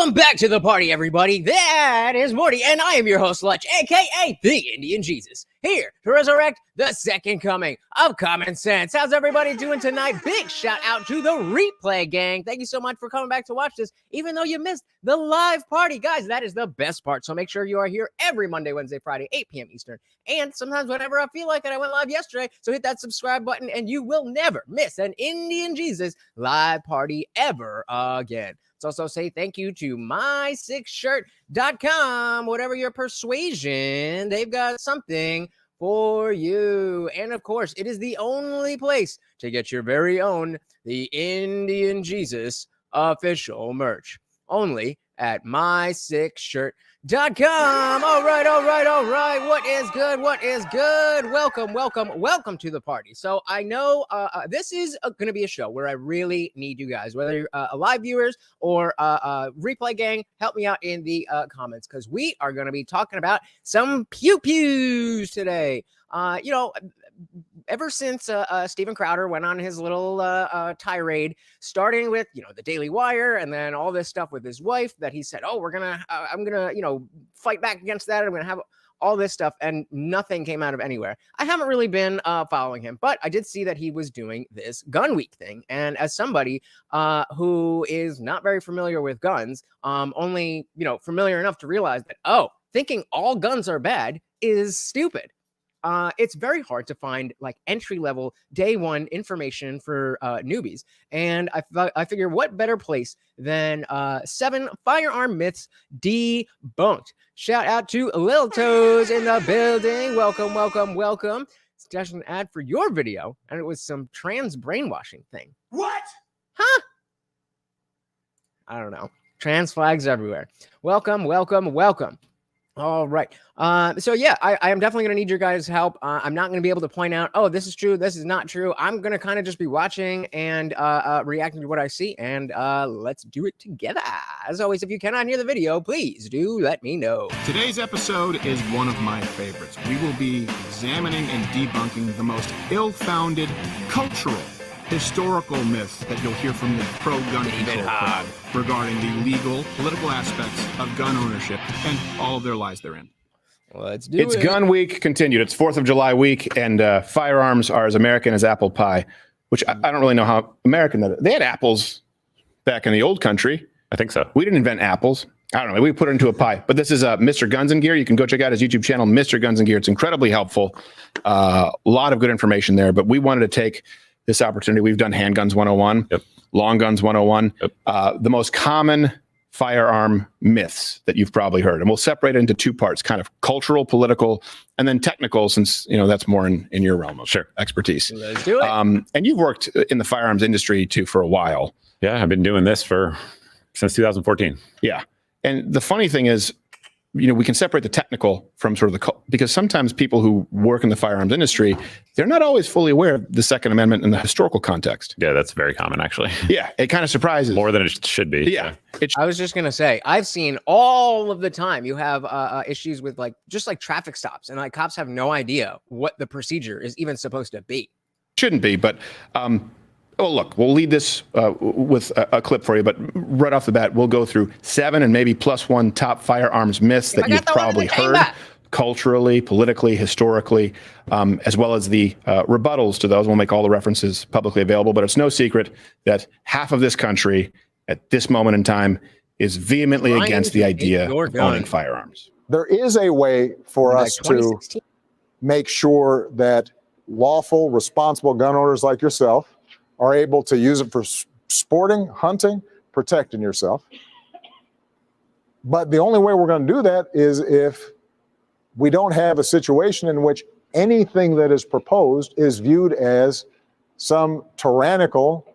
Welcome back to the party, everybody. That is Morty, and I am your host, Lutch, aka the Indian Jesus, here to resurrect the second coming of common sense. How's everybody doing tonight? Big shout out to the replay gang. Thank you so much for coming back to watch this, even though you missed the live party. Guys, that is the best part. So make sure you are here every Monday, Wednesday, Friday, 8 p.m. Eastern, and sometimes whenever I feel like it. I went live yesterday, so hit that subscribe button, and you will never miss an Indian Jesus live party ever again. Let's also say thank you to my6shirt.com. Whatever your persuasion, they've got something for you. And of course, it is the only place to get your very own The Indian Jesus official merch. Only at my6shirt.com. All right. What is good? Welcome to the party. So I know this is going to be a show where I really need you guys, whether you're live viewers or replay gang, help me out in the comments, because we are going to be talking about some pew-pews today. Ever since Steven Crowder went on his little tirade, starting with, the Daily Wire, and then all this stuff with his wife that he said, I'm gonna, fight back against that. I'm gonna have all this stuff, and nothing came out of anywhere. I haven't really been following him, but I did see that he was doing this gun week thing. And as somebody who is not very familiar with guns, only, familiar enough to realize that, thinking all guns are bad is stupid. It's very hard to find like entry-level day one information for newbies. And I figure what better place than 7 firearm myths debunked. Shout out to Lil Toes in the building. Welcome. It's just an ad for your video, and it was some trans brainwashing thing. What? Huh? I don't know. Trans flags everywhere. Welcome. All right. So yeah, I am definitely going to need your guys' help. I'm not going to be able to point out, this is true, this is not true. I'm going to kind of just be watching and reacting to what I see, and let's do it together. As always, if you cannot hear the video, please do let me know. Today's episode is one of my favorites. We will be examining and debunking the most ill-founded cultural historical myths that you'll hear from the pro-gun control crowd regarding the legal, political aspects of gun ownership and all of their lies therein. Let's do it. It's Gun Week continued. It's 4th of July week, and firearms are as American as apple pie, which I don't really know how American that is. They had apples back in the old country. I think so. We didn't invent apples. I don't know. We put it into a pie. But this is MrGunsNGear. You can go check out his YouTube channel, MrGunsNGear. It's incredibly helpful. A lot of good information there. But we wanted to take this opportunity. We've done handguns 101, long guns 101, the most common firearm myths that you've probably heard. And we'll separate it into 2 parts, kind of cultural, political, and then technical, since, that's more in your realm of expertise. Let's do it. And you've worked in the firearms industry too for a while. Yeah, I've been doing this since 2014. Yeah. And the funny thing is, we can separate the technical from sort of because sometimes people who work in the firearms industry, they're not always fully aware of the Second Amendment in the historical context. Yeah, that's very common, actually. Yeah, it kind of surprises. More than it should be. Yeah. I was just going to say, I've seen all of the time you have issues with just traffic stops, and cops have no idea what the procedure is even supposed to be. Shouldn't be, but look, we'll lead this with a clip for you, but right off the bat, we'll go through 7 and maybe +1 top firearms myths that you've probably heard culturally, politically, historically, as well as the rebuttals to those. We'll make all the references publicly available, but it's no secret that half of this country at this moment in time is vehemently against the idea of owning firearms. There is a way for us to make sure that lawful, responsible gun owners like yourself are able to use it for sporting, hunting, protecting yourself. But the only way we're going to do that is if we don't have a situation in which anything that is proposed is viewed as some tyrannical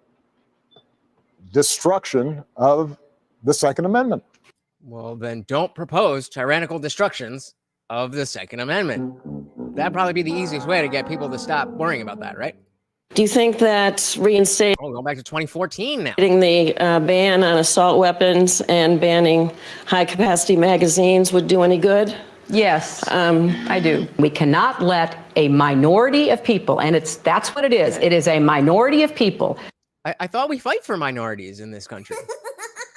destruction of the Second Amendment. Well, then don't propose tyrannical destructions of the Second Amendment. That'd probably be the easiest way to get people to stop worrying about that, right? Do you think that reinstating going back to 2014 now, the ban on assault weapons and banning high-capacity magazines would do any good? Yes, I do. We cannot let a minority of people, and that's what it is. It is a minority of people. I thought we fight for minorities in this country.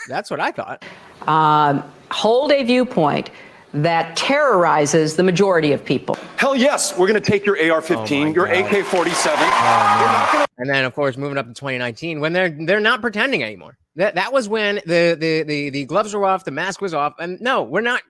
That's what I thought. hold a viewpoint that terrorizes the majority of people. Hell yes, we're going to take your AR-15, your AK-47. And then, of course, moving up to 2019, when they're not pretending anymore. That was when the gloves were off, the mask was off, and no, we're not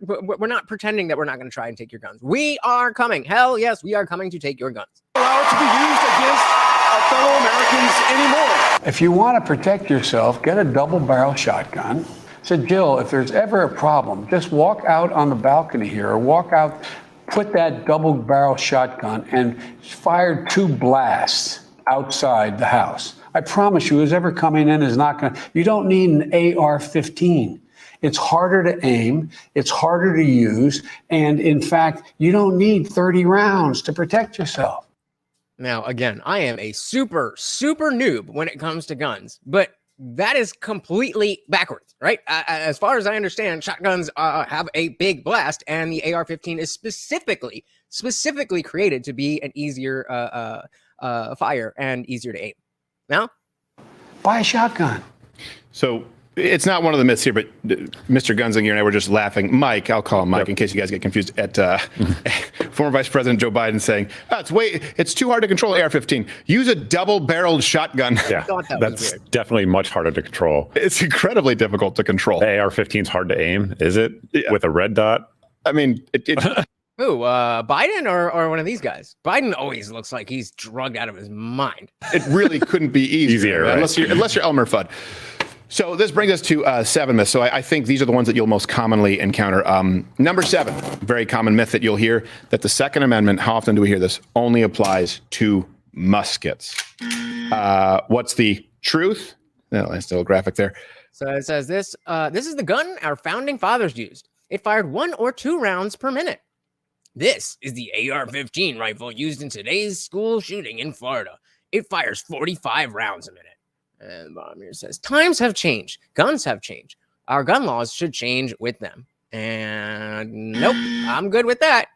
pretending that we're not going to try and take your guns. We are coming. Hell yes, we are coming to take your guns. Allow it to be used against our fellow Americans anymore. If you want to protect yourself, get a double-barrel shotgun. So, Jill, if there's ever a problem, just walk out on the balcony here or walk out, put that double-barrel shotgun and fire 2 blasts outside the house. I promise you, who's ever coming in is not going to, you don't need an AR-15. It's harder to aim, it's harder to use, and in fact, you don't need 30 rounds to protect yourself. Now, again, I am a super noob when it comes to guns, but that is completely backwards, right? As far as I understand, shotguns have a big blast, and the AR-15 is specifically created to be an easier fire and easier to aim. Now, buy a shotgun. So it's not one of the myths here, but MrGunsNGear and I were just laughing. Mike, I'll call him Mike in case you guys get confused, at former Vice President Joe Biden saying, it's too hard to control AR-15. Use a double-barreled shotgun. Yeah, that's definitely much harder to control. It's incredibly difficult to control. The AR-15 is hard to aim, is it? Yeah. With a red dot? I mean, Who, Biden or one of these guys? Biden always looks like he's drugged out of his mind. It really couldn't be easier, right? unless you're Elmer Fudd. So this brings us to 7 myths. So I think these are the ones that you'll most commonly encounter. Number 7, very common myth that you'll hear, that the Second Amendment, how often do we hear this, only applies to muskets. What's the truth? No, that's still a graphic there. So it says this is the gun our founding fathers used. It fired 1 or 2 rounds per minute. This is the AR-15 rifle used in today's school shooting in Florida. It fires 45 rounds a minute. And bottom here says, times have changed. Guns have changed. Our gun laws should change with them. And nope, I'm good with that.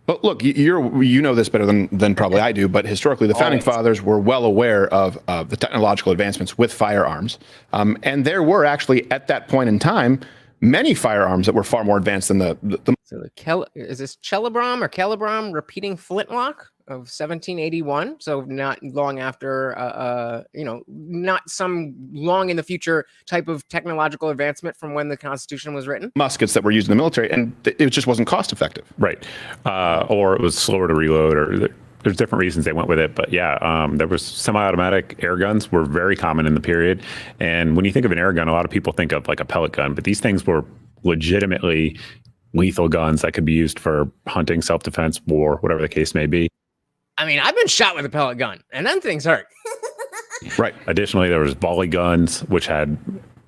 But look, you know this better than probably I do, but historically the founding fathers were well aware of the technological advancements with firearms. And there were actually, at that point in time, many firearms that were far more advanced than the So is this Celebram repeating flintlock of 1781? So not long after, not some long in the future type of technological advancement from when the Constitution was written. Muskets that were used in the military, and it just wasn't cost effective. Right. Or it was slower to reload, or there's different reasons they went with it. But yeah, there was semi-automatic air guns were very common in the period. And when you think of an air gun, a lot of people think of like a pellet gun, but these things were legitimately lethal guns that could be used for hunting, self-defense, war, whatever the case may be. I mean, I've been shot with a pellet gun, and then things hurt. Right. Additionally, there was volley guns, which had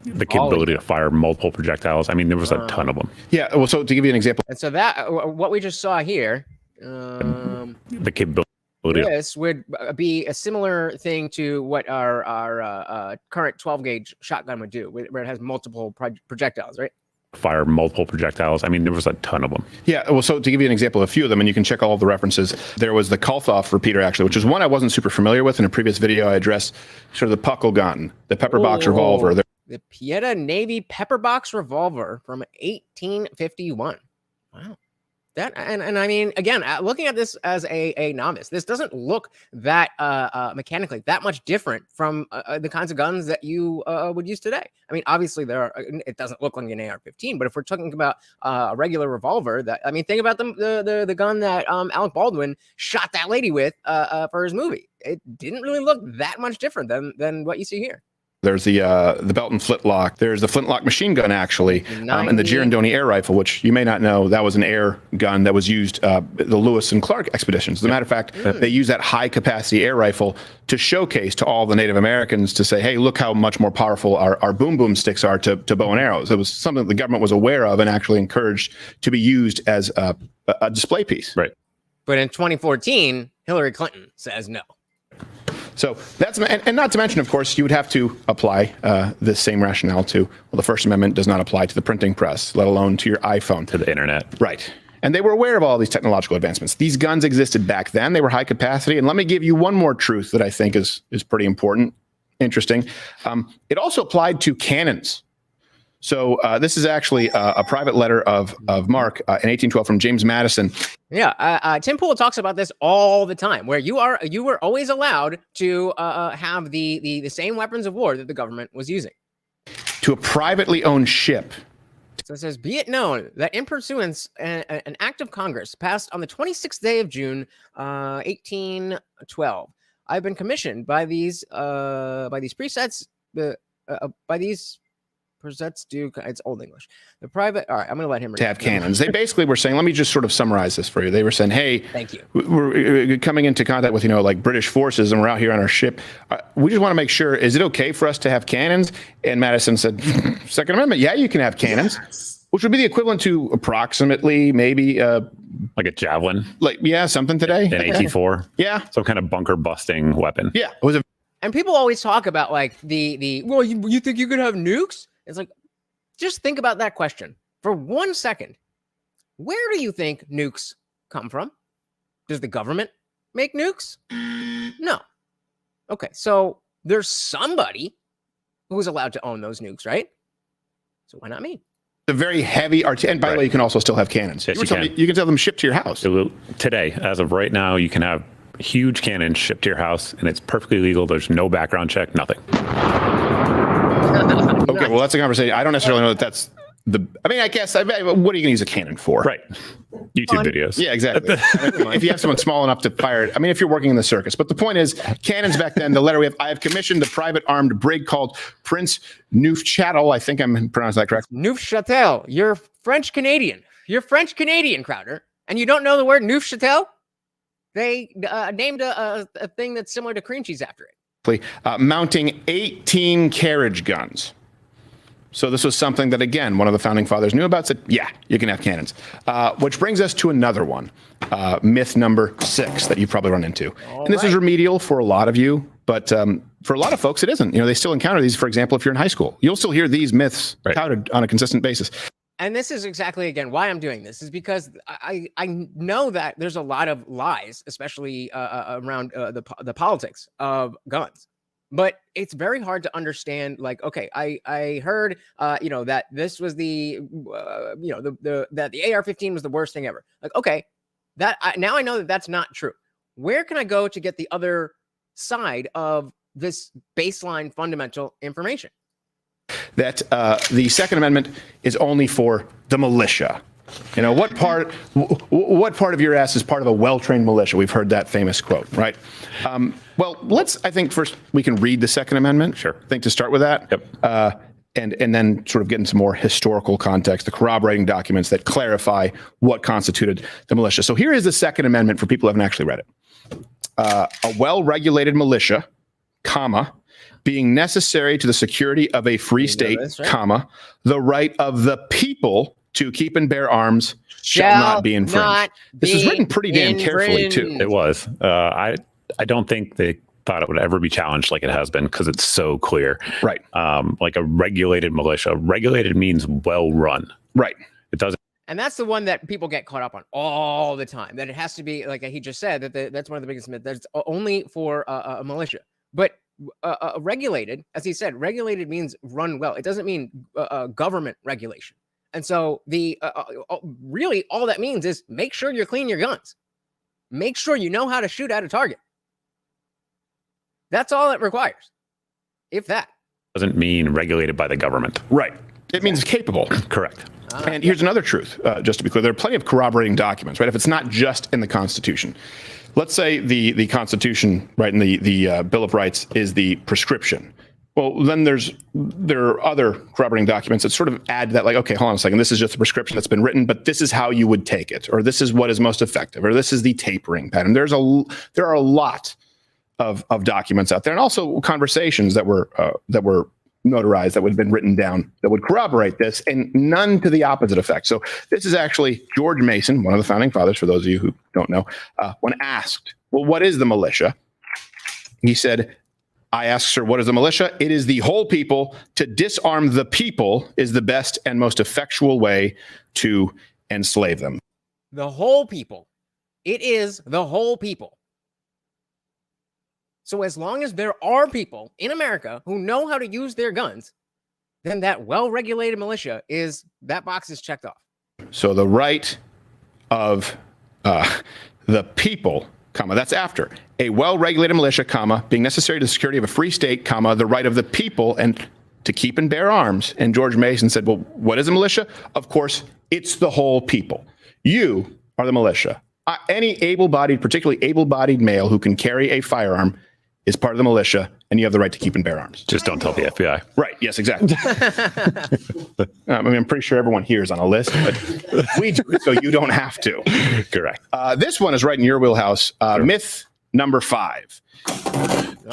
the capability to fire multiple projectiles. I mean, there was a ton of them. Yeah. Well, so to give you an example. And so that, what we just saw here, the capability. This would be a similar thing to what our current 12-gauge shotgun would do, where it has multiple projectiles, right? Fire multiple projectiles. I mean, there was a ton of them. Yeah. Well, so to give you an example of a few of them, and you can check all of the references, there was the Kalthoff repeater, actually, which is one I wasn't super familiar with. In a previous video, I addressed sort of the puckle gun, the pepper box revolver. The Pieta Navy pepper box revolver from 1851. Wow. That and I mean, again, looking at this as a novice, this doesn't look that mechanically that much different from the kinds of guns that you would use today. I mean, obviously it doesn't look like an AR-15, but if we're talking about a regular revolver, think about the gun that Alec Baldwin shot that lady with for his movie. It didn't really look that much different than what you see here. There's the belt and flintlock. There's the flintlock machine gun, actually, and the Girandoni air rifle, which you may not know, that was an air gun that was used the Lewis and Clark expeditions. As a matter of fact, they used that high-capacity air rifle to showcase to all the Native Americans to say, hey, look how much more powerful our boom boom sticks are to bow and arrows. It was something that the government was aware of and actually encouraged to be used as a display piece. Right. But in 2014, Hillary Clinton says no. So that's, and not to mention, of course, you would have to apply this same rationale to, well, the First Amendment does not apply to the printing press, let alone to your iPhone. To the internet. Right. And they were aware of all these technological advancements. These guns existed back then. They were high capacity. And let me give you one more truth that I think is pretty important, interesting. It also applied to cannons. So this is actually a private letter of Mark in 1812 from James Madison. Yeah, Tim Pool talks about this all the time, where you were always allowed to have the same weapons of war that the government was using. To a privately owned ship. So it says, be it known that in pursuance an act of Congress passed on the 26th day of June, 1812, I've been commissioned by these presets, it's Old English. The private, all right, I'm going to let him read. To have cannons. They basically were saying, let me just sort of summarize this for you. They were saying, hey, thank you. We're coming into contact with, like British forces, and we're out here on our ship. We just want to make sure, is it okay for us to have cannons? And Madison said, Second Amendment, yeah, you can have cannons. Yes. Which would be the equivalent to approximately maybe like a javelin. Like, yeah, something today. An AT-4. Yeah. Some kind of bunker busting weapon. Yeah. It was and people always talk about like well, you think you could have nukes? It's like, just think about that question for 1 second. Where do you think nukes come from? Does the government make nukes? No. Okay, so there's somebody who's allowed to own those nukes, right? So why not me? A very heavy and by the way, you can also still have cannons. Yes, you can tell them shipped to your house. Today, as of right now, you can have huge cannons shipped to your house, and it's perfectly legal. There's no background check, nothing. Okay, well, that's a conversation. I don't necessarily know that that's I guess, what are you going to use a cannon for? Right. YouTube videos. Yeah, exactly. If you have someone small enough to fire it. I mean, if you're working in the circus. But the point is, cannons back then, the letter we have, I have commissioned a private armed brig called Prince Neufchâtel. I think I'm pronouncing that correct. Neufchâtel. You're French-Canadian. You're French-Canadian, Crowder. And you don't know the word Neufchâtel? They named a thing that's similar to cream cheese after it. Mounting 18 carriage guns. So this was something that, again, one of the founding fathers knew about, said, yeah, you can have cannons. Which brings us to another one, myth number 6 that you probably run into. And this is remedial for a lot of you, but for a lot of folks, it isn't. They still encounter these, for example, if you're in high school. You'll still hear these myths touted on a consistent basis. And this is exactly, again, why I'm doing this is because I know that there's a lot of lies, especially around the politics of guns. But it's very hard to understand. Like, okay, I heard, that this was that the AR-15 was the worst thing ever. Like, okay, now I know that that's not true. Where can I go to get the other side of this baseline fundamental information? That the Second Amendment is only for the militia. What part of your ass is part of a well-trained militia? We've heard that famous quote, right? Well, I think first we can read the Second Amendment. Sure. I think to start with that. Yep. And then sort of get into more historical context, the corroborating documents that clarify what constituted the militia. So here is the Second Amendment for people who haven't actually read it. A well-regulated militia, comma, being necessary to the security of a free state, comma, the right of the people to keep and bear arms shall not be infringed. This is written pretty damn carefully, too. It was. I don't think they thought it would ever be challenged like it has been because it's so clear. Right. Like a regulated militia. Regulated means well run. Right. It doesn't. And that's the one that people get caught up on all the time. That it has to be, like he just said, that's one of the biggest myths. That's only for a militia. But regulated, as he said, regulated means run well. It doesn't mean government regulation. And so really all that means is make sure you're clean your guns. Make sure you know how to shoot at a target. That's all it requires. If that. Doesn't mean regulated by the government. Right. It means capable. Correct. And here's another truth, just to be clear. There are plenty of corroborating documents, right? If it's not just in the Constitution. Let's say the Constitution, right, and the Bill of Rights is the prescription. Well, then there are other corroborating documents that sort of add that, like, okay, hold on a second, this is just a prescription that's been written, but this is how you would take it, or this is what is most effective, or this is the tapering pattern. There are a lot of documents out there, and also conversations that were notarized, that would have been written down, that would corroborate this, and none to the opposite effect. So this is actually George Mason, one of the founding fathers, for those of you who don't know, when asked, well, what is the militia? He said, I ask, sir, what is the militia? It is the whole people. To disarm the people is the best and most effectual way to enslave them. The whole people. It is the whole people. So as long as there are people in America who know how to use their guns, then that well-regulated militia that box is checked off. So the right of the people, comma, that's after a well-regulated militia, comma, being necessary to the security of a free state, comma, the right of the people and to keep and bear arms. And George Mason said, well, what is a militia? Of course, it's the whole people. You are the militia. Any able-bodied, particularly able-bodied male who can carry a firearm is part of the militia, and you have the right to keep and bear arms. Just don't tell the FBI. Right. Yes, exactly. I mean, I'm pretty sure everyone here is on a list, but we do it so you don't have to. Correct. This one is right in your wheelhouse. Myth number 5.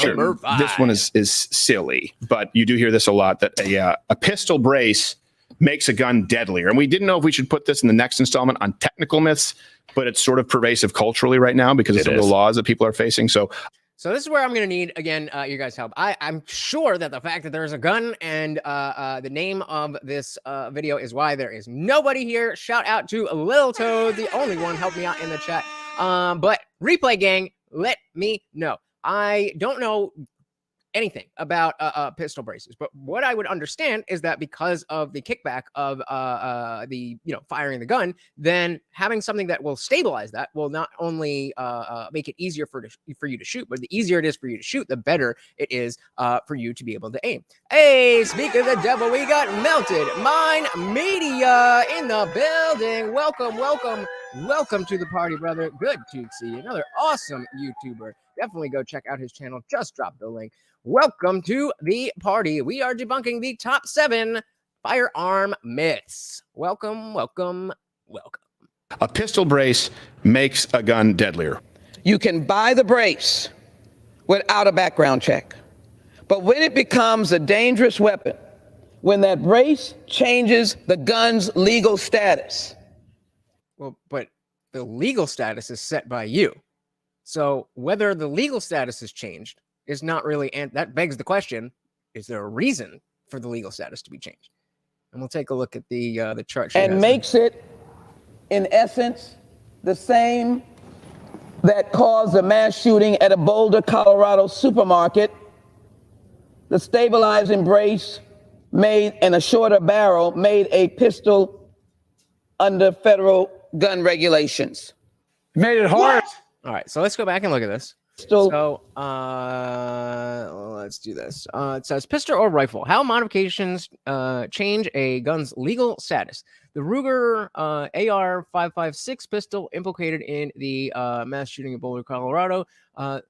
Number 5. This one is silly, but you do hear this a lot, that a pistol brace makes a gun deadlier. And we didn't know if we should put this in the next installment on technical myths, but it's sort of pervasive culturally right now because of some of the laws that people are facing. So this is where I'm going to need, again, your guys' help. I'm sure that the fact that there's a gun and the name of this video is why there is nobody here. Shout out to Little Toad, the only one. Help me out in the chat. But Replay Gang, let me know. I don't know anything about pistol braces, but what I would understand is that because of the kickback of the firing the gun, then having something that will stabilize that will not only make it easier for you to shoot, but the easier it is for you to shoot, the better it is for you to be able to aim. Hey, speak of the devil, we got Melted Mind Media in the building. Welcome to the party, brother. Good to see you. Another awesome YouTuber. Definitely go check out his channel. Just drop the link. Welcome to the party. We are debunking the top 7 firearm myths. Welcome. a pistol brace makes a gun deadlier. You can buy the brace without a background check. But when it becomes a dangerous weapon, when that brace changes the gun's legal status. Well, but the legal status is set by you. So whether the legal status has changed is not really, and that begs the question, is there a reason for the legal status to be changed? And we'll take a look at the chart. And makes it, in essence, the same that caused the mass shooting at a Boulder, Colorado supermarket. The stabilizing brace made and a shorter barrel made a pistol under federal gun regulations. Made it hard. All right, so let's go back and look at this. So let's do this. It says pistol or rifle. How modifications change a gun's legal status. The Ruger AR-556 pistol implicated in the mass shooting in Boulder, Colorado. Aftermarket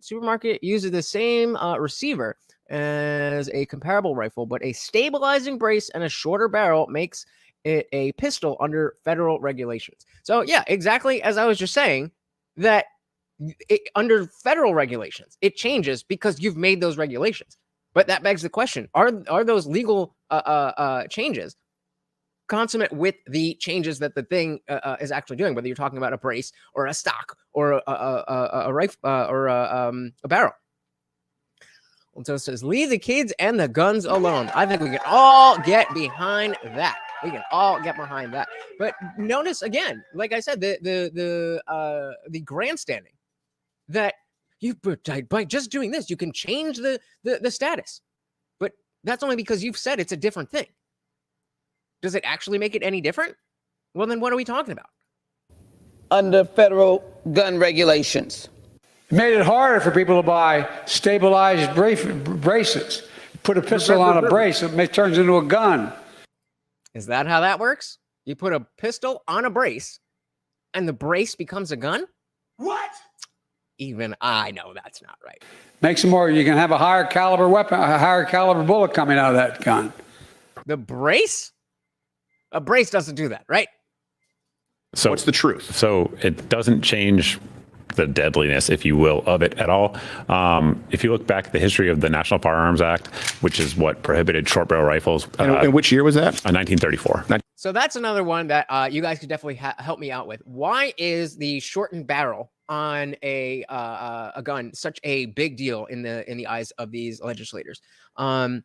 supermarket uses the same receiver as a comparable rifle, but a stabilizing brace and a shorter barrel makes it a pistol under federal regulations. So yeah, exactly as I was just saying, that under federal regulations, it changes because you've made those regulations. But that begs the question, are those legal changes consummate with the changes that the thing is actually doing, whether you're talking about a brace or a stock or a rifle or a barrel? And so it says, leave the kids and the guns alone. I think we can all get behind that. We can all get behind that. But notice again, like I said, the grandstanding that by just doing this, you can change the status. But that's only because you've said it's a different thing. Does it actually make it any different? Well, then what are we talking about? Under federal gun regulations. It made it harder for people to buy stabilized braces. Put a pistol on a brace, it turns into a gun. Is that how that works? You put a pistol on a brace and the brace becomes a gun? What? Even I know that's not right. Makes it more, you can have a higher caliber weapon, a higher caliber bullet coming out of that gun. The brace? A brace doesn't do that, right? So what's the truth? So it doesn't change the deadliness, if you will, of it at all. If you look back at the history of the National Firearms Act, which is what prohibited short barrel rifles. And which year was that? 1934. So that's another one that you guys could definitely help me out with. Why is the shortened barrel on a gun such a big deal in the eyes of these legislators? I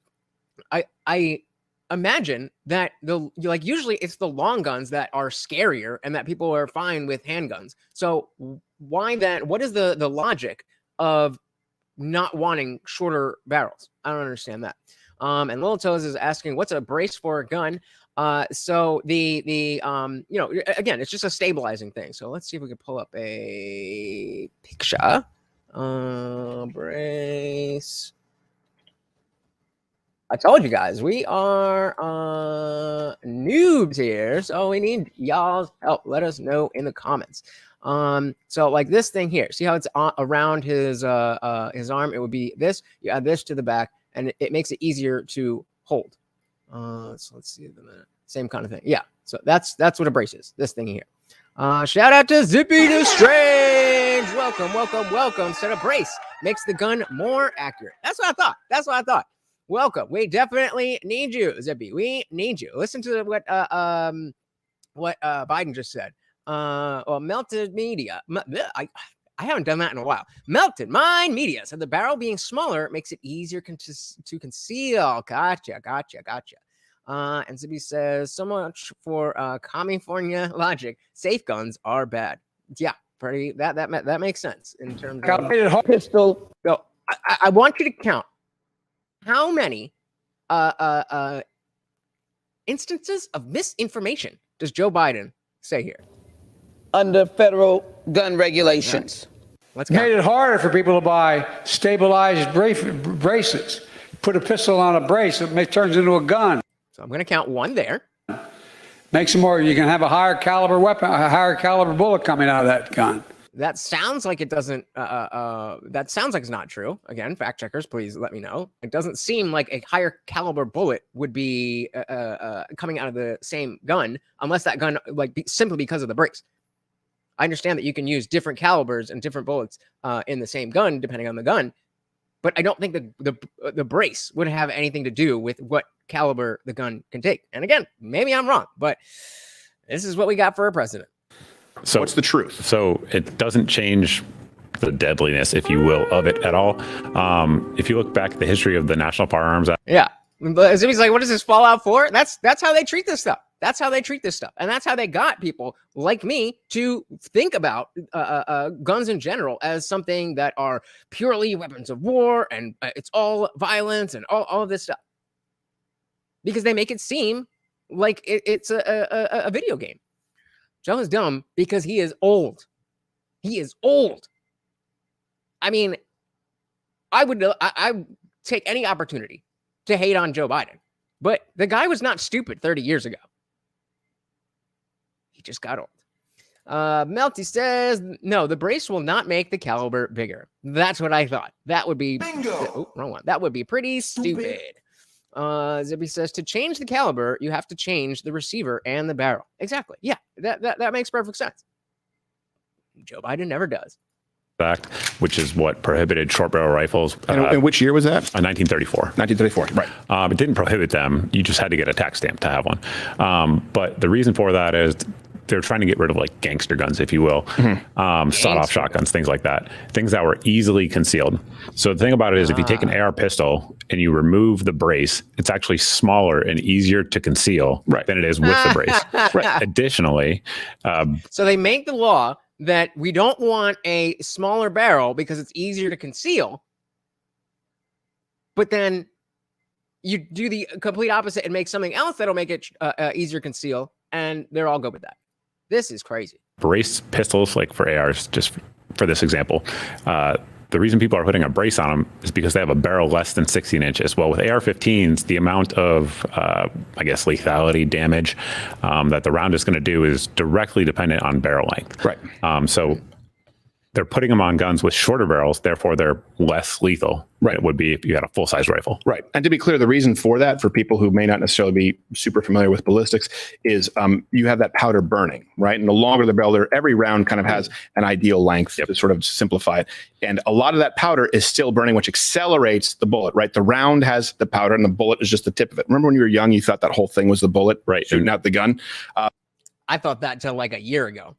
imagine that usually it's the long guns that are scarier and that people are fine with handguns. So why that? What is the logic of not wanting shorter barrels. I don't understand that. And Little Toes is asking, what's a brace for a gun? So the you know, again, it's just a stabilizing thing. So let's see if we can pull up a picture. Brace. I told you guys, we are noobs here, so we need y'all's help. Let us know in the comments. So like this thing here, see how it's around his arm? It would be this. You add this to the back, and it makes it easier to hold. So let's see the same kind of thing. Yeah. So that's what a brace is. This thing here. Shout out to Zippy the Strange. Welcome. Said a brace makes the gun more accurate. That's what I thought. Welcome. We definitely need you, Zippy. We need you. Listen to what Biden just said. Well, Melted Media. I haven't done that in a while. Melted Mind Media said the barrel being smaller makes it easier to conceal. Gotcha. And Zippy says, so much for California logic. Safe guns are bad. Yeah, pretty. That makes sense in terms of pistol. So I want you to count how many instances of misinformation does Joe Biden say here? Under federal gun regulations. Let's count. Made it harder for people to buy stabilized braces. Put a pistol on a brace, it turns into a gun. So I'm going to count one there. Makes it more, you can have a higher caliber weapon, a higher caliber bullet coming out of that gun. That sounds like it doesn't, that sounds like it's not true. Again, fact checkers, please let me know. It doesn't seem like a higher caliber bullet would be coming out of the same gun, unless that gun, simply because of the brace. I understand that you can use different calibers and different bullets in the same gun, depending on the gun. But I don't think the brace would have anything to do with what caliber the gun can take. And again, maybe I'm wrong, but this is what we got for a president. So what's the truth? So it doesn't change the deadliness, if you will, of it at all. If you look back at the history of the National Firearms Act. Yeah. But Zimmy's like, what is this fallout for? That's how they treat this stuff. That's how they treat this stuff. And that's how they got people like me to think about guns in general as something that are purely weapons of war and it's all violence and all of this stuff. Because they make it seem like it's a video game. Joe is dumb because he is old. He is old. I mean, I would take any opportunity to hate on Joe Biden. But the guy was not stupid 30 years ago. He just got old. Melty says, no, the brace will not make the caliber bigger. That's what I thought. That would be... Bingo! Oh, wrong one. That would be pretty stupid. Zippy says, to change the caliber, you have to change the receiver and the barrel. Exactly. Yeah, that makes perfect sense. Joe Biden never does. Act, which is what prohibited short barrel rifles. And which year was that? 1934. 1934, right. It didn't prohibit them. You just had to get a tax stamp to have one. But the reason for that is they're trying to get rid of like gangster guns, if you will, sawed-off shotguns, things like that, things that were easily concealed. So the thing about it is if you take an AR pistol and you remove the brace, it's actually smaller and easier to conceal than it is with the brace. Additionally, so they make the law that we don't want a smaller barrel because it's easier to conceal. But then you do the complete opposite and make something else that'll make it easier to conceal, and they're all good with that. This is crazy. Brace pistols, like for ARs, just for this example, the reason people are putting a brace on them is because they have a barrel less than 16 inches. Well, with AR-15s, the amount of, I guess, lethality damage that the round is going to do is directly dependent on barrel length. Right. So they're putting them on guns with shorter barrels, therefore they're less lethal than it would be if you had a full-size rifle. Right. And to be clear, the reason for that, for people who may not necessarily be super familiar with ballistics, is you have that powder burning, right? And the longer the barrel, every round kind of has an ideal length to sort of simplify it. And a lot of that powder is still burning, which accelerates the bullet, right? The round has the powder and the bullet is just the tip of it. Remember when you were young, you thought that whole thing was the bullet, shooting out the gun? I thought that till like a year ago.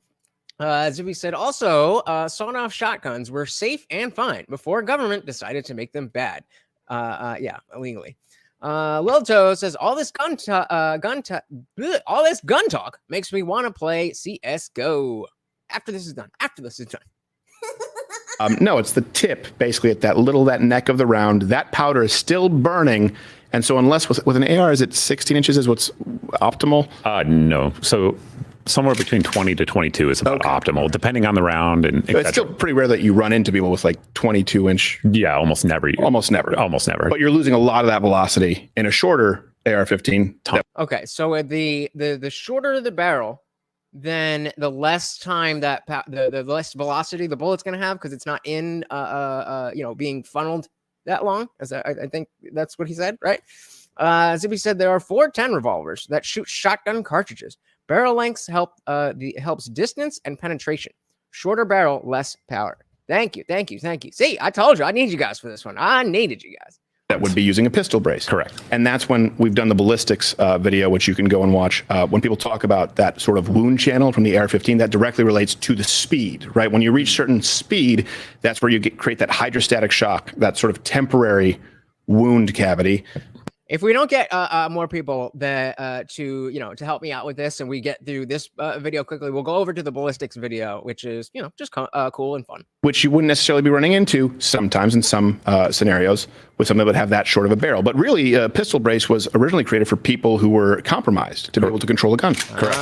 As we said, also, sawn-off shotguns were safe and fine before government decided to make them bad. Yeah, illegally. Lilto says, all this gun talk makes me want to play CS:GO. After this is done. No, it's the tip, basically at that neck of the round. That powder is still burning. And so unless with an AR, is it 16 inches is what's optimal? No. So somewhere between 20 to 22 is about optimal, depending on the round. And it's still pretty rare that you run into people with like 22 inch. Yeah, almost never. Almost never. Almost never. But you're losing a lot of that velocity in a shorter AR-15. Okay, so the shorter the barrel, then the less time that the less velocity the bullet's going to have, because it's not in being funneled that long. As I think that's what he said, right? Zippy said there are 410 revolvers that shoot shotgun cartridges. Barrel lengths helps distance and penetration. Shorter barrel, less power. Thank you. See, I told you I need you guys for this one. I needed you guys. That would be using a pistol brace. Correct. And that's when we've done the ballistics video, which you can go and watch. When people talk about that sort of wound channel from the AR-15, that directly relates to the speed, right? When you reach certain speed, that's where you create that hydrostatic shock, that sort of temporary wound cavity. If we don't get more people to help me out with this, and we get through this video quickly, we'll go over to the ballistics video, which is just cool and fun. Which you wouldn't necessarily be running into sometimes in some scenarios with something that would have that short of a barrel. But really, a pistol brace was originally created for people who were compromised to be able to control a gun. Correct.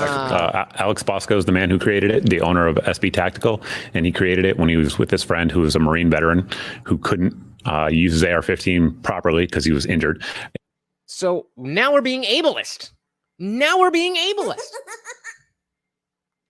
Alex Bosco is the man who created it, the owner of SB Tactical, and he created it when he was with his friend who was a Marine veteran who couldn't use his AR-15 properly because he was injured. So now we're being ableist.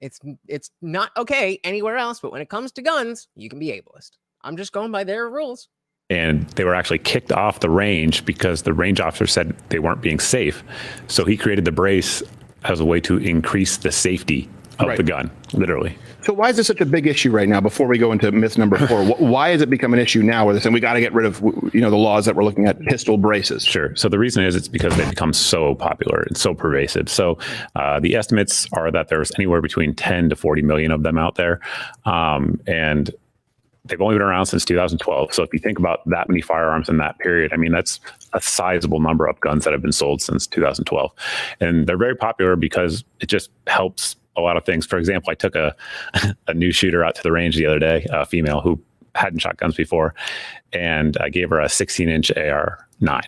It's not okay anywhere else, but when it comes to guns, you can be ableist. I'm just going by their rules. And they were actually kicked off the range because the range officer said they weren't being safe. So he created the brace as a way to increase the safety of the gun, literally. So why is this such a big issue right now? Before we go into myth number 4, why has it become an issue now where they're saying we got to get rid of the laws that we're looking at pistol braces? Sure. So the reason is it's because they've become so popular and so pervasive. So the estimates are that there's anywhere between 10 to 40 million of them out there, and they've only been around since 2012. So if you think about that many firearms in that period, I mean, that's a sizable number of guns that have been sold since 2012. And they're very popular because it just helps a lot of things. For example, I took a new shooter out to the range the other day, a female who hadn't shot guns before, and I gave her a 16-inch AR-9.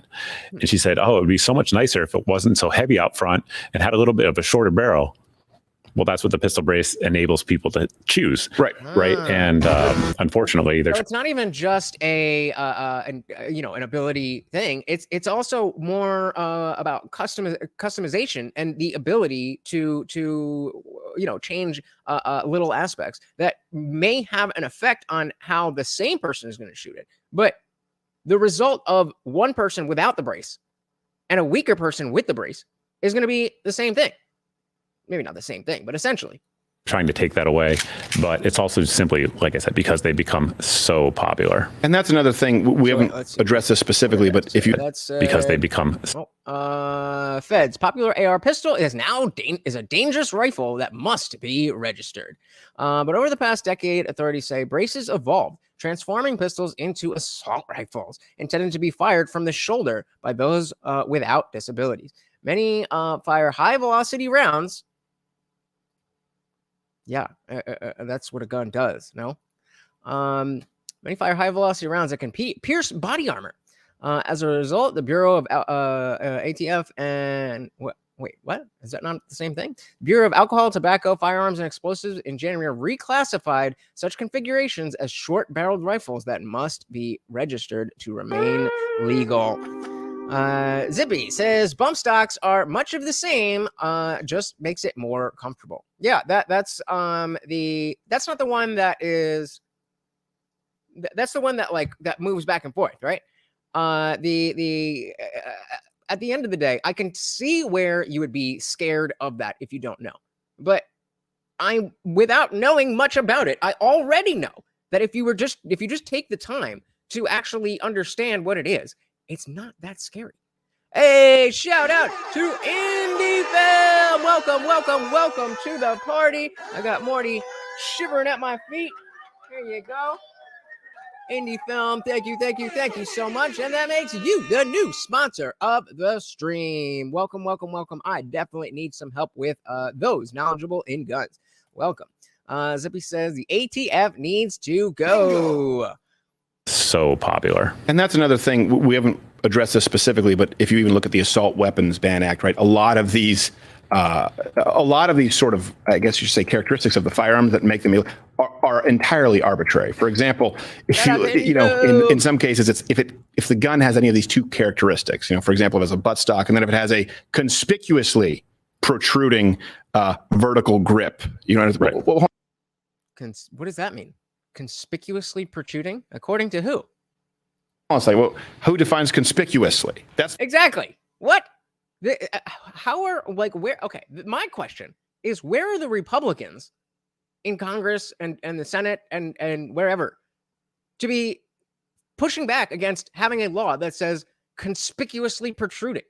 And she said, oh, it would be so much nicer if it wasn't so heavy out front and had a little bit of a shorter barrel. Well, that's what the pistol brace enables people to choose. Right. And unfortunately, so it's not even just an ability thing. It's also more about customization and the ability to change little aspects that may have an effect on how the same person is going to shoot it. But the result of one person without the brace and a weaker person with the brace is going to be the same thing. Maybe not the same thing, but essentially trying to take that away. But it's also simply, like I said, because they become so popular. And that's another thing. We haven't addressed this specifically, but if you because they become feds, popular AR pistol is now a dangerous rifle that must be registered. But over the past decade, authorities say braces evolved, transforming pistols into assault rifles intended to be fired from the shoulder by those without disabilities. Many fire high velocity rounds. Yeah, that's what a gun does. No, many fire high velocity rounds that can pierce body armor. As a result, the Bureau of ATF and wait, what is that? Not the same thing? Bureau of Alcohol, Tobacco, Firearms, and Explosives in January reclassified such configurations as short-barreled rifles that must be registered to remain legal. Zippy says bump stocks are much of the same, just makes it more comfortable. Yeah, that's not the one that is that's the one that that moves back and forth, right? At the end of the day, I can see where you would be scared of that if you don't know. But without knowing much about it, I already know that if you just take the time to actually understand what it is, it's not that scary. Hey, shout out to Indie Fam. Welcome to the party. I got Morty shivering at my feet. Here you go. Indie Film, thank you so much. And that makes you the new sponsor of the stream. Welcome. I definitely need some help with those knowledgeable in guns. Welcome. Zippy says the ATF needs to go. So popular. And that's another thing. We haven't addressed this specifically, but if you even look at the Assault Weapons Ban Act, right, a lot of these sort of, I guess you should say, characteristics of the firearms that make them are entirely arbitrary. For example, if in some cases, it's if the gun has any of these two characteristics, for example, if it has a buttstock, and then if it has a conspicuously protruding vertical grip, right. What does that mean? Conspicuously protruding, according to who? It's like, well, who defines conspicuously? That's exactly what. How are where? Okay, my question is, where are the Republicans in Congress and the Senate and wherever to be pushing back against having a law that says conspicuously protruding?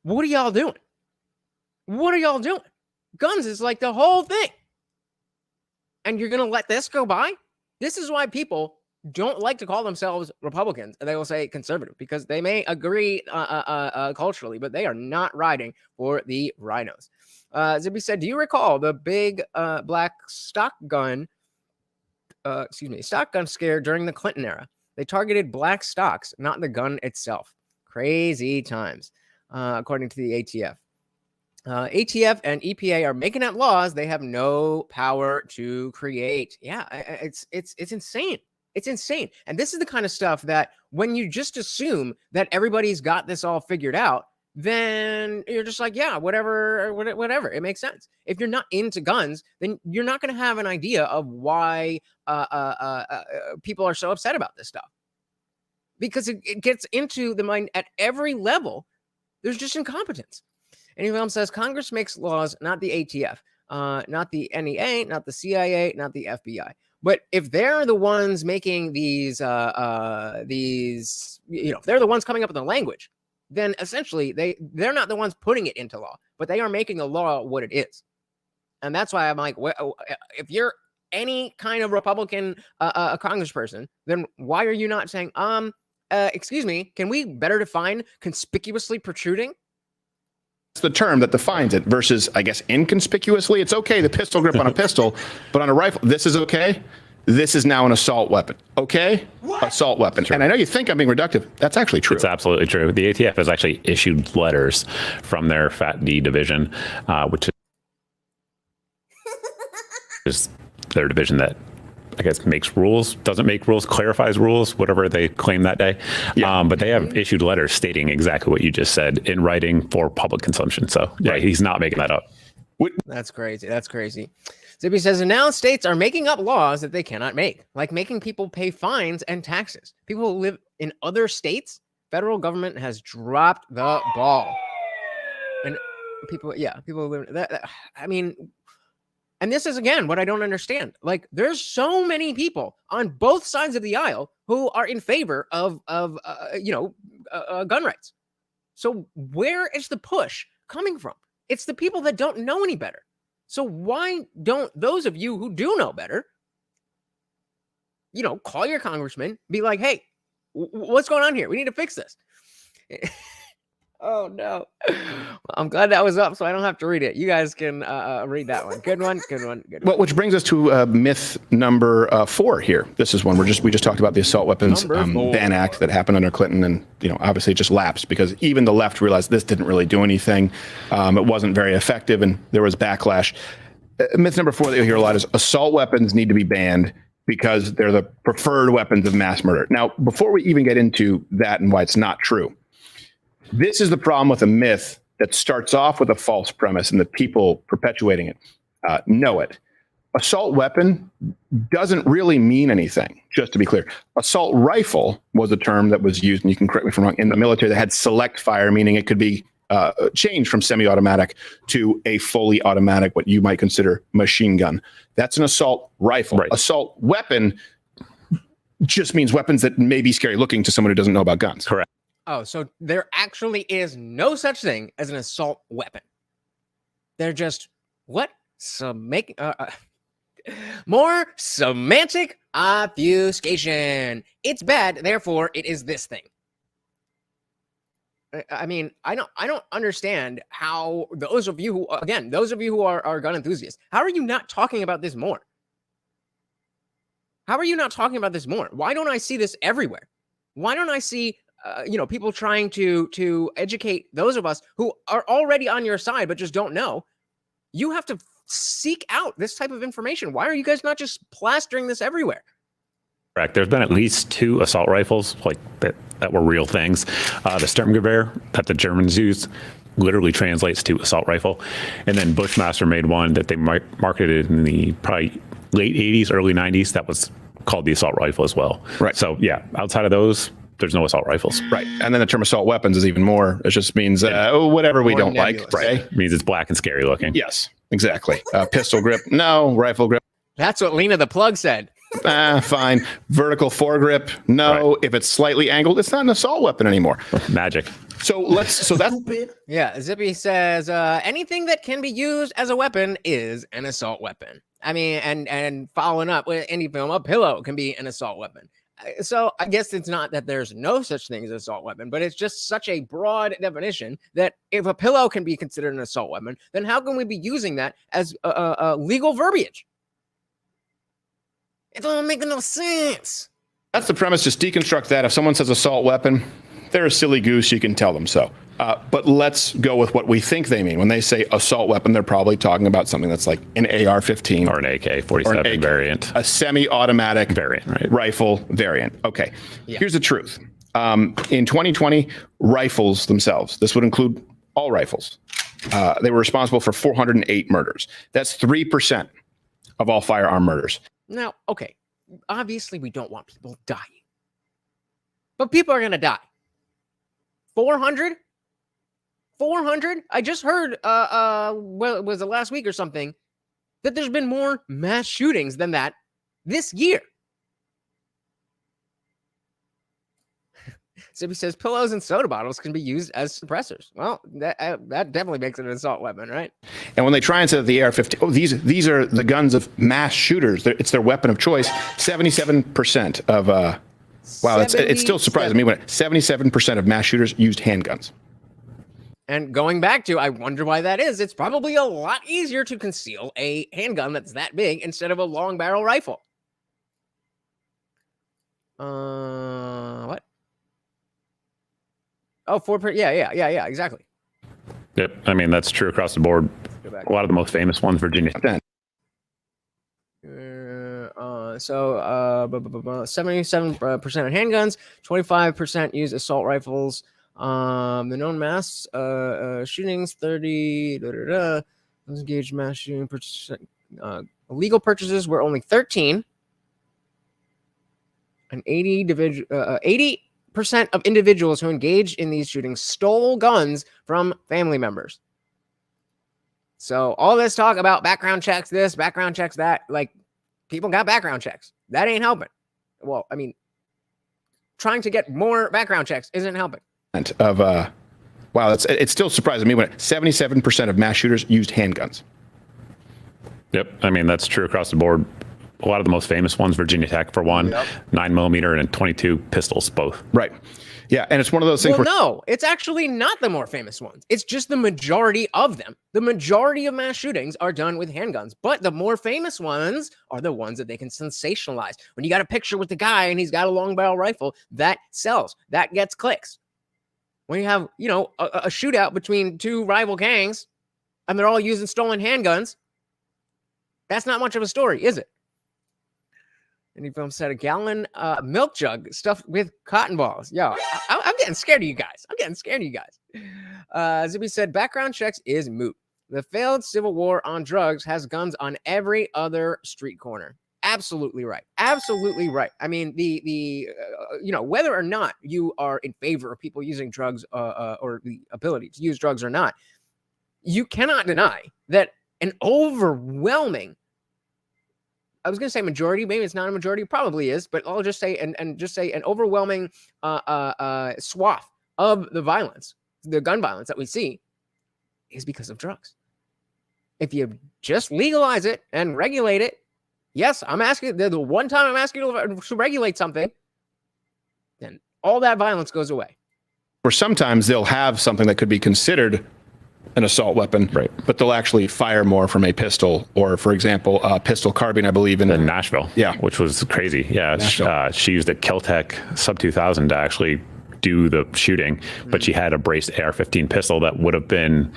What are y'all doing? What are y'all doing? Guns is like the whole thing. And you're going to let this go by? This is why people don't like to call themselves Republicans. They will say conservative because they may agree culturally, but they are not riding for the rhinos. Zippy said, do you recall the big black stock gun scare during the Clinton era? They targeted black stocks, not the gun itself. Crazy times, according to the ATF. ATF and EPA are making up laws they have no power to create. Yeah, it's insane. It's insane. And this is the kind of stuff that when you just assume that everybody's got this all figured out, then you're just like, yeah, whatever. It makes sense. If you're not into guns, then you're not going to have an idea of why people are so upset about this stuff. Because it gets into the mind at every level. There's just incompetence. Anyone else says Congress makes laws, not the ATF, not the NEA, not the CIA, not the FBI. But if they're the ones making these, if they're the ones coming up with the language, then essentially they're not the ones putting it into law, but they are making the law what it is. And that's why I'm like, if you're any kind of Republican congressperson, then why are you not saying, excuse me, can we better define conspicuously protruding? It's the term that defines it versus, I guess, inconspicuously. It's okay, the pistol grip on a pistol, but on a rifle, this is okay. This is now an assault weapon. Okay? What? Assault weapon. Sure. And I know you think I'm being reductive. That's actually true. It's absolutely true. The ATF has actually issued letters from their Fat D division, which is their division that I guess makes rules, doesn't make rules, clarifies rules, whatever they claim that day. Yeah. But they have issued letters stating exactly what you just said in writing for public consumption. So yeah, he's not making that up. That's crazy. That's crazy. Zippy says, and now states are making up laws that they cannot make, like making people pay fines and taxes. People who live in other states, federal government has dropped the ball. And people who live that I mean, and this is, again, what I don't understand. Like, there's so many people on both sides of the aisle who are in favor of gun rights. So where is the push coming from? It's the people that don't know any better. So why don't those of you who do know better, call your congressman, be like, hey, what's going on here? We need to fix this. Oh, no. I'm glad that was up, so I don't have to read it. You guys can read that one. Good one. Well, which brings us to myth number 4 here. This is one we just talked about, the Assault Weapons Ban Act that happened under Clinton, and obviously it just lapsed because even the left realized this didn't really do anything. It wasn't very effective, and there was backlash. Myth number 4 that you'll hear a lot is assault weapons need to be banned because they're the preferred weapons of mass murder. Now, before we even get into that and why it's not true, this is the problem with a myth that starts off with a false premise and the people perpetuating it know it. Assault weapon doesn't really mean anything, just to be clear. Assault rifle was a term that was used, and you can correct me if I'm wrong, in the military that had select fire, meaning it could be changed from semi-automatic to a fully automatic, what you might consider machine gun. That's an assault rifle. Right. Assault weapon just means weapons that may be scary looking to someone who doesn't know about guns. Correct. Oh, so there actually is no such thing as an assault weapon. They're just what? More semantic obfuscation. It's bad, therefore it is this thing. I mean, I don't understand how those of you who are gun enthusiasts, how are you not talking about this more? How are you not talking about this more? Why don't I see this everywhere? Why don't I see, people trying to educate those of us who are already on your side but just don't know? You have to seek out this type of information. Why are you guys not just plastering this everywhere? Correct. There's been at least 2 assault rifles like that were real things. The Sturmgewehr that the Germans used literally translates to assault rifle, and then Bushmaster made one that they marketed in the probably late 80s, early 90s. That was called the assault rifle as well. Right. So yeah, outside of those, there's no assault rifles. Right. And then the term assault weapons is even more. It just means whatever we don't nebulous. like. Right. It means it's black and scary looking. Yes, exactly. Pistol grip. No. Rifle grip. That's what Lena the Plug said. Fine. Vertical foregrip. No. Right. If it's slightly angled, it's not an assault weapon anymore. Magic. So that's yeah. Zippy says anything that can be used as a weapon is an assault weapon. I mean, and following up with any film, a pillow can be an assault weapon. So I guess it's not that there's no such thing as an assault weapon, but it's just such a broad definition that if a pillow can be considered an assault weapon, then how can we be using that as legal verbiage? It doesn't make no sense. That's the premise. Just deconstruct that. If someone says assault weapon, they're a silly goose. You can tell them so. But let's go with what we think they mean. When they say assault weapon, they're probably talking about something that's like an AR-15. Or an AK-47 variant. A semi-automatic variant, right? Rifle variant. Okay. Yeah. Here's the truth. In 2020, rifles themselves, this would include all rifles, they were responsible for 408 murders. That's 3% of all firearm murders. Now, okay, obviously we don't want people dying. But people are going to die. 400? 400? I just heard, well, was it last week or something, that there's been more mass shootings than that this year. Zippy says pillows and soda bottles can be used as suppressors. Well, that definitely makes it an assault weapon, right? And when they try and say the AR-15, oh, these are the guns of mass shooters. It's their weapon of choice. 77% of wow, it's still surprising me when 77% of mass shooters used handguns. And going back to, I wonder why that is. It's probably a lot easier to conceal a handgun that's that big instead of a long barrel rifle. What? Oh, yeah, exactly. Yep. I mean, that's true across the board. A lot of the most famous ones, Virginia. 77% of handguns, 25% use assault rifles. The known mass shootings, 30. Engaged mass shooting. Illegal purchases were only 13. And 80% of individuals who engaged in these shootings stole guns from family members. So all this talk about background checks, this, background checks, that, like, people got background checks. That ain't helping. Well, I mean, trying to get more background checks isn't helping. Wow, it's still surprising me when 77% of mass shooters used handguns. Yep. I mean, that's true across the board. A lot of the most famous ones, Virginia Tech for one, 9mm and 22 pistols, both. Right. Yeah, and it's one of those things. Well, no, it's actually not the more famous ones. It's just the majority of them. The majority of mass shootings are done with handguns, but the more famous ones are the ones that they can sensationalize. When you got a picture with the guy and he's got a long barrel rifle, that sells. That gets clicks. When you have, a shootout between two rival gangs and they're all using stolen handguns, that's not much of a story, is it? Any film said a gallon milk jug stuffed with cotton balls. Yo, I'm getting scared of you guys. Zippy said background checks is moot. The failed civil war on drugs has guns on every other street corner. Absolutely right. Absolutely right. I mean, whether or not you are in favor of people using drugs or the ability to use drugs or not, you cannot deny that an overwhelming, I was going to say majority, maybe it's not a majority, probably is, but I'll just say, and just say an overwhelming swath of the violence, the gun violence that we see is because of drugs. If you just legalize it and regulate it, yes, I'm asking, the one time I'm asking you to regulate something, then all that violence goes away. Or sometimes they'll have something that could be considered an assault weapon, right, but they'll actually fire more from a pistol, or, for example, a pistol carbine, I believe, in Nashville. Yeah, which was crazy. Yeah, she used a Kel-Tec Sub 2000 to actually do the shooting, but she had a braced AR-15 pistol that would have been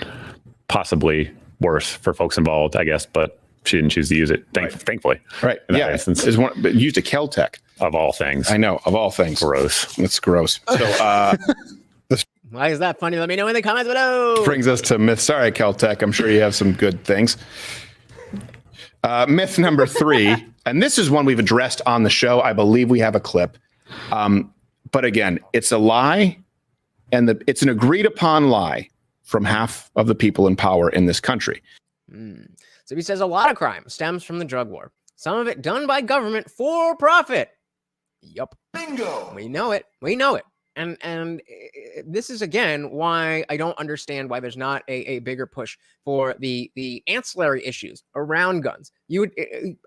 possibly worse for folks involved, I guess, but she didn't choose to use it, thankfully. Right. Yeah. Instance. But used a Kel-Tec. Of all things. I know, of all things. Gross. It's gross. So, why is that funny? Let me know in the comments below. Brings us to myth. Sorry, Kel-Tec. I'm sure you have some good things. Myth number 3, and this is one we've addressed on the show. I believe we have a clip. But again, it's a lie, and it's an agreed upon lie from half of the people in power in this country. So he says a lot of crime stems from the drug war. Some of it done by government for profit. Yup. Bingo. We know it. We know it. And this is, again, why I don't understand why there's not a bigger push for the ancillary issues around guns.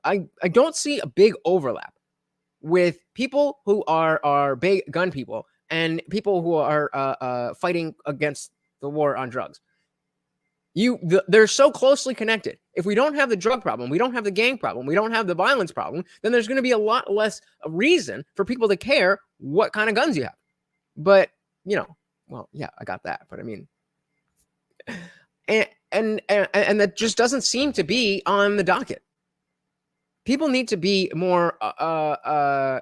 I don't see a big overlap with people who are big gun people and people who are fighting against the war on drugs. They're so closely connected. If we don't have the drug problem, we don't have the gang problem, we don't have the violence problem, then there's going to be a lot less reason for people to care what kind of guns you have. But, well, yeah, I got that. But I mean, and that just doesn't seem to be on the docket. People need to be more, I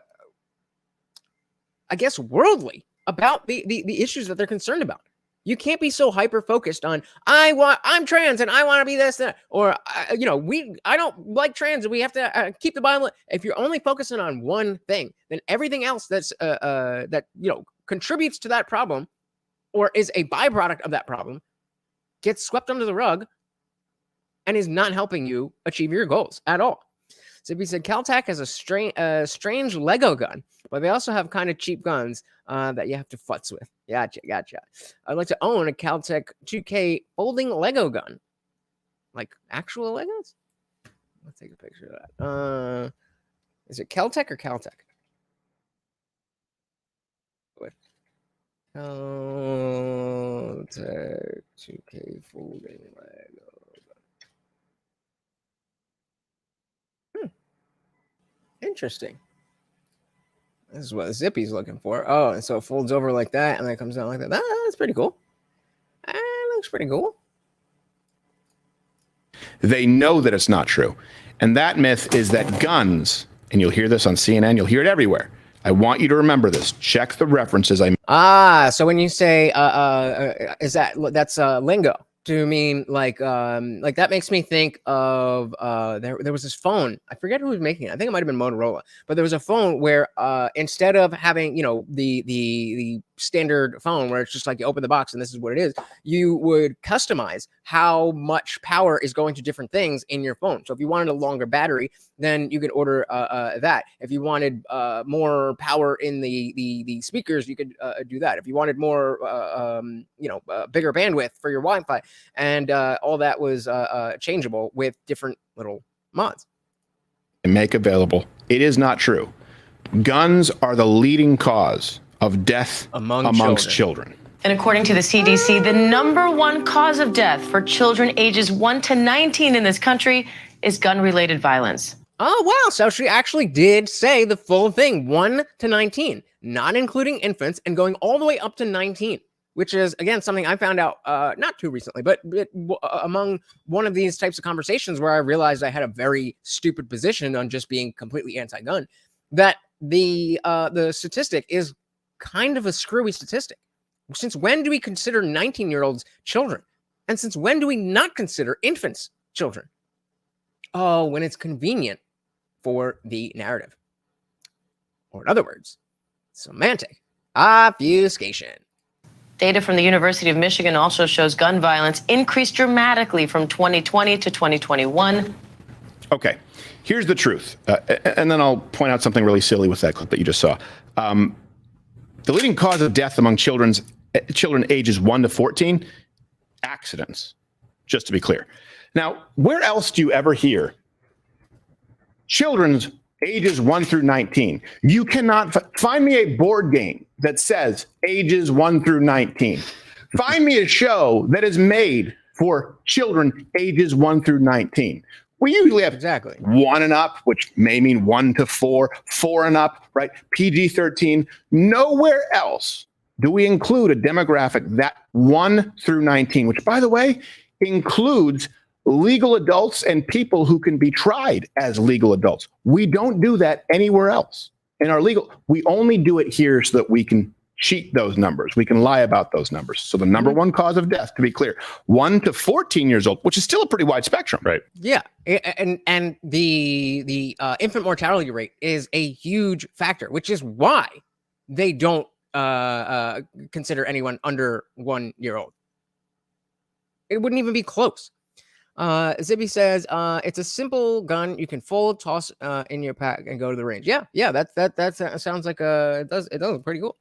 guess, worldly about the issues that they're concerned about. You can't be so hyper focused on I'm trans and I want to be this, that, or I don't like trans and we have to keep the Bible. If you're only focusing on one thing, then everything else that's that contributes to that problem or is a byproduct of that problem gets swept under the rug and is not helping you achieve your goals at all. So he said Kel-Tec has a strange Lego gun, but they also have kind of cheap guns that you have to futz with. Gotcha. I'd like to own a Kel-Tec 2K folding Lego gun. Like actual Legos? Let's take a picture of that. Is it Kel-Tec or Cal-Tec? Kel-Tec 2K folding Lego. Interesting. This is what Zippy's looking for. Oh, and so it folds over like that, and then it comes down like that. That's pretty cool. That looks pretty cool. They know that it's not true. And that myth is that guns, and you'll hear this on CNN, you'll hear it everywhere. I want you to remember this. Check the references. So when you say, that's lingo. To mean like that makes me think of there was this phone. I forget who was making it. I think it might have been Motorola. But there was a phone where instead of having the standard phone where it's just like you open the box and this is what it is, you would customize how much power is going to different things in your phone. So if you wanted a longer battery, then you could order that. If you wanted more power in the speakers, you could do that. If you wanted more bigger bandwidth for your Wi-Fi, and all that was changeable with different little mods. And make available. It is not true. Guns are the leading cause of death amongst children. And according to the CDC, the #1 cause of death for children ages 1 to 19 in this country is gun-related violence. Oh, wow. So she actually did say the full thing, 1 to 19, not including infants, and going all the way up to 19, which is, again, something I found out not too recently, but among one of these types of conversations where I realized I had a very stupid position on just being completely anti-gun, that the statistic is kind of a screwy statistic. Since when do we consider 19-year-olds children? And since when do we not consider infants children? Oh, when it's convenient for the narrative. Or in other words, semantic obfuscation. Data from the University of Michigan also shows gun violence increased dramatically from 2020 to 2021. Okay, here's the truth. And then I'll point out something really silly with that clip that you just saw. The leading cause of death among children ages 1 to 14, accidents, just to be clear. Now, where else do you ever hear children's ages 1 through 19. You cannot find me a board game that says ages 1 through 19. Find me a show that is made for children ages 1 through 19. We usually have 1 and up, which may mean 1 to 4, 4 and up, right? PG-13. Nowhere else do we include a demographic that 1 through 19, which, by the way, includes legal adults and people who can be tried as legal adults. We don't do that anywhere else in our legal. We only do it here so that we can cheat those numbers. We can lie about those numbers. So the number one cause of death, to be clear, 1 to 14 years old, which is still a pretty wide spectrum. Right. Yeah. And the infant mortality rate is a huge factor, which is why they don't consider anyone under 1 year old. It wouldn't even be close. Zippy says it's a simple gun you can fold, toss in your pack, and go to the range. Yeah, that sounds like it does look pretty cool.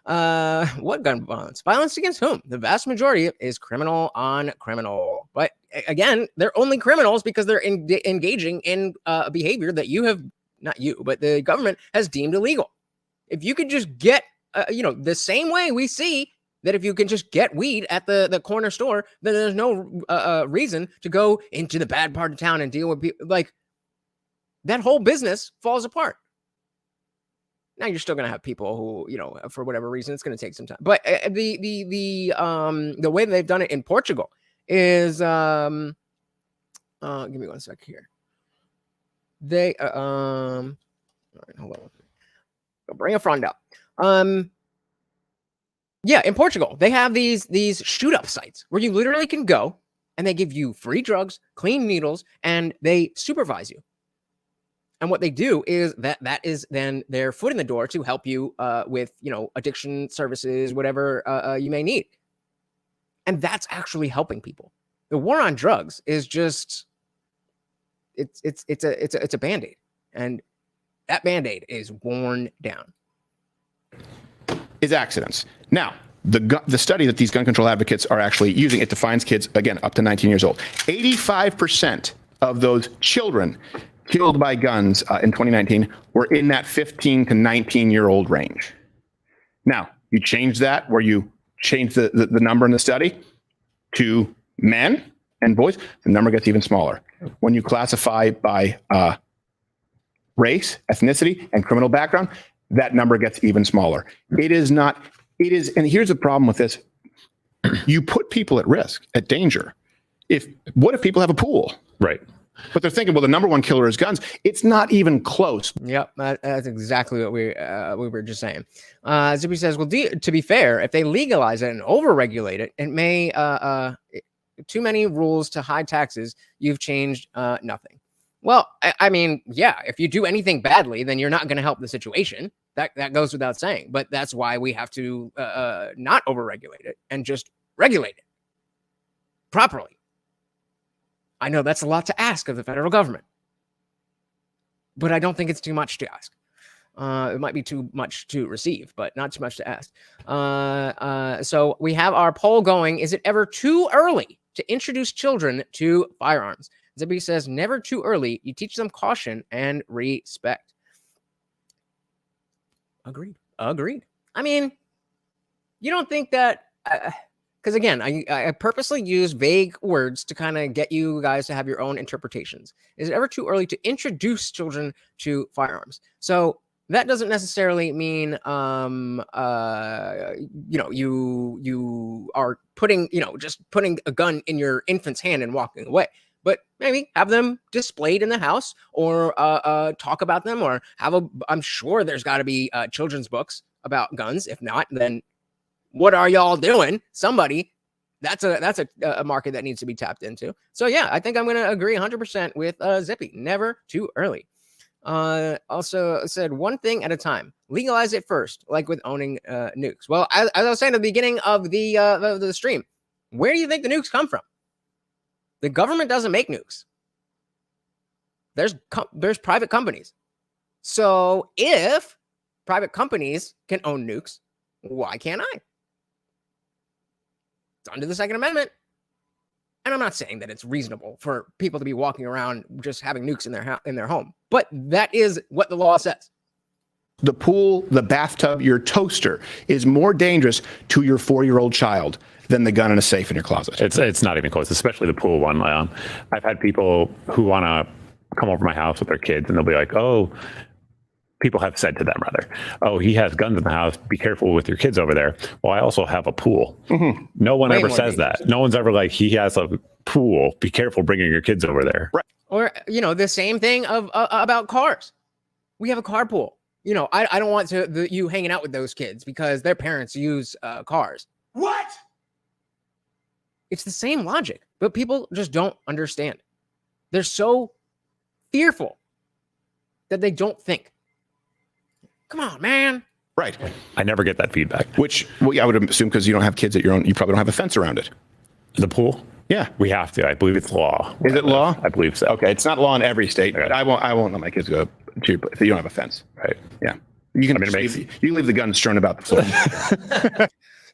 What gun violence? Violence against whom? The vast majority is criminal on criminal. But again, they're only criminals because they're engaging in behavior that you have, not you, but the government has deemed illegal. If you could just get, the same way we see that if you can just get weed at the corner store, then there's no reason to go into the bad part of town and deal with people. Like, that whole business falls apart. Now you're still going to have people who, for whatever reason, it's going to take some time. But the way they've done it in Portugal is, give me 1 sec here. They, all right, hold on. I'll bring a friend up. Yeah, in Portugal, they have these shoot up sites where you literally can go and they give you free drugs, clean needles, and they supervise you. And what they do is that is then their foot in the door to help you with, addiction services, whatever you may need. And that's actually helping people. The war on drugs is just, it's a Band-Aid. And that Band-Aid is worn down. Is accidents. Now, the study that these gun control advocates are actually using, it defines kids, again, up to 19 years old. 85% of those children killed by guns in 2019 were in that 15 to 19-year-old range. Now, you change that where you change the number in the study to men and boys, the number gets even smaller. When you classify by race, ethnicity, and criminal background, that number gets even smaller. It is, and here's the problem with this. You put people at risk, at danger. What if people have a pool? Right. But they're thinking, well, the number one killer is guns. It's not even close. Yep, that's exactly what we were just saying. Zippy says, well, to be fair, if they legalize it and overregulate it, it may, too many rules to high taxes, you've changed nothing. Well, I mean, yeah, if you do anything badly, then you're not going to help the situation. That goes without saying. But that's why we have to not overregulate it and just regulate it properly. I know that's a lot to ask of the federal government, but I don't think it's too much to ask. It might be too much to receive, but not too much to ask. So we have our poll going. Is it ever too early to introduce children to firearms? Zippy says, never too early. You teach them caution and respect. Agreed. I mean, you don't think that... because again, I purposely use vague words to kind of get you guys to have your own interpretations. Is it ever too early to introduce children to firearms? So that doesn't necessarily mean, you are putting, just putting a gun in your infant's hand and walking away. But maybe have them displayed in the house, or talk about them, or I'm sure there's got to be children's books about guns. If not, then what are y'all doing? Somebody, that's a market that needs to be tapped into. So yeah, I think I'm going to agree 100% with Zippy. Never too early. Also said, one thing at a time. Legalize it first, like with owning nukes. Well, as I was saying at the beginning of the stream, where do you think the nukes come from? The government doesn't make nukes. There's private companies. So if private companies can own nukes, why can't I? It's under the Second Amendment. And I'm not saying that it's reasonable for people to be walking around just having nukes in their home, but that is what the law says. The pool, the bathtub, your toaster is more dangerous to your 4-year-old child than the gun in a safe in your closet. It's not even close, especially the pool one. I've had people who want to come over to my house with their kids, and they'll be like, "Oh," people have said to them rather, "Oh, he has guns in the house. Be careful with your kids over there." Well, I also have a pool. Mm-hmm. No one ever says that. No one's ever like, "He has a pool. Be careful bringing your kids over there." Right. Or the same thing about cars. We have a carpool. I don't want you hanging out with those kids because their parents use cars. What? It's the same logic, but people just don't understand. They're so fearful that they don't think. Come on, man. Right. I never get that feedback. Which I would assume because you don't have kids at your own, you probably don't have a fence around it. The pool? Yeah. We have to. I believe it's law. Is it law? I believe so. Okay. It's not law in every state, Okay. but I won't let my kids go to if you don't have a fence. Right. Yeah. You can leave the guns strewn about the floor.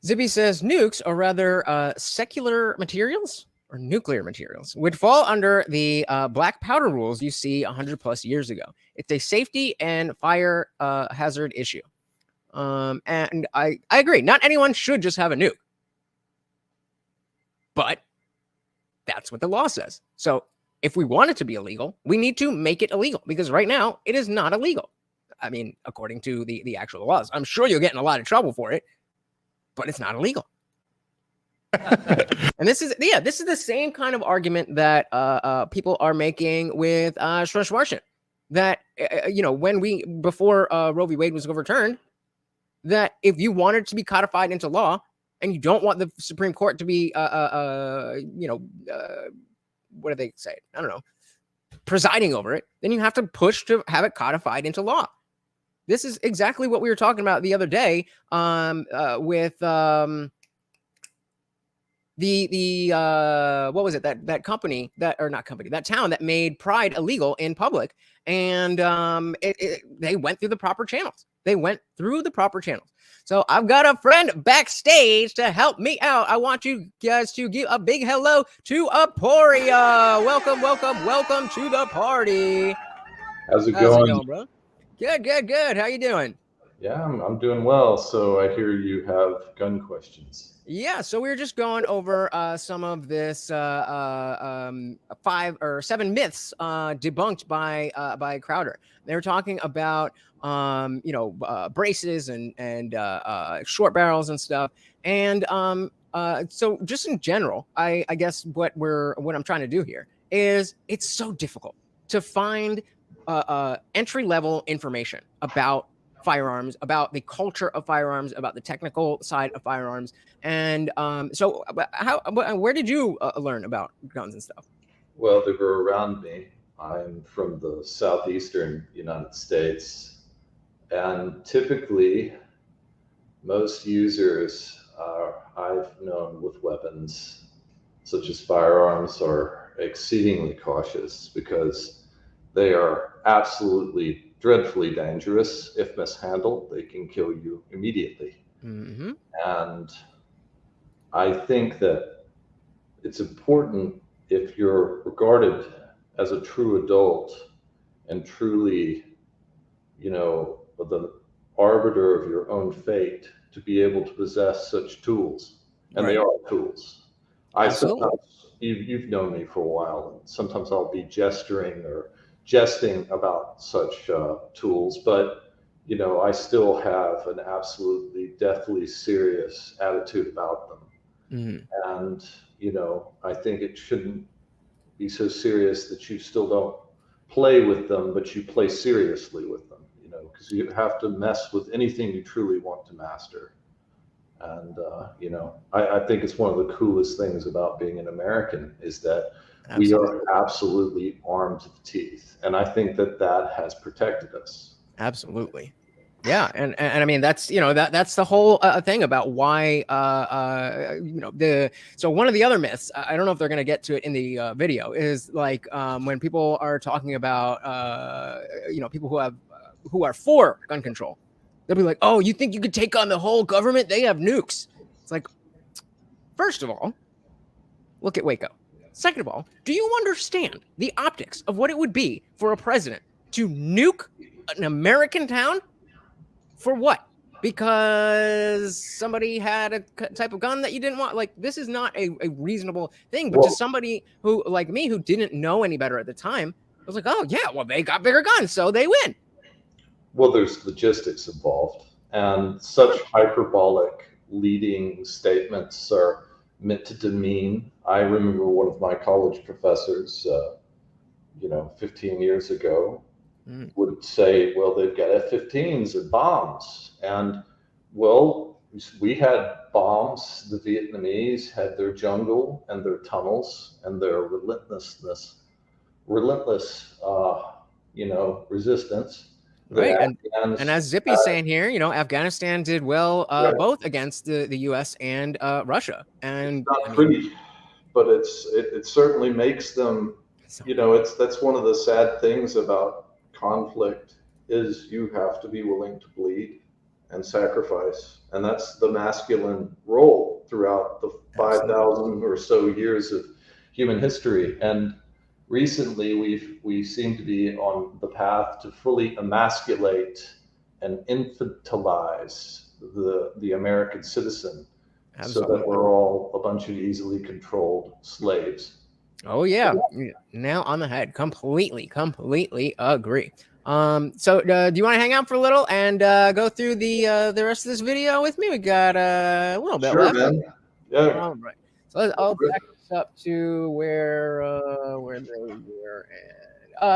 Zippy says nukes, or rather secular materials or nuclear materials, would fall under the black powder rules you see 100 plus years ago. It's a safety and fire hazard issue. And I agree. Not anyone should just have a nuke. But that's what the law says. So if we want it to be illegal, we need to make it illegal, because right now it is not illegal. I mean, according to the actual laws. I'm sure you'll get in a lot of trouble for it, but it's not illegal. And this is the same kind of argument that people are making with Schwarzschild, that before Roe v. Wade was overturned, that if you wanted to be codified into law and you don't want the Supreme Court to be what do they say? I don't know, presiding over it, then you have to push to have it codified into law. This is exactly what we were talking about the other day with what was it, that company that town that made Pride illegal in public, and they went through the proper channels. So I've got a friend backstage to help me out. I want you guys to give a big hello to Aporia. Welcome to the party. How's it going, bro? Good. How you doing? Yeah, I'm doing well. So I hear you have gun questions. Yeah, so we were just going over some of this 5 or 7 myths debunked by Crowder. They were talking about braces and short barrels and stuff. And so just in general, I guess what I'm trying to do here is it's so difficult to find entry-level information about firearms, about the culture of firearms, about the technical side of firearms. And so where did you learn about guns and stuff? Well, they were around me. I'm from the southeastern United States, and typically most users I've known with weapons such as firearms are exceedingly cautious because they are absolutely dreadfully dangerous. If mishandled, they can kill you immediately. Mm-hmm. And I think that it's important, if you're regarded as a true adult and truly, the arbiter of your own fate, to be able to possess such tools. And right. They are tools. You've known me for a while, and sometimes I'll be gesturing or jesting about such tools, but I still have an absolutely deathly serious attitude about them. Mm-hmm. And I think it shouldn't be so serious that you still don't play with them, but you play seriously with them, because you have to mess with anything you truly want to master. And I think it's one of the coolest things about being an American is that we are absolutely armed to the teeth. And I think that has protected us. Absolutely. Yeah. And I mean, that's the whole thing about why, so one of the other myths, I don't know if they're going to get to it in the video, is like when people are talking about, people who are for gun control, they'll be like, oh, you think you could take on the whole government? They have nukes. It's like, first of all, look at Waco. Second of all, do you understand the optics of what it would be for a president to nuke an American town? For what? Because somebody had a type of gun that you didn't want. Like, this is not a reasonable thing. But to somebody who, like me, who didn't know any better at the time, I was like, oh, yeah, well, they got bigger guns, so they win. Well, there's logistics involved. And such hyperbolic leading statements are meant to demean. I remember one of my college professors, 15 years ago, would say, well, they've got F-15s and bombs. And, well, we had bombs. The Vietnamese had their jungle and their tunnels and their relentless, resistance. Right. And as Zippy's saying here, Afghanistan did well both against the U.S. and Russia. And not pretty, but it certainly makes them, that's one of the sad things about conflict is you have to be willing to bleed and sacrifice. And that's the masculine role throughout the 5,000 or so years of human history. And recently we seem to be on the path to fully emasculate and infantilize the American citizen. Absolutely. So that we're all a bunch of easily controlled slaves. Oh yeah, now on the head. Completely agree. So do you want to hang out for a little and go through the rest of this video with me? We got a little bit left. Man. Yeah. All right. So I'll back this up to where they were.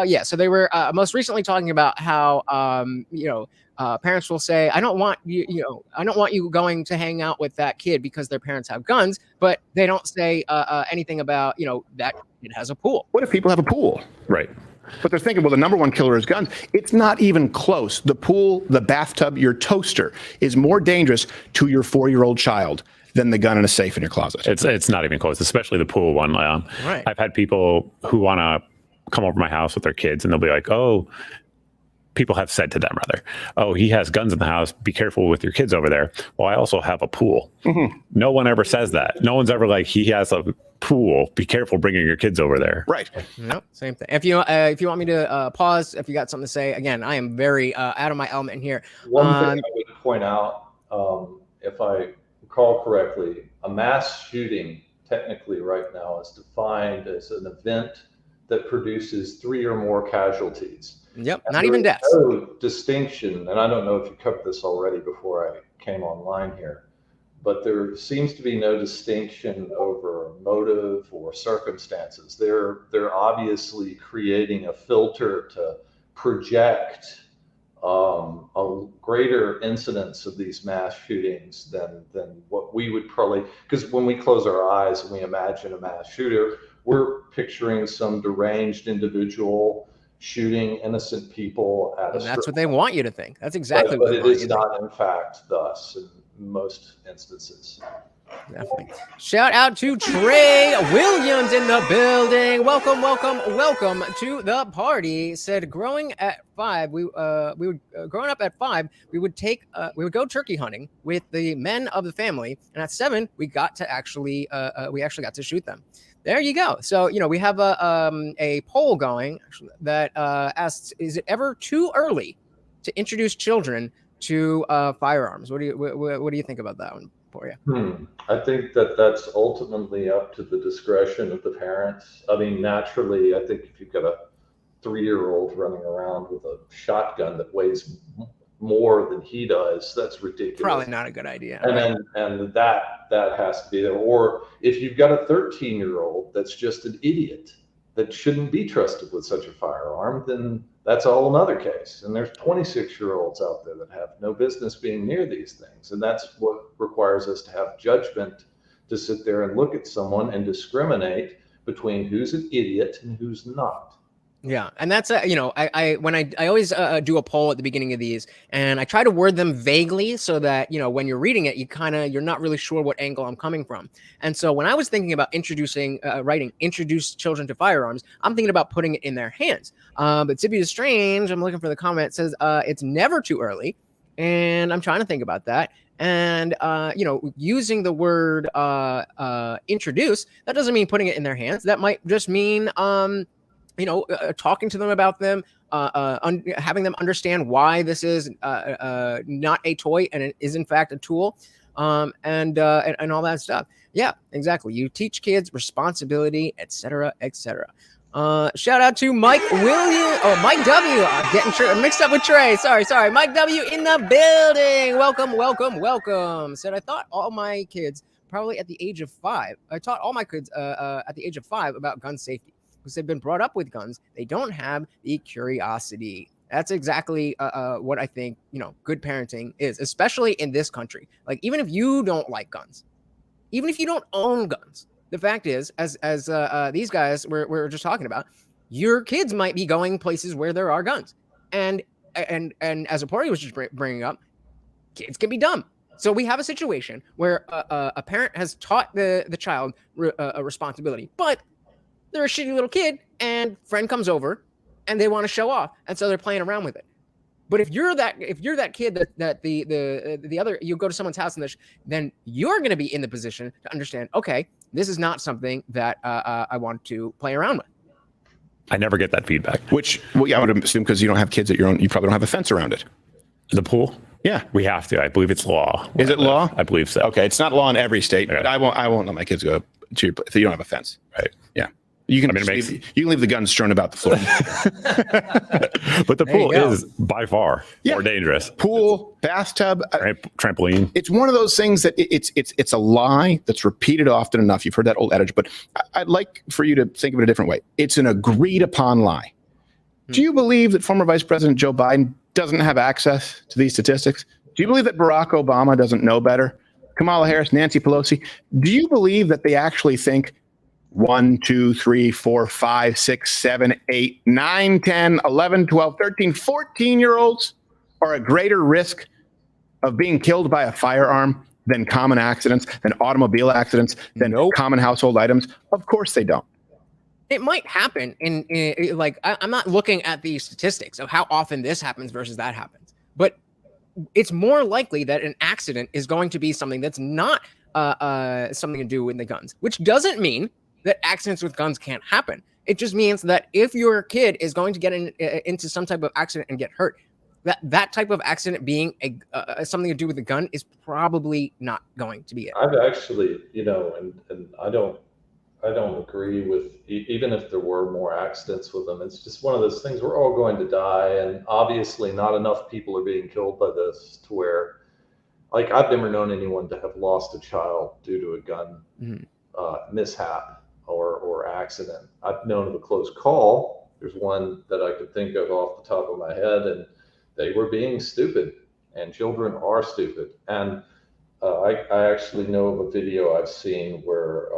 Yeah. So they were most recently talking about how parents will say, I don't want you going to hang out with that kid because their parents have guns, but they don't say anything about, that kid has a pool. What if people have a pool? Right. But they're thinking, well, the number one killer is guns. It's not even close. The pool, the bathtub, your toaster is more dangerous to your 4-year-old child than the gun in a safe in your closet. It's not even close, especially the pool one. Right. I've had people who want to come over to my house with their kids, and they'll be like, oh, people have said to them, rather, oh, he has guns in the house. Be careful with your kids over there. Well, I also have a pool. Mm-hmm. No one ever says that. No one's ever like, he has a pool. Be careful bringing your kids over there. Right. Nope. Same thing. If you want me to pause, if you got something to say, again, I am very out of my element here. One thing I would point out, if I recall correctly, a mass shooting technically right now is defined as an event that produces 3 or more casualties. Yep, not even deaths. No distinction, and I don't know if you covered this already before I came online here, but there seems to be no distinction over motive or circumstances. They're obviously creating a filter to project a greater incidence of these mass shootings than what we would probably, because when we close our eyes and we imagine a mass shooter, we're picturing some deranged individual shooting innocent people at and that's what they want you to think. That's exactly what they want you to think. But it is not, in fact, thus in most instances. Definitely. Shout out to Trey Williams in the building. Welcome to the party. Said growing at 5, we would growing up at 5, we would go turkey hunting with the men of the family, and at 7 we got to actually got to shoot them. There you go. So, we have a poll going that asks, is it ever too early to introduce children to firearms? What do you think about that one, Poria? I think that's ultimately up to the discretion of the parents. I mean, naturally, I think if you've got a 3-year-old running around with a shotgun that weighs more than he does, that's ridiculous. Probably not a good idea. And that has to be there. Or if you've got a 13-year-old that's just an idiot that shouldn't be trusted with such a firearm, then that's all another case. And there's 26-year-olds out there that have no business being near these things. And that's what requires us to have judgment, to sit there and look at someone and discriminate between who's an idiot and who's not. Yeah, and that's I always do a poll at the beginning of these, and I try to word them vaguely so that when you're reading it, you're not really sure what angle I'm coming from. And so when I was thinking about introduce children to firearms, I'm thinking about putting it in their hands. But Zippy is Strange, I'm looking for the comment, says it's never too early, and I'm trying to think about that. And using the word introduce, that doesn't mean putting it in their hands. That might just mean talking to them about them, having them understand why this is not a toy and it is in fact a tool, and all that stuff. Yeah, exactly. You teach kids responsibility, etc., etc. Shout out to Mike Mike W. Getting mixed up with Trey. Sorry. Mike W. in the building. Welcome. Said I thought all my kids probably at the age of 5. I taught all my kids at the age of 5 about gun safety because they've been brought up with guns. They don't have the curiosity. That's exactly what I think, good parenting is, especially in this country. Like, even if you don't like guns, even if you don't own guns, the fact is, as these guys we're just talking about, your kids might be going places where there are guns, and as Apori was just bringing up, kids can be dumb. So we have a situation where a parent has taught the child a responsibility, but they're a shitty little kid, and friend comes over, and they want to show off, and so they're playing around with it. But if you're that kid that the other, you go to someone's house and then you're going to be in the position to understand, okay, this is not something that I want to play around with. I never get that feedback. I would assume because you don't have kids at your own, you probably don't have a fence around it. The pool? Yeah, we have to. I believe it's law. Is it law? I believe so. Okay, it's not law in every state, but I won't let my kids go to your place if you don't have a fence. Right. Yeah. You can leave the guns strewn about the floor. But the pool is by far more dangerous. Pool, bathtub, trampoline. It's one of those things that it's a lie that's repeated often enough. You've heard that old adage, but I'd like for you to think of it a different way. It's an agreed upon lie. Do you believe that former Vice President Joe Biden doesn't have access to these statistics? Do you believe that Barack Obama doesn't know better? Kamala Harris, Nancy Pelosi, do you believe that they actually think 1, 2, 3, 4, 5, 6, 7, 8, 9, 10, 11, 12, 13, 14-year-olds are at greater risk of being killed by a firearm than common accidents, than automobile accidents, than common household items? Of course they don't. It might happen I'm not looking at the statistics of how often this happens versus that happens, but it's more likely that an accident is going to be something that's not something to do with the guns, which doesn't mean that accidents with guns can't happen. It just means that if your kid is going to get into some type of accident and get hurt, that type of accident being something to do with the gun is probably not going to be it. I've actually, and I don't agree with, even if there were more accidents with them, it's just one of those things, we're all going to die, and obviously not enough people are being killed by this to where, like, I've never known anyone to have lost a child due to a gun mishap or accident. I've known of a close call. There's one that I could think of off the top of my head, and they were being stupid, and children are stupid. And I actually know of a video I've seen where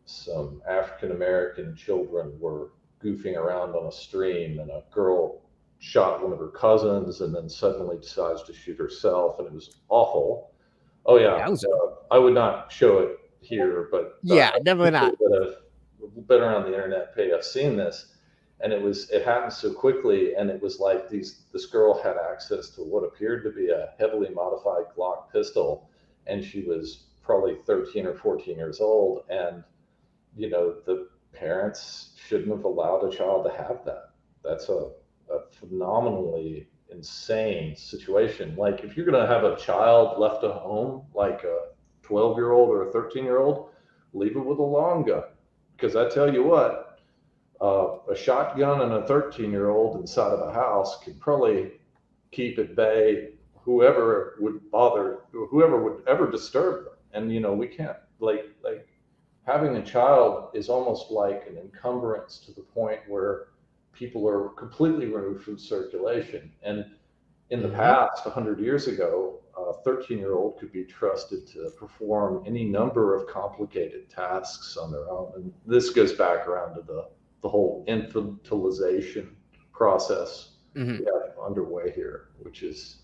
some African-American children were goofing around on a stream, and a girl shot one of her cousins and then suddenly decides to shoot herself, and it was awful. Oh yeah, I would not show it here, but definitely not. Been around the internet page, I've seen this, and it happened so quickly, and it was like this girl had access to what appeared to be a heavily modified Glock pistol, and she was probably 13 or 14 years old, and the parents shouldn't have allowed a child to have that. That's a phenomenally insane situation. Like, if you're going to have a child left at home, like a 12-year-old or a 13-year-old, leave it with a long gun. Because I tell you what, a shotgun and a 13-year-old inside of a house could probably keep at bay whoever would ever disturb them. And we can't, like having a child is almost like an encumbrance to the point where people are completely removed from circulation. And in the past, 100 years ago, a 13-year-old could be trusted to perform any number of complicated tasks on their own. And this goes back around to the whole infantilization process we have underway here, which is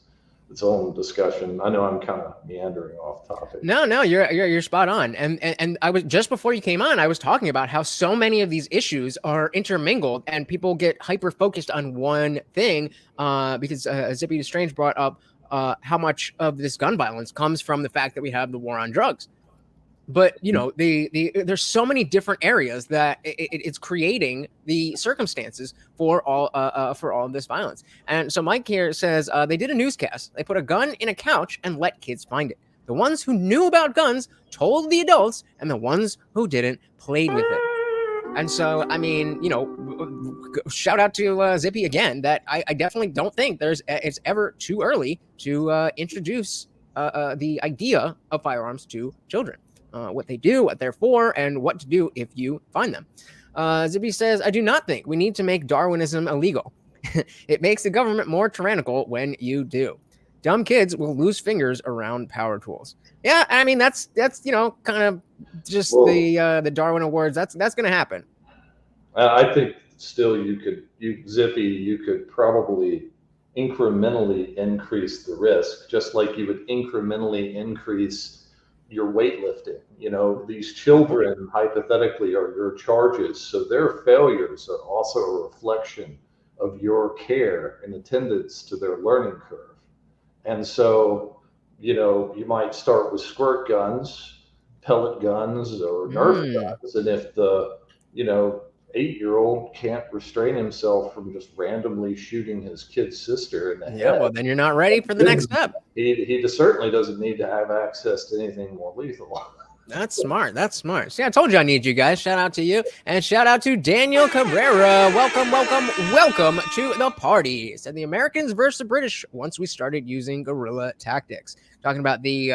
its own discussion. I know I'm kind of meandering off topic. No, you're spot on. And I was, just before you came on, I was talking about how so many of these issues are intermingled, and people get hyper focused on one thing. Because Zippy Strange brought up how much of this gun violence comes from the fact that we have the war on drugs. But you know, there's so many different areas that it's creating the circumstances for all of this violence. And so Mike here says they did a newscast. They put a gun in a couch and let kids find it. The ones who knew about guns told the adults, and the ones who didn't played with it. And so, I mean, you know, shout out to Zippy again. That I definitely don't think it's ever too early to introduce the idea of firearms to children. What they do, what they're for, and what to do if you find them. Zippy says, I do not think we need to make Darwinism illegal. It makes the government more tyrannical when you do. Dumb kids will lose fingers around power tools. Yeah, I mean, that's you know, kind of just the Darwin Awards. That's going to happen. I think still Zippy, you could probably incrementally increase the risk, just like you would incrementally increase your weightlifting. You know, these children hypothetically are your charges, so their failures are also a reflection of your care and attendance to their learning curve. And so, you know, you might start with squirt guns, pellet guns, or Nerf guns, and if the, you know, 8-year-old can't restrain himself from just randomly shooting his kid's sister in the head, well, then you're not ready for the next step. He certainly doesn't need to have access to anything more lethal. That's smart. That's smart. See, I told you I need you guys. Shout out to you, and shout out to Daniel Cabrera. Welcome, welcome, welcome to the party. Said the Americans versus the British once we started using guerrilla tactics. Talking about the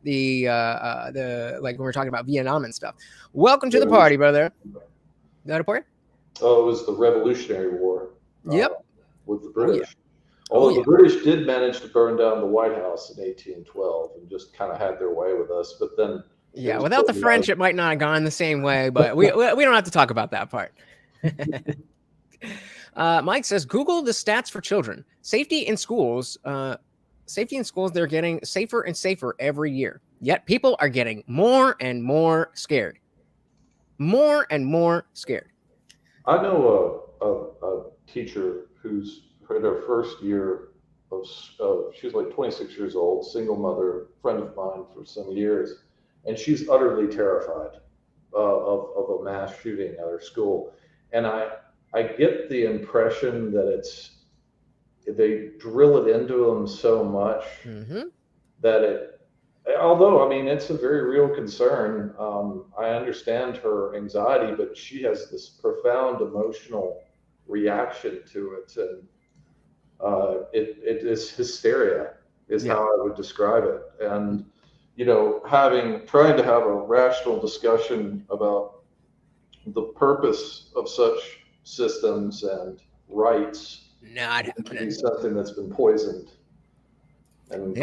like when we're talking about Vietnam and stuff. Welcome to the party, brother. Got a party? Oh, it was the Revolutionary War. Yep. With the British. Although the British did manage to burn down the White House in 1812 and just kind of had their way with us. But then, without the French, it might not have gone the same way. But we don't have to talk about that part. Mike says, Google the stats for children. Safety in schools. They're getting safer and safer every year. Yet people are getting more and more scared. More and more scared. I know a teacher who's in her first year of she's like 26 years old, single mother, friend of mine for some years, and she's utterly terrified of a mass shooting at her school. And I get the impression that they drill it into them so much that although, I mean, it's a very real concern. I understand her anxiety, but she has this profound emotional reaction to it. And it is hysteria is how I would describe it. And, you know, trying to have a rational discussion about the purpose of such systems and rights not happening. Something that's been poisoned. And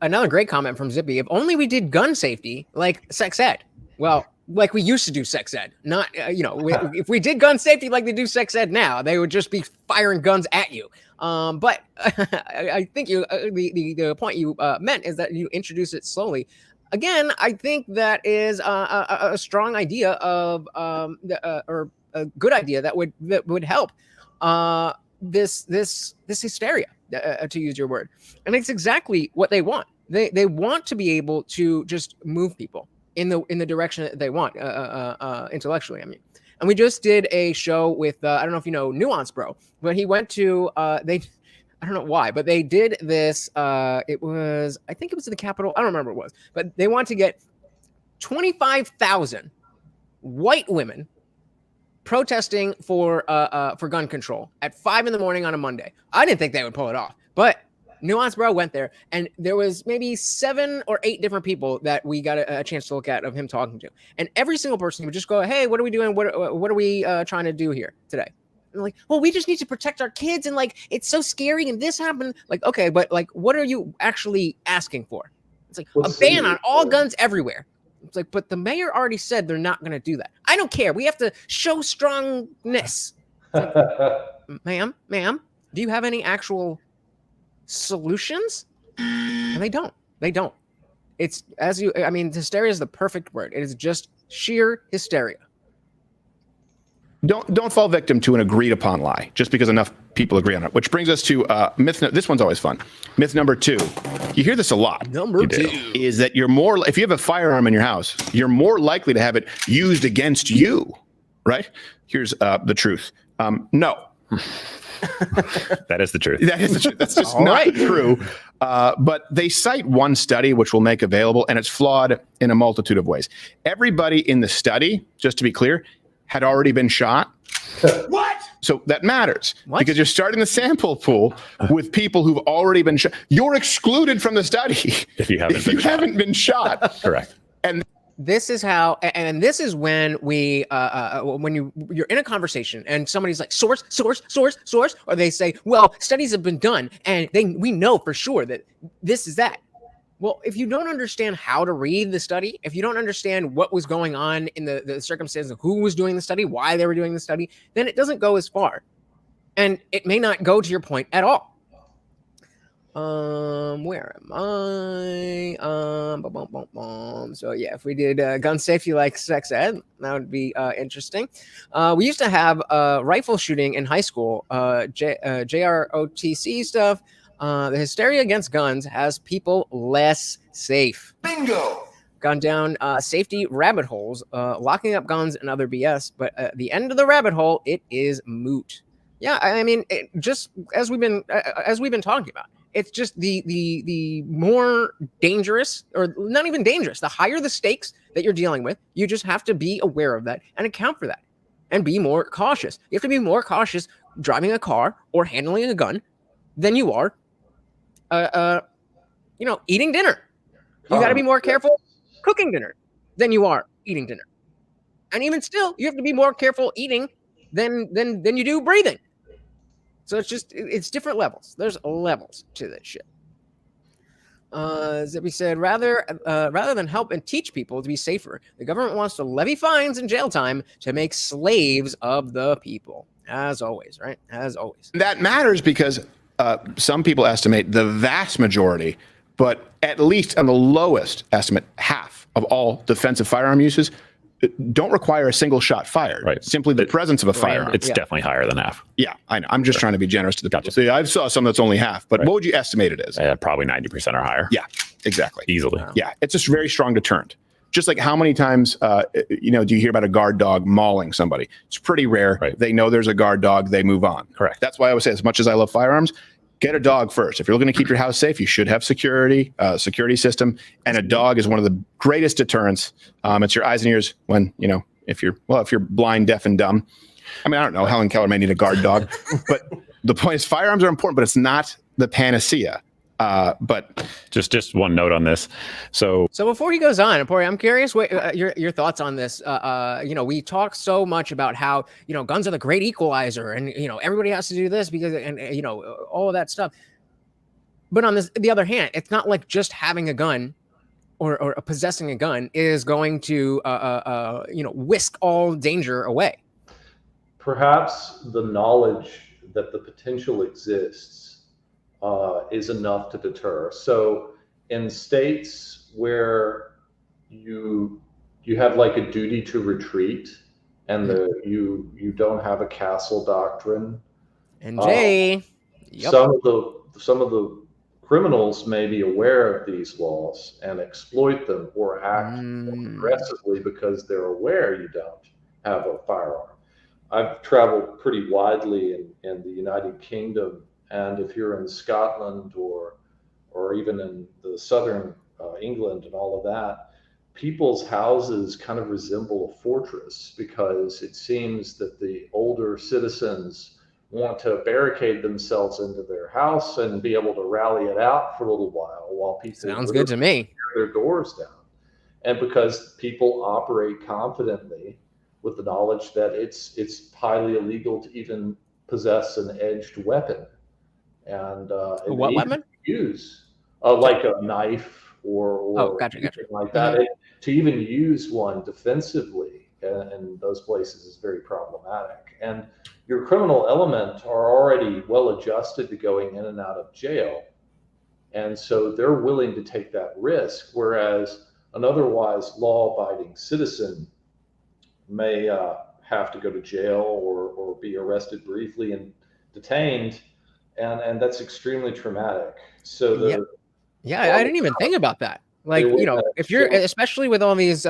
Another great comment from Zippy. If only we did gun safety like sex ed. Well, like we used to do sex ed. Not, if we did gun safety like they do sex ed now, they would just be firing guns at you. But I think the point you meant is that you introduce it slowly. Again, I think that is a strong idea of or a good idea that would help this hysteria. To use your word, and it's exactly what they want. They want to be able to just move people in the direction that they want intellectually. I mean, and we just did a show with I don't know if you know Nuance Bro, but he went to I don't know why, but they did this. I think it was at the Capitol. I don't remember what it was, but they want to get 25,000 white women protesting for gun control at 5 a.m. on a Monday. I didn't think they would pull it off, but Nuance Bro went there, and there was maybe 7 or 8 different people that we got a chance to look at of him talking to, and every single person would just go, "Hey, what are we doing? What are we trying to do here today?" And like, well, we just need to protect our kids, and like, it's so scary, and this happened. Like, okay, but like, what are you actually asking for? It's like a ban on all guns everywhere. It's like, but the mayor already said they're not going to do that. I don't care. We have to show strongness. Like, ma'am, do you have any actual solutions? And they don't. It's hysteria is the perfect word. It is just sheer hysteria. Don't fall victim to an agreed upon lie just because enough people agree on it. Which brings us to myth. This one's always fun. Myth number 2. You hear this a lot. Number 2 is that if you have a firearm in your house, you're more likely to have it used against you, right? Here's the truth. No. That is the truth. That is the truth. That's just not true. But they cite one study, which we'll make available, and it's flawed in a multitude of ways. Everybody in the study, just to be clear, had already been shot. What? So that matters because you're starting the sample pool with people who've already been shot. You're excluded from the study if you haven't been shot. Correct. And this is how, and this is when you're in a conversation and somebody's like source, or they say, well, studies have been done and we know for sure that this is that. Well, if you don't understand how to read the study, if you don't understand what was going on in the circumstances of who was doing the study, why they were doing the study, then it doesn't go as far. And it may not go to your point at all. Where am I? So yeah, if we did gun safety like sex ed, that would be interesting. We used to have rifle shooting in high school, JROTC stuff. The hysteria against guns has people less safe. Bingo! Gone down safety rabbit holes, locking up guns and other BS. But at the end of the rabbit hole, it is moot. Yeah, I mean, just as we've been talking about, it's just the more dangerous, or not even dangerous, the higher the stakes that you're dealing with. You just have to be aware of that and account for that, and be more cautious. You have to be more cautious driving a car or handling a gun than you are eating dinner. You got to be more careful cooking dinner than you are eating dinner. And even still, you have to be more careful eating than you do breathing. So it's different levels. There's levels to this shit. Zippy said, rather than help and teach people to be safer, the government wants to levy fines and jail time to make slaves of the people. As always, right? As always. That matters because some people estimate the vast majority, but at least on the lowest estimate, half of all defensive firearm uses don't require a single shot fired. Right. Simply the presence of a firearm. It's definitely higher than half. Yeah, I know. I'm just trying to be generous to the people. So I saw some that's only half, but what would you estimate it is? Probably 90% or higher. Yeah, exactly. Easily. Yeah, it's just very strong deterrent. Just like how many times, do you hear about a guard dog mauling somebody? It's pretty rare. Right. They know there's a guard dog. They move on. Correct. That's why I always say, as much as I love firearms, get a dog first. If you're looking to keep your house safe, you should have security system. And a dog is one of the greatest deterrents. It's your eyes and ears when, if you're blind, deaf, and dumb. I mean, I don't know. Helen Keller may need a guard dog. But the point is, firearms are important, but it's not the panacea. But just one note on this. So before he goes on, Pori, I'm curious what your thoughts on this. We talk so much about how guns are the great equalizer, and everybody has to do this because all of that stuff. But on the other hand, it's not like just having a gun or possessing a gun is going to whisk all danger away. Perhaps the knowledge that the potential exists is enough to deter. So in states where you have like a duty to retreat, and you don't have a castle doctrine, NJ, some of the criminals may be aware of these laws and exploit them or act aggressively because they're aware you don't have a firearm. I've traveled pretty widely in the United Kingdom. And if you're in Scotland or even in the southern England and all of that, people's houses kind of resemble a fortress because it seems that the older citizens want to barricade themselves into their house and be able to rally it out for a little while people sounds good to me tear their doors down. And because people operate confidently with the knowledge that it's highly illegal to even possess an edged weapon. And what weapon? Use like a knife or gotcha. like that. To even use one defensively in those places is very problematic. And your criminal element are already well adjusted to going in and out of jail, and so they're willing to take that risk. Whereas an otherwise law-abiding citizen may have to go to jail or be arrested briefly and detained, and that's extremely traumatic. So yeah, I didn't even think about that. Like, you know, if you're, especially with all these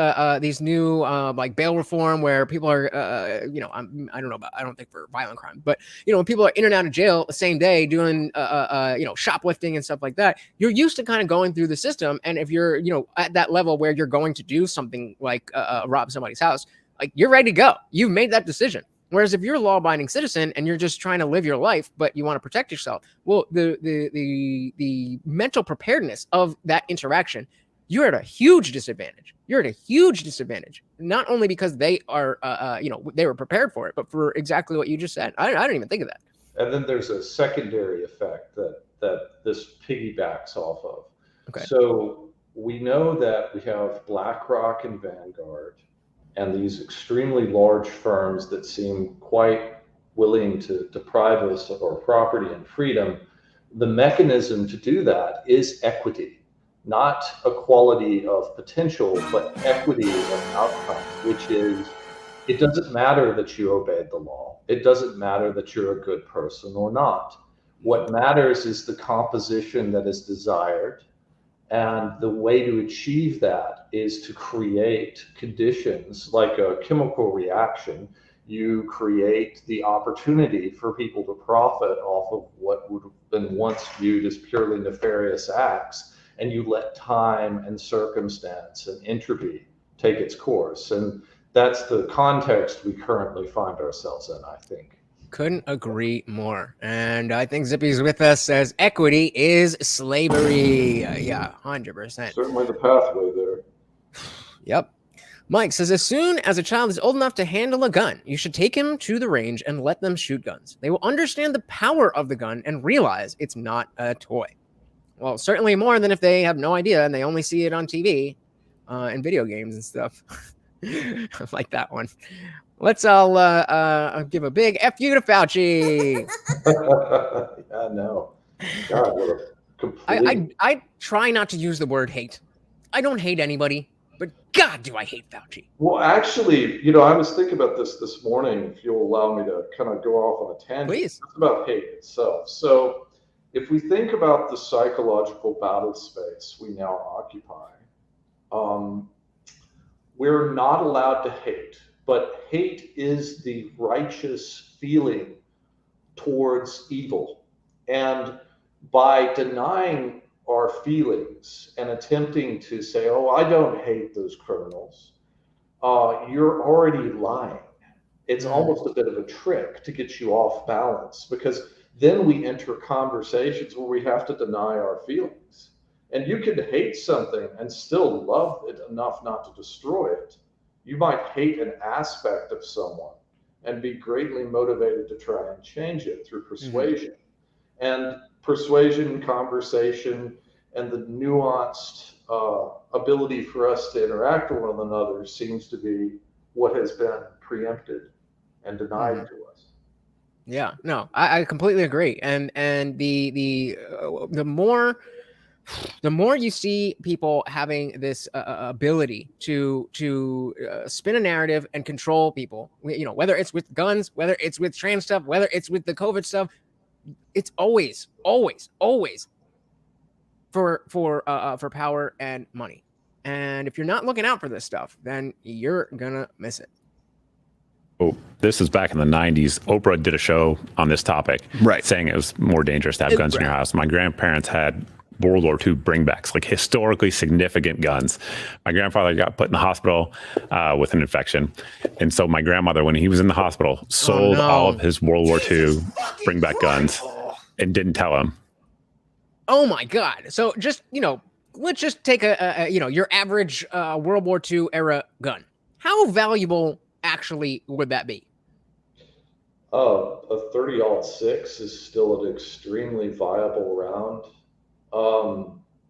new like bail reform where people are you know, I don't know about, I don't think for violent crime, but you know, when people are in and out of jail the same day doing you know, shoplifting and stuff like that, you're used to kind of going through the system. And if you're, you know, at that level where you're going to do something like rob somebody's house, like you're ready to go. You've made that decision. Whereas if you're a law-abiding citizen and you're just trying to live your life, but you want to protect yourself, well, the mental preparedness of that interaction, you're at a huge disadvantage. You're at a huge disadvantage, not only because they are, you know, they were prepared for it, but for exactly what you just said. I didn't even think of that. And then there's a secondary effect that this piggybacks off of. Okay. So we know that we have BlackRock and Vanguard, and these extremely large firms that seem quite willing to deprive us of our property and freedom. The mechanism to do that is equity, not equality of potential, but equity of outcome, which is, it doesn't matter that you obeyed the law. It doesn't matter that you're a good person or not. What matters is the composition that is desired. And the way to achieve that is to create conditions like a chemical reaction. You create the opportunity for people to profit off of what would have been once viewed as purely nefarious acts, and you let time and circumstance and entropy take its course. And that's the context we currently find ourselves in, I think. Couldn't agree more. And I think Zippy's with us, says equity is slavery. Yeah, 100%. Certainly the pathway there. Yep. Mike says, as soon as a child is old enough to handle a gun, you should take him to the range and let them shoot guns. They will understand the power of the gun and realize it's not a toy. Well, certainly more than if they have no idea and they only see it on TV and video games and stuff. Like that one. Let's all give a big F you to Fauci. I know. God, what a complete... I try not to use the word hate. I don't hate anybody, but God, do I hate Fauci. Well, actually, you know, I was thinking about this morning, if you'll allow me to kind of go off on a tangent. Please. It's about hate itself. So if we think about the psychological battle space we now occupy, we're not allowed to hate. But hate is the righteous feeling towards evil. And by denying our feelings and attempting to say, oh, I don't hate those criminals, you're already lying. It's almost a bit of a trick to get you off balance, because then we enter conversations where we have to deny our feelings. And you can hate something and still love it enough not to destroy it. You might hate an aspect of someone and be greatly motivated to try and change it through persuasion. And persuasion, conversation, and the nuanced ability for us to interact with one another seems to be what has been preempted and denied to us. Yeah, no, I completely agree. And the more you see people having this ability to spin a narrative and control people, you know, whether it's with guns, whether it's with trans stuff, whether it's with the COVID stuff, it's always for power and money. And if you're not looking out for this stuff, then you're gonna miss it. Oh, this is back in the 90s. Oprah did a show on this topic, right, saying it was more dangerous to have guns in your house. My grandparents had World War II bringbacks, like historically significant guns. My grandfather got put in the hospital with an infection. And so my grandmother, when he was in the hospital, sold all of his World War II bringback guns and didn't tell him. Oh my God. So just, you know, let's just take your average World War II era gun. How valuable actually would that be? A 30-06 is still an extremely viable round.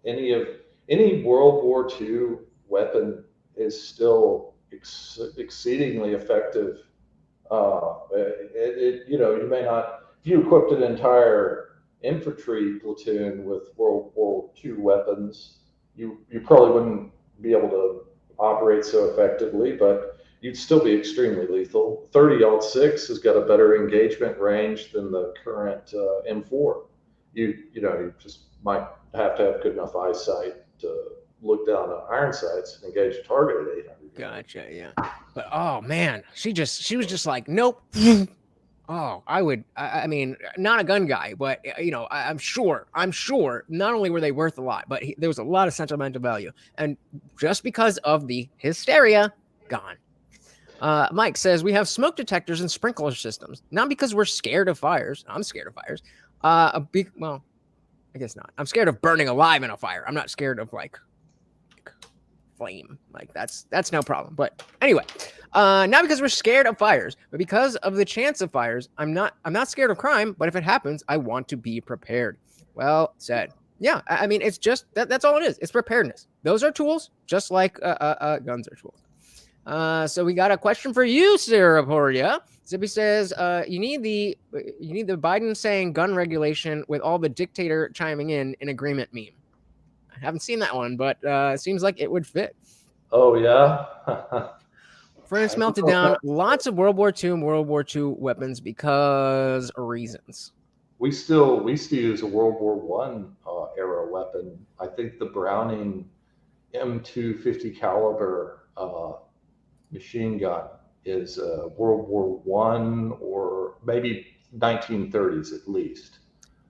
Any World War II weapon is still exceedingly effective. You may not, if you equipped an entire infantry platoon with World War II weapons, you probably wouldn't be able to operate so effectively, but you'd still be extremely lethal. 30-06 has got a better engagement range than the current M4. You just might have to have good enough eyesight to look down at iron sights and engage a target at 800. Gotcha, yeah. But oh man, she was just like, nope. Oh, I mean, not a gun guy, but I'm sure not only were they worth a lot, but there was a lot of sentimental value, and just because of the hysteria, gone. Mike says we have smoke detectors and sprinkler systems, not because we're scared of fires. I'm scared of fires. Well, I guess not. I'm scared of burning alive in a fire. I'm not scared of like flame. Like that's no problem. But anyway, not because we're scared of fires, but because of the chance of fires. I'm not scared of crime, but if it happens, I want to be prepared. Well said. Yeah, I mean, it's just that's all it is. It's preparedness. Those are tools, just like guns are tools. So we got a question for you, Saraporia. Zippy says, you need the Biden saying gun regulation with all the dictator chiming in agreement meme. I haven't seen that one, but it seems like it would fit. Oh yeah. France melted down lots of World War II and World War II weapons because of reasons. We used to use a World War I era weapon. I think the Browning M250 caliber machine gun is World War I or maybe 1930s at least.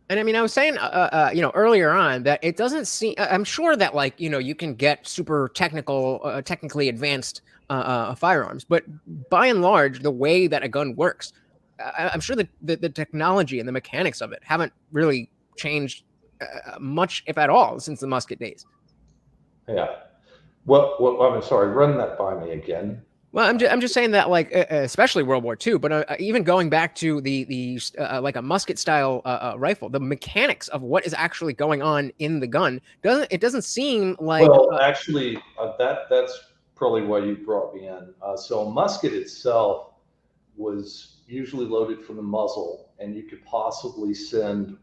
And I mean, I was saying, earlier on that it doesn't seem. I'm sure that you can get super technically advanced firearms, but by and large, the way that a gun works, I'm sure that the technology and the mechanics of it haven't really changed much, if at all, since the musket days. Yeah. Well, I'm sorry. Run that by me again. Well, I'm just saying that, especially World War II, but even going back to the like a musket style rifle, the mechanics of what is actually going on in the gun doesn't seem like. Well, actually, that's probably why you brought me in. So a musket itself was usually loaded from the muzzle, and you could possibly send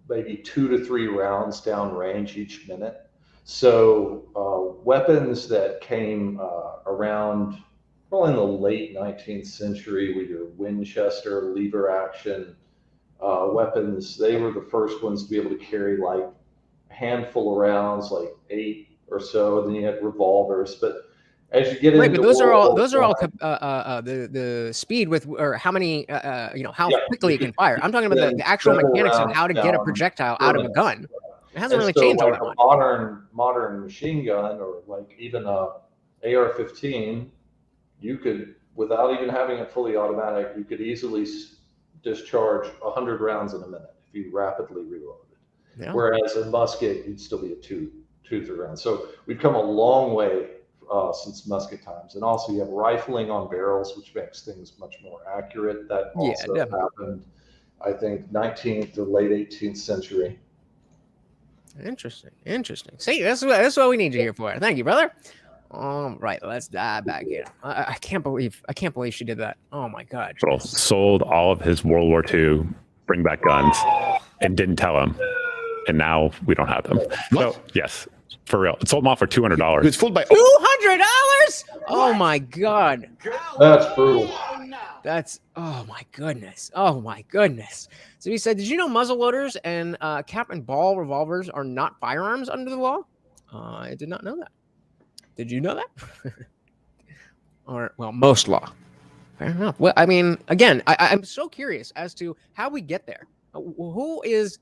maybe 2 to 3 rounds down range each minute. So weapons that came around probably in the late 19th century with your Winchester lever action weapons, they were the first ones to be able to carry like a handful of rounds, like 8 or so. And then you had revolvers. But as you get into but those are all the speed with, or how many how quickly it can fire. I'm talking about the actual mechanics of how to get a projectile out of a gun. It hasn't really changed all that much. Modern machine gun, or like even a AR-15, you could, without even having it fully automatic, you could easily discharge 100 rounds in a minute if you rapidly reloaded. Yeah. Whereas a musket, you'd still be at 2-3 rounds. So we've come a long way since musket times, and also you have rifling on barrels, which makes things much more accurate. That also happened, I think, 19th or late 18th century. Interesting. See, that's what we need you here for. Thank you, brother. All right, let's dive back in. I can't believe she did that. Oh my God. Sold all of his World War II bring back guns and didn't tell him, and now we don't have them. What? So yes, for real, it sold them off for $200. It's fooled by $200. Oh my God. That's brutal. That's oh my goodness. So he said, did you know muzzle loaders and cap and ball revolvers are not firearms under the law? I did not know that. Did you know that? Or well, most law. Fair enough. Well, I mean, again, I'm so curious as to how we get there. Who is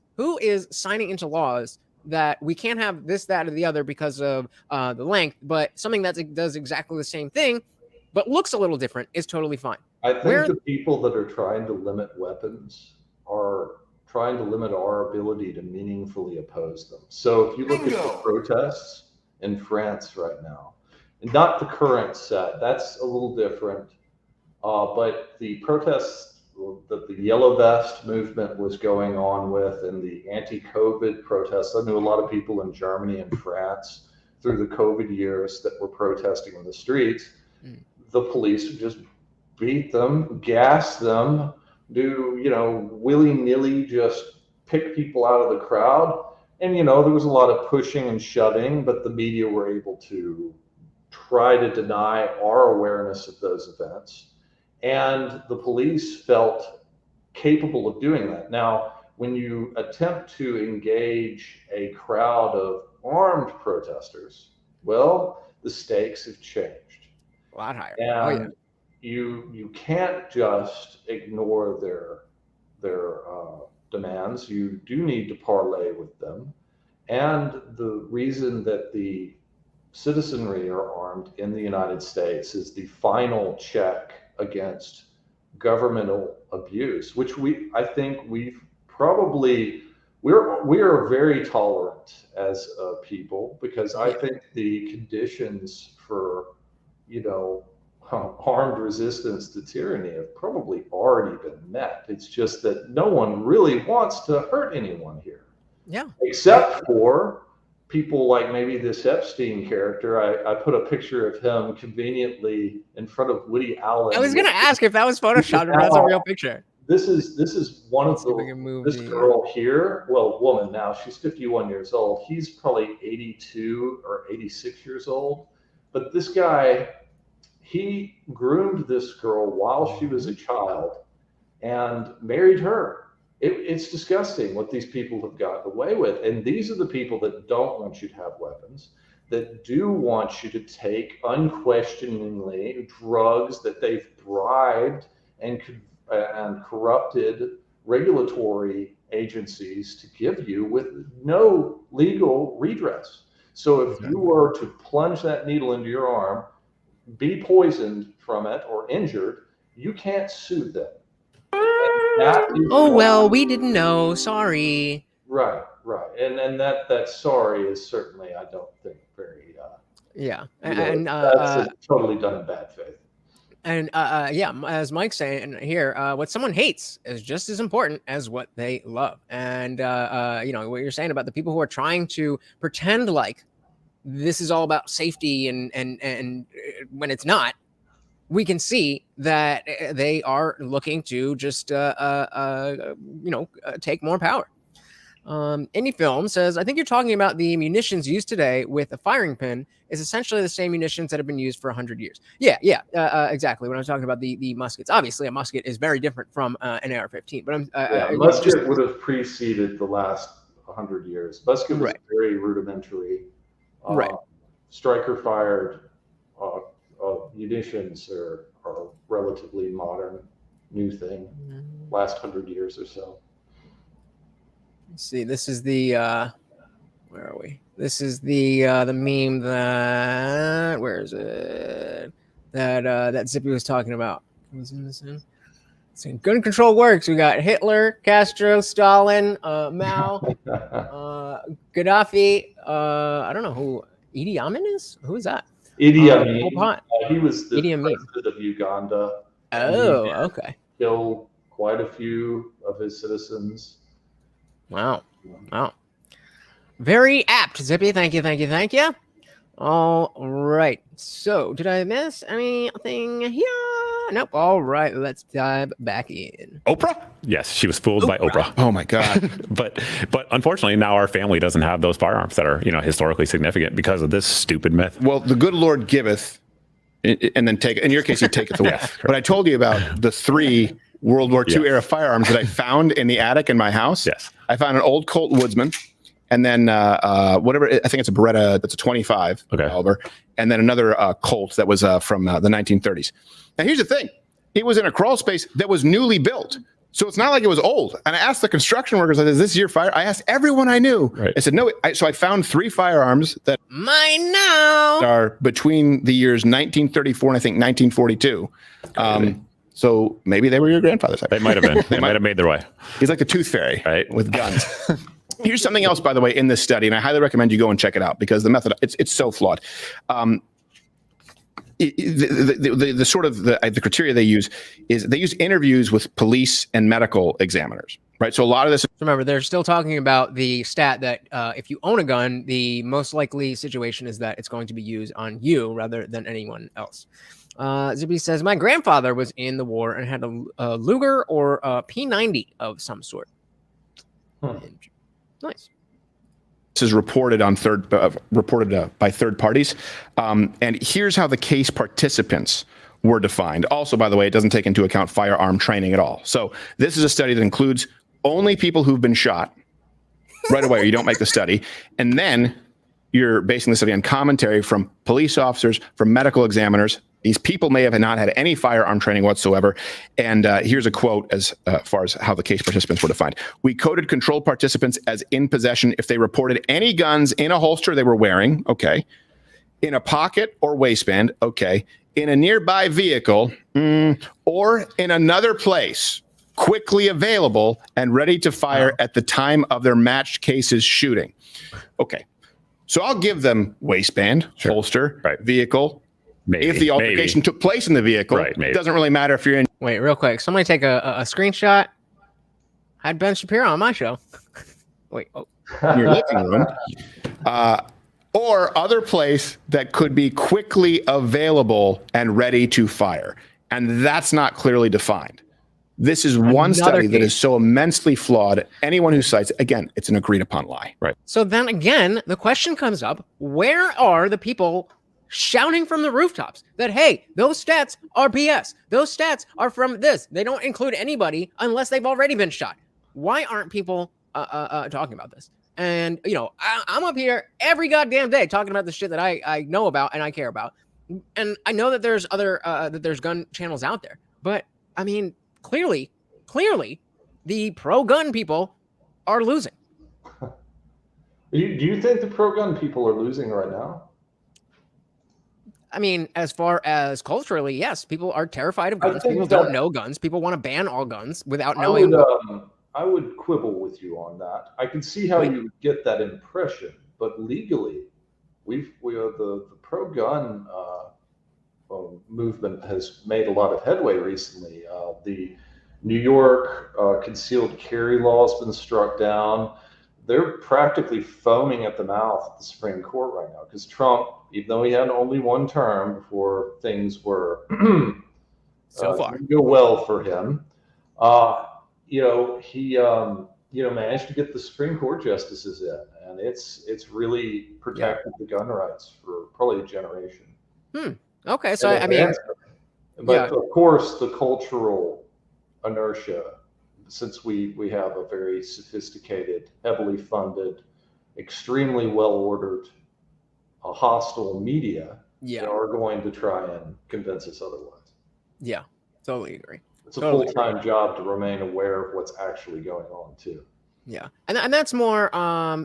signing into laws that we can't have this, that, or the other because of the length, but something that does exactly the same thing, but looks a little different is totally fine. I think the people that are trying to limit weapons are trying to limit our ability to meaningfully oppose them. So if you look at the protests in France right now, and not the current set, that's a little different, but the protests that the Yellow Vest movement was going on with, and the anti-COVID protests. I knew a lot of people in Germany and France through the COVID years that were protesting in the streets. The police would just beat them, gas them, do, willy-nilly just pick people out of the crowd. And, there was a lot of pushing and shoving, but the media were able to try to deny our awareness of those events. And the police felt capable of doing that. Now, when you attempt to engage a crowd of armed protesters, well, the stakes have changed. A lot higher. And you can't just ignore their demands. You do need to parlay with them. And the reason that the citizenry are armed in the United States is the final check against governmental abuse, which I think we are very tolerant as a people, because I think the conditions for, armed resistance to tyranny have probably already been met. It's just that no one really wants to hurt anyone here. Yeah. Except for people like maybe this Epstein character. I put a picture of him conveniently in front of Woody Allen. I was going to ask if that was photoshopped or that's a real picture. This is one of this girl here. Well, woman now. She's 51 years old. He's probably 82 or 86 years old. But this guy, he groomed this girl while she was a child and married her. It's disgusting what these people have gotten away with. And these are the people that don't want you to have weapons, that do want you to take unquestioningly drugs that they've bribed and corrupted regulatory agencies to give you with no legal redress. So if you were to plunge that needle into your arm, be poisoned from it or injured, you can't sue them. Oh, well, we didn't know. Sorry. Right. And that sorry is certainly, I don't think, very... that's totally done in bad faith. And as Mike's saying here, what someone hates is just as important as what they love. And, what you're saying about the people who are trying to pretend like this is all about safety and when it's not, we can see that they are looking to just, take more power. Indie Film says, I think you're talking about the munitions used today with a firing pin is essentially the same munitions that have been used for 100 years. Yeah, exactly. When I was talking about the muskets, obviously a musket is very different from an AR-15. But musket would have preceded the last 100 years. Musket was very rudimentary. Striker fired munitions are relatively modern, new thing. Last 100 years or so. Let's see, this is the where are we? This is the meme that where is it? That Zippy was talking about. Was in this in? So gun control works. We got Hitler, Castro, Stalin, Mao, Gaddafi. I don't know who Idi Amin is. Who is that? Idi Amin. He was the president of Uganda. Oh, okay. Killed quite a few of his citizens. Wow. Very apt, Zippy. Thank you. All right. So, did I miss anything here? Nope. All right. Let's dive back in. Oprah? Yes, she was fooled by Oprah. Oh my God. but unfortunately, now our family doesn't have those firearms that are historically significant because of this stupid myth. Well, the good Lord giveth, and then take. In your case, He taketh away. But I told you about the 3 World War II era firearms that I found in the attic in my house. Yes. I found an old Colt Woodsman, and then whatever, I think it's a Beretta that's a 25 caliber, and then another Colt that was from the 1930s. Now here's the thing. It was in a crawl space that was newly built. So it's not like it was old. And I asked the construction workers, I said, is this your fire? I asked everyone I knew. I said, no. So I found 3 firearms that mine now are between the years 1934 and I think 1942. So maybe they were your grandfather's. They might have been. They might have made their way. He's like the tooth fairy, with guns. Here's something else, by the way, in this study, and I highly recommend you go and check it out because the method, it's so flawed. The sort of the criteria they use is they use interviews with police and medical examiners, right? So a lot of this. Remember, they're still talking about the stat that if you own a gun, the most likely situation is that it's going to be used on you rather than anyone else. Zippy says, my grandfather was in the war and had a Luger or a P90 of some sort. Nice. is reported on by third parties. And here's how the case participants were defined. Also, by the way, it doesn't take into account firearm training at all. So this is a study that includes only people who've been shot right away, or you don't make the study. And then you're basing the study on commentary from police officers, from medical examiners. These people may have not had any firearm training whatsoever. And here's a quote as far as how the case participants were defined. We coded controlled participants as in possession if they reported any guns in a holster they were wearing, okay, in a pocket or waistband, okay, in a nearby vehicle, or in another place, quickly available and ready to fire at the time of their matched cases shooting. Okay, so I'll give them waistband, holster, vehicle. Maybe, if the altercation took place in the vehicle, it doesn't really matter if you're in. Wait, real quick. Somebody take a screenshot. I had Ben Shapiro on my show. Wait, in your living room. Or other place that could be quickly available and ready to fire. And that's not clearly defined. This is one study that is so immensely flawed. Anyone who cites, again, it's an agreed upon lie. Right. So then again, the question comes up, where are the people shouting from the rooftops that, hey, those stats are BS. Those stats are from this. They don't include anybody unless they've already been shot. Why aren't people talking about this? And, you know, I'm up here every goddamn day talking about the shit that I know about and I care about. And I know that there's other, that there's gun channels out there. But, I mean, clearly, the pro-gun people are losing. Do you think the pro-gun people are losing right now? I mean, as far as culturally, yes, people are terrified of guns. People don't know guns. People want to ban all guns without knowing. I would quibble with you on that. I can see how you get that impression, but legally, the pro-gun movement has made a lot of headway recently. The New York concealed carry law has been struck down. They're practically foaming at the mouth at the Supreme Court right now because Trump, even though he had only one term before things were so far go well for him, he managed to get the Supreme Court justices in, and it's really protected the gun rights for probably a generation. Okay, so I mean, but of course the cultural inertia, since we have a very sophisticated, heavily funded, extremely well-ordered, hostile media, are going to try and convince us otherwise. Yeah, totally agree. It's a full-time job to remain aware of what's actually going on too. Yeah, and that's more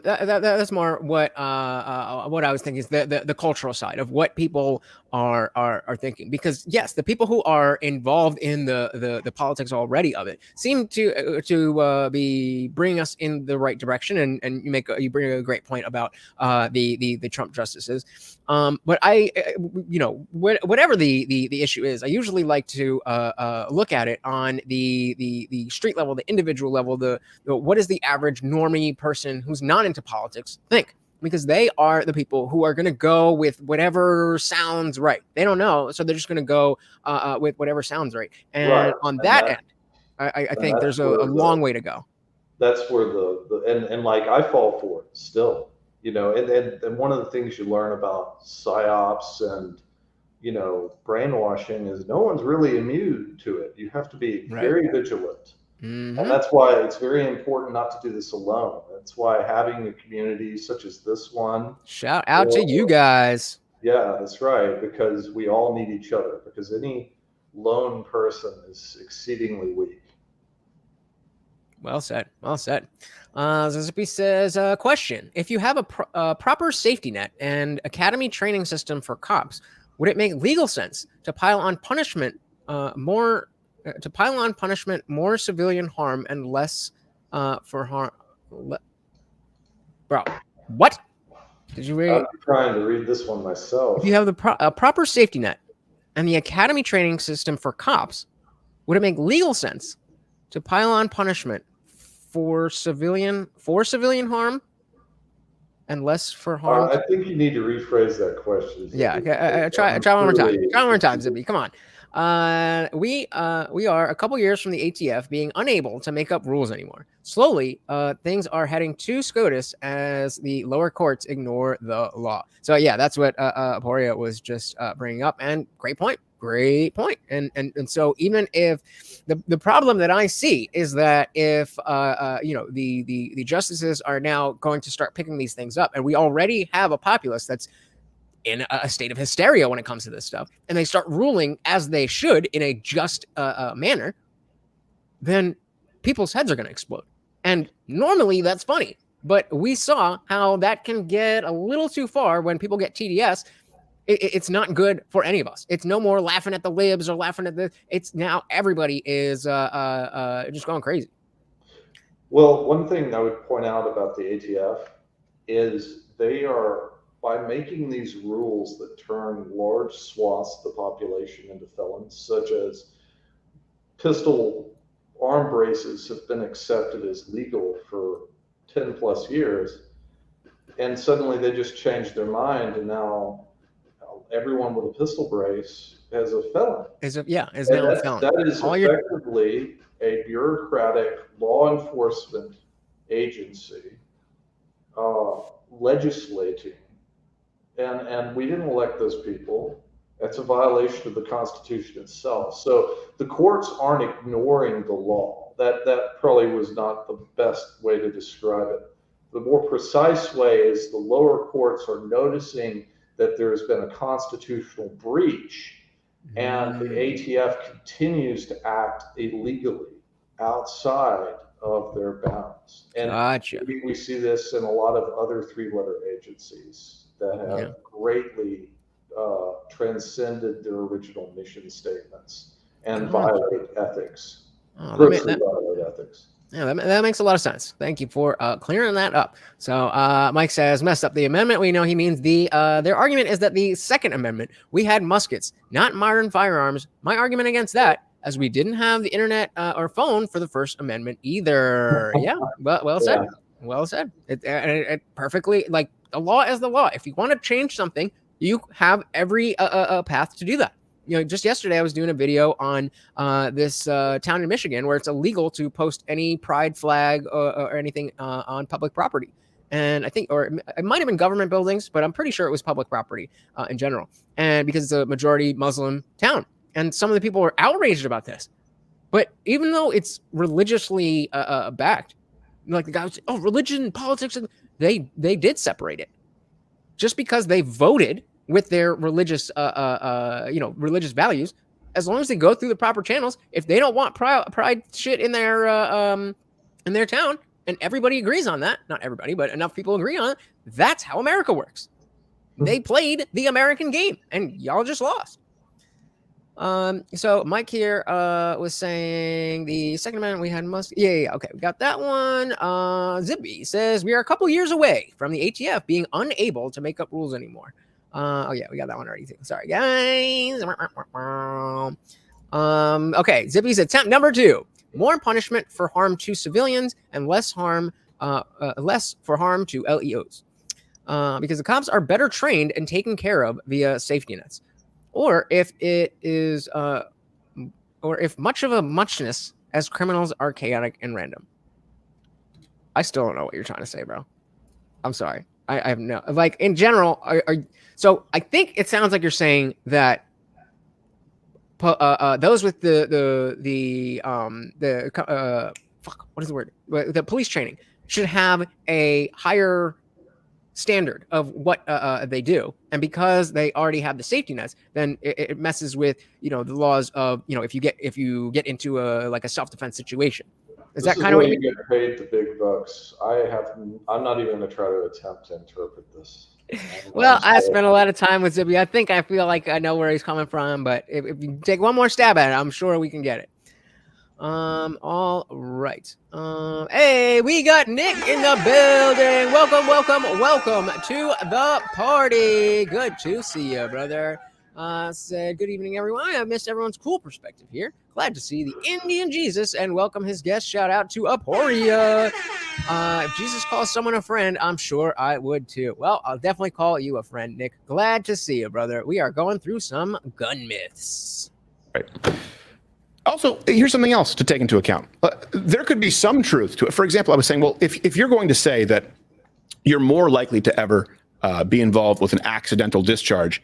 that's more what I was thinking is the cultural side of what people are thinking, because yes, the people who are involved in the politics already of it seem to be bringing us in the right direction, and you bring a great point about the Trump justices. But whatever the issue is, I usually like to look at it on the street level, the individual level, what is the average normie person who's not into politics think, because they are the people who are going to go with whatever sounds right. They don't know, so they're just going to go with whatever sounds right. And on that end, I think there's a long way to go. That's where and like I fall for it still. And one of the things you learn about psyops and, brainwashing is no one's really immune to it. You have to be very vigilant. Mm-hmm. And that's why it's very important not to do this alone. That's why having a community such as this one. Shout out to you guys. Yeah, that's right. Because we all need each other, because any lone person is exceedingly weak. Well said. Well said. Zippy says, question. If you have a proper safety net and academy training system for cops, would it make legal sense to pile on punishment more civilian harm and less for harm? Bro, what? Did you read? I'm trying to read this one myself. If you have a proper safety net and the academy training system for cops, would it make legal sense to pile on punishment for civilian harm and less for harm? I think you need to rephrase that question. Yeah, try one more time. Try one more time, Zippy. Come on. We are a couple years from the ATF being unable to make up rules anymore. slowly, things are heading to SCOTUS as the lower courts ignore the law. So yeah, that's what Aporia was just bringing up, and great point. Great point. And so even if the problem that I see is that if the justices are now going to start picking these things up, and we already have a populace that's in a state of hysteria when it comes to this stuff, and they start ruling as they should in a just manner, then people's heads are going to explode. And normally that's funny, but we saw how that can get a little too far when people get TDS. It's not good for any of us. It's no more laughing at the libs or laughing at the. It's now everybody is just going crazy. Well, one thing I would point out about the ATF is they are, by making these rules that turn large swaths of the population into felons, such as pistol arm braces have been accepted as legal for 10 plus years, and suddenly they just changed their mind, and now everyone with a pistol brace is a felon. Is now a felon. That is effectively a bureaucratic law enforcement agency legislating, and we didn't elect those people. That's a violation of the Constitution itself. So the courts aren't ignoring the law. That probably was not the best way to describe it. The more precise way is the lower courts are noticing that there's been a constitutional breach, and the ATF continues to act illegally outside of their bounds. And gotcha. We see this in a lot of other three-letter agencies that have greatly transcended their original mission statements and violate ethics. Violate ethics. Yeah, that makes a lot of sense. Thank you for clearing that up. So Mike says, messed up the amendment. We know he means their argument is that the Second Amendment, we had muskets, not modern firearms. My argument against that, as we didn't have the internet or phone for the First Amendment either. Yeah, well said. Yeah. Well said. It perfectly, like, the law is the law. If you want to change something, you have every path to do that. You know, just yesterday I was doing a video on this town in Michigan where it's illegal to post any pride flag or anything on public property. And I think, or it might have been government buildings, but I'm pretty sure it was public property in general. And because it's a majority Muslim town. And some of the people were outraged about this. But even though it's religiously backed, like the guy was, oh, religion, politics, they did separate it. Just because they voted with their religious, religious values, as long as they go through the proper channels. If they don't want pride shit in their town, and everybody agrees on that, not everybody, but enough people agree on it, that's how America works. They played the American game, and y'all just lost. So Mike here was saying the Second Amendment we had yeah, okay, we got that one. Zippy says we are a couple years away from the ATF being unable to make up rules anymore. Oh yeah, we got that one already too. Sorry, guys. Okay, Zippy's attempt number 2: more punishment for harm to civilians and less for harm to LEOs, because the cops are better trained and taken care of via safety nets, or if it is, or if much of a muchness as criminals are chaotic and random. I still don't know what you're trying to say, bro. I'm sorry. I have no, like, in general, so I think it sounds like you're saying that those with the police training should have a higher standard of what they do, and because they already have the safety nets, then it messes with the laws of if you get into a self-defense situation. Is that kind of what you get paid the big bucks? I'm not even going to try to attempt to interpret this. Well, I spent a lot of time with Zippy. I feel like I know where he's coming from, but if you take one more stab at it, I'm sure we can get it. All right. Hey, we got Nick in the building. Welcome to the party. Good to see you, brother. Said good evening, everyone. I missed everyone's cool perspective here. Glad to see the Indian Jesus and welcome his guest. Shout out to Aporia. If Jesus calls someone a friend, I'm sure I would too. Well, I'll definitely call you a friend, Nick. Glad to see you, brother. We are going through some gun myths. Right. Also, here's something else to take into account. There could be some truth to it. For example, I was saying, well, if you're going to say that you're more likely to ever be involved with an accidental discharge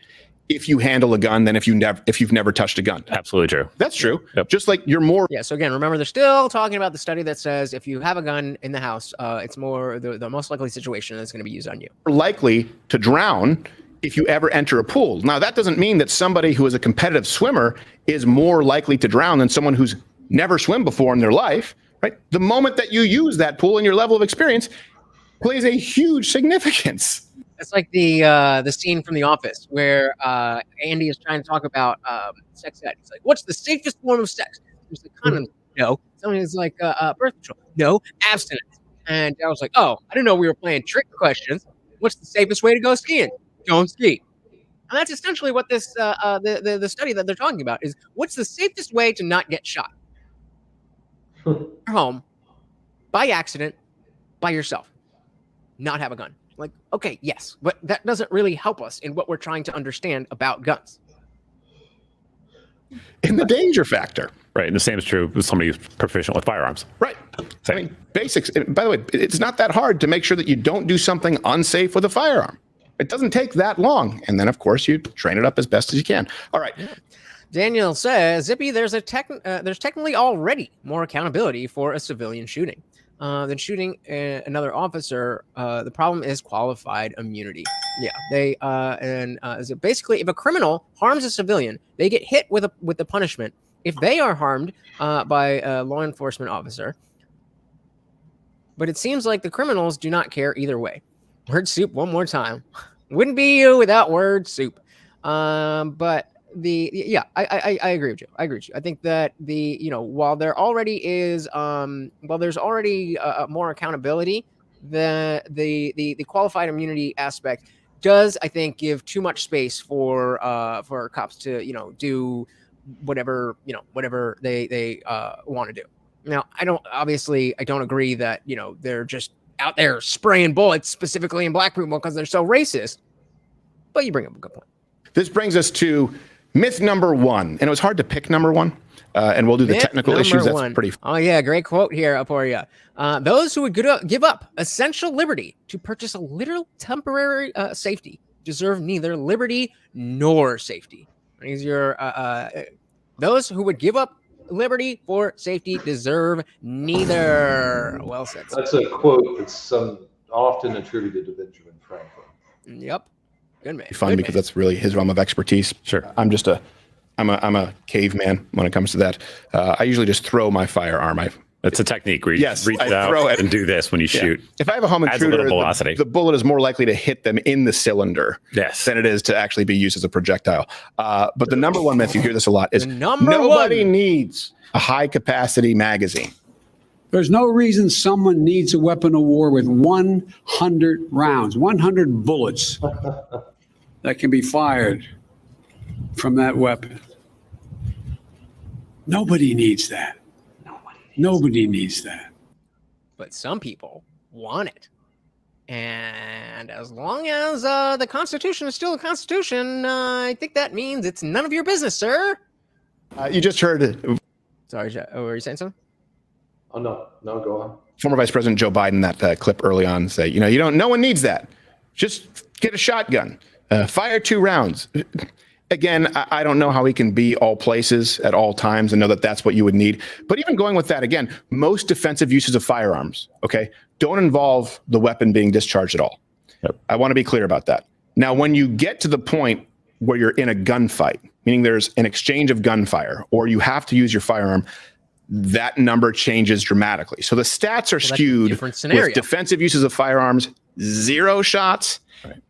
if you handle a gun than if you've never touched a gun. Absolutely true. That's true. Yep. Just like you're more. Yeah. So again, remember, they're still talking about the study that says if you have a gun in the house, it's more the most likely situation that's going to be used on you. Likely to drown if you ever enter a pool. Now, that doesn't mean that somebody who is a competitive swimmer is more likely to drown than someone who's never swum before in their life, right? The moment that you use that pool and your level of experience plays a huge significance. It's like the scene from The Office where Andy is trying to talk about sex ed. He's like, "What's the safest form of sex?" He's like, "Condom." No. Someone is like, "Birth control." No. Abstinence. And I was like, "Oh, I didn't know we were playing trick questions. What's the safest way to go skiing? Don't ski." And that's essentially what this the study that they're talking about is. What's the safest way to not get shot? Home, by accident, by yourself, not have a gun. Like, okay, yes, but that doesn't really help us in what we're trying to understand about guns. In the danger factor. Right, and the same is true with somebody who's proficient with firearms. Right. Same. I mean, basics. By the way, it's not that hard to make sure that you don't do something unsafe with a firearm. It doesn't take that long. And then, of course, you train it up as best as you can. All right. Yeah. Daniel says, Zippy, there's technically already more accountability for a civilian shooting than shooting another officer. The problem is qualified immunity. Yeah, they basically, if a criminal harms a civilian, they get hit with the punishment. If they are harmed by a law enforcement officer, but it seems like the criminals do not care either way. Word soup one more time. Wouldn't be you without word soup. But I agree with you. I think that while there already is there's already more accountability, the qualified immunity aspect does, I think, give too much space for cops to do whatever they want to do. Now, I don't agree that they're just out there spraying bullets specifically in black people because they're so racist. But you bring up a good point. This brings us to myth number 1, and it was hard to pick number 1. And we'll do the technical issues. That's pretty. Oh yeah, great quote here for you. Those who would give up essential liberty to purchase a literal temporary safety deserve neither liberty nor safety. Those who would give up liberty for safety deserve neither. Well said. That's a quote that's often attributed to Benjamin Franklin. Yep. Good man. Fun because that's really his realm of expertise. Sure. I'm a caveman when it comes to that. I usually just throw my firearm. It's a technique where you reach out throw it and do this when you shoot. If I have a home intruder, the bullet is more likely to hit them in the cylinder than it is to actually be used as a projectile. But the number 1 myth, you hear this a lot, is nobody needs a high-capacity magazine. There's no reason someone needs a weapon of war with 100 rounds, 100 bullets that can be fired from that weapon. Nobody needs that. Nobody needs that. But some people want it. And as long as the Constitution is still a Constitution, I think that means it's none of your business, sir. You just heard it. Sorry, were you saying something? Oh, no, go on. Former Vice President Joe Biden, that clip early on, say, no one needs that. Just get a shotgun, fire 2 rounds. Again, I don't know how he can be all places at all times and know that that's what you would need. But even going with that, again, most defensive uses of firearms, don't involve the weapon being discharged at all. Yep. I want to be clear about that. Now, when you get to the point where you're in a gunfight, meaning there's an exchange of gunfire, or you have to use your firearm, that number changes dramatically. So the stats are skewed with defensive uses of firearms, 0 shots,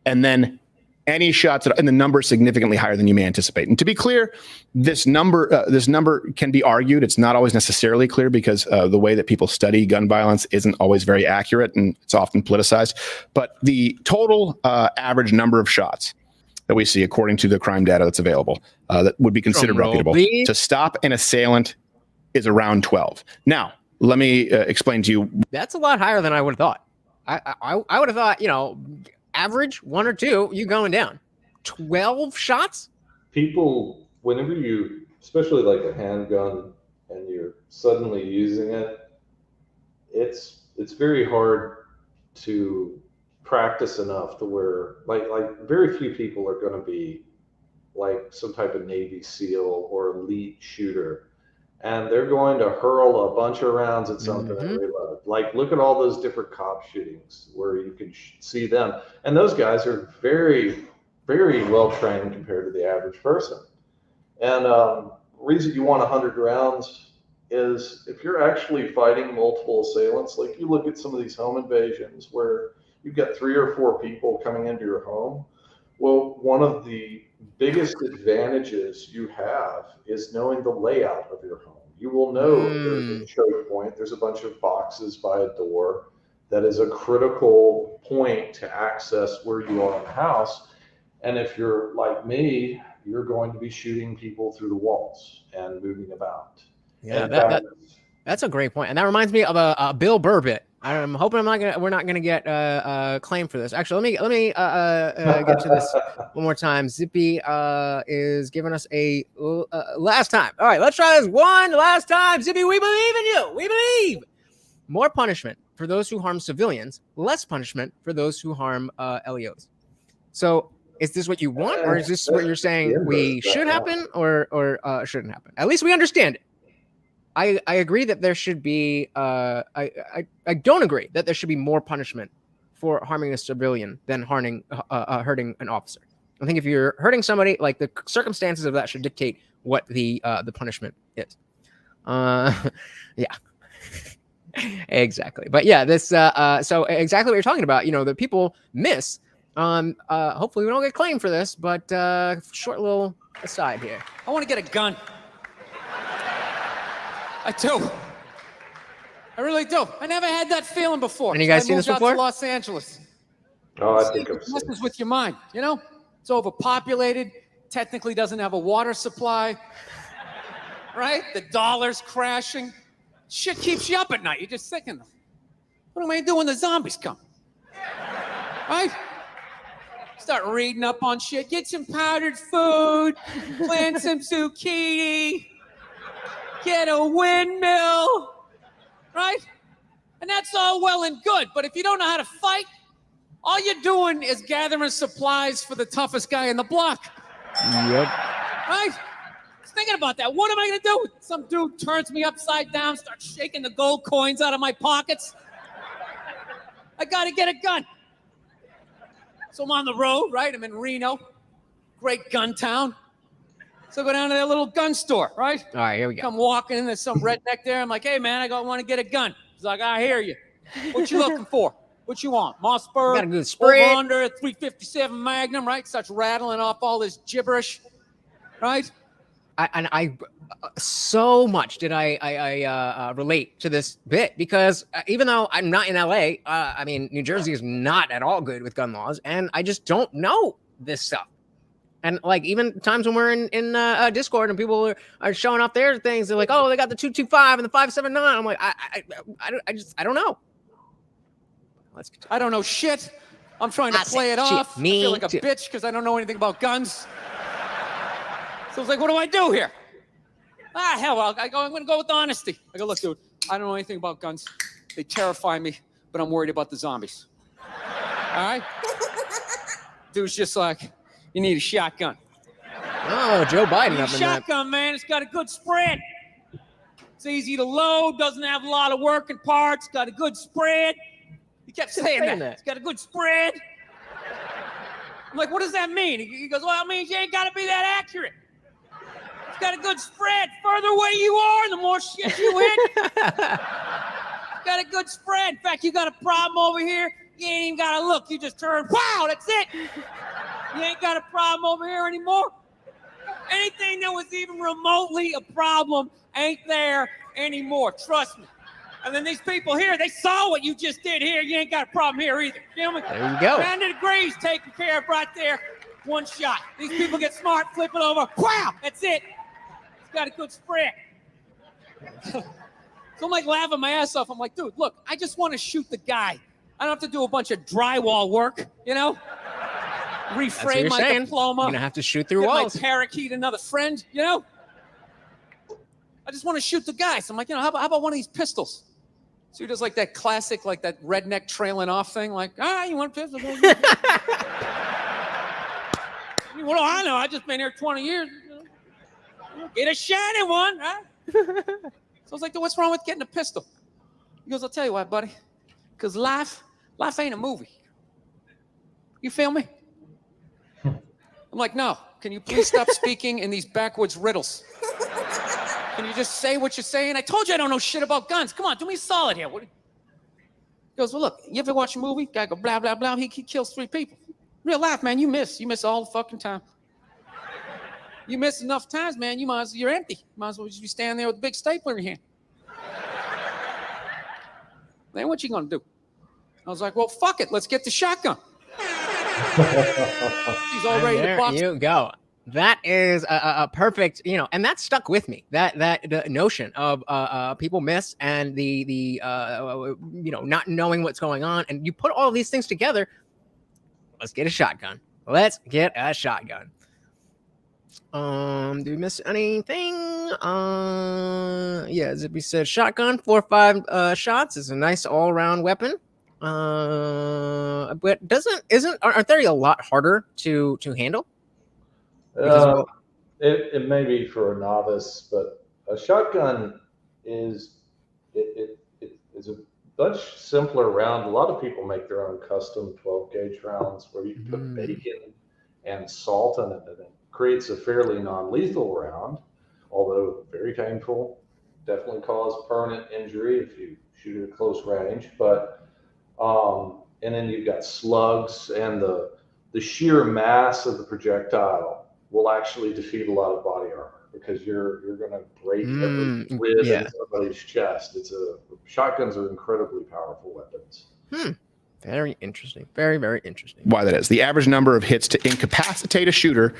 and then any shots, and the number is significantly higher than you may anticipate. And to be clear, this number can be argued. It's not always necessarily clear because the way that people study gun violence isn't always very accurate, and it's often politicized. But the total average number of shots that we see, according to the crime data that's available, that would be considered reputable to stop an assailant is around 12. Now, let me explain to you. That's a lot higher than I would have thought. I would have thought, average 1 or 2, you going down. 12 shots? People, whenever you, especially like a handgun, and you're suddenly using it, it's very hard to practice enough to where like very few people are going to be like some type of Navy SEAL or elite shooter, and they're going to hurl a bunch of rounds at something and reload. Like, look at all those different cop shootings where you can see them, and those guys are very, very well trained compared to the average person. And reason you want 100 rounds is if you're actually fighting multiple assailants, like you look at some of these home invasions where you've got 3 or 4 people coming into your home. Well, one of the biggest advantages you have is knowing the layout of your home. You will know there's a choke point, there's a bunch of boxes by a door that is a critical point to access where you are in the house. And if you're like me, you're going to be shooting people through the walls and moving about. Yeah, that's a great point. And that reminds me of a Bill Burr bit. I'm hoping we're not gonna get claim for this. Actually, let me get to this one more time. Zippy is giving us a last time. All right, let's try this one last time. Zippy, we believe in you. We believe. More punishment for those who harm civilians, less punishment for those who harm LEOs. So, is this what you want, or is this what you're saying we should happen, or shouldn't happen? At least we understand it. I agree that there should be. I don't agree that there should be more punishment for harming a civilian than hurting an officer. I think if you're hurting somebody, like the circumstances of that should dictate what the punishment is. Yeah, exactly. But yeah, this. So exactly what you're talking about. You know, that people miss. Hopefully we don't get claimed for this, but short little aside here. I want to get a gun. I do. I really do. I never had that feeling before. And you guys seen this before? To Los Angeles. Oh, I think I've seen messes with your mind, you know? It's overpopulated, technically doesn't have a water supply, right? The dollar's crashing. Shit keeps you up at night. You're just thinking, what am I gonna do when the zombies come? Right? Start reading up on shit. Get some powdered food, plant some zucchini, get a windmill, right? And that's all well and good, but if you don't know how to fight, all you're doing is gathering supplies for the toughest guy in the block. Yep. Right? Just thinking about that. What am I gonna do? Some dude turns me upside down, starts shaking the gold coins out of my pockets. I gotta get a gun. So I'm on the road, right? I'm in Reno, great gun town. So I go down to that little gun store, right? All right, here we go. Come walking in, there's some redneck there. I'm like, hey, man, I want to get a gun. He's like, I hear you. What you looking for? What you want? Mossberg? Got a good spread. Over under 357 Magnum, right? Starts rattling off all this gibberish, right? I so much did I relate to this bit because even though I'm not in LA, I mean, New Jersey is not at all good with gun laws, and I just don't know this stuff. And like even times when we're in Discord and people are showing off their things, they're like, "Oh, they got the 225 and the 579." I'm like, I don't know. I don't know shit. I'm trying to play it off. I feel like a bitch because I don't know anything about guns. So it's like, what do I do here? Hell, I'm going to go with honesty. I go, look, dude, I don't know anything about guns. They terrify me, but I'm worried about the zombies. All right? Dude's just like, you need a shotgun. Oh, Joe Biden up in that. Shotgun, man. It's got a good spread. It's easy to load. Doesn't have a lot of working parts. Got a good spread. He kept saying that. It's got a good spread. I'm like, what does that mean? He goes, well, it means you ain't got to be that accurate. It's got a good spread. Further away you are, the more shit you hit. It's got a good spread. In fact, you got a problem over here. You ain't even got to look. You just turn, wow, that's it. You ain't got a problem over here anymore. Anything that was even remotely a problem ain't there anymore. Trust me. And then these people here, they saw what you just did here. You ain't got a problem here either. Feel me? There you go. 90 degrees taken care of right there. One shot. These people get smart, flip it over. Wow, that's it. It's got a good spread. So I'm like laughing my ass off. I'm like, dude, look, I just want to shoot the guy. I don't have to do a bunch of drywall work, you know? Reframe my diploma. You're gonna have to shoot through walls. My parakeet, another friend, you know? I just want to shoot the guy. So I'm like, how about one of these pistols? So he does like that classic, like that redneck trailing off thing. Like, you want a pistol? What do I know? I just been here 20 years. Get a shiny one, right? So I was like, what's wrong with getting a pistol? He goes, I'll tell you why, buddy. Because life ain't a movie. You feel me? I'm like, no. Can you please stop speaking in these backwoods riddles? Can you just say what you're saying? I told you I don't know shit about guns. Come on, do me a solid here. He goes, well, look, you ever watch a movie? Guy go, blah, blah, blah. He kills 3 people. Real life, man, you miss. You miss all the fucking time. You miss enough times, man, you're empty. Might as well just be standing there with a big stapler in your hand. Then what you gonna do? I was like, well, fuck it. Let's get the shotgun. He's all ready to box. There you go. That is a perfect, and that stuck with me. That the notion of people miss and the not knowing what's going on, and you put all these things together. Let's get a shotgun. Let's get a shotgun. Do we miss anything? Yeah, Zippy said shotgun 4 or 5 shots is a nice all-around weapon. But aren't they a lot harder to handle? It may be for a novice, but a shotgun is a much simpler round. A lot of people make their own custom 12-gauge rounds where you put bacon and salt in it, and it creates a fairly non-lethal round, although very painful. Definitely cause permanent injury if you shoot at close range. But and then you've got slugs, and the sheer mass of the projectile will actually defeat a lot of body armor because you're going to break every rib in somebody's chest. Shotguns are incredibly powerful weapons. Very interesting. Very, very interesting. Why that is. The average number of hits to incapacitate a shooter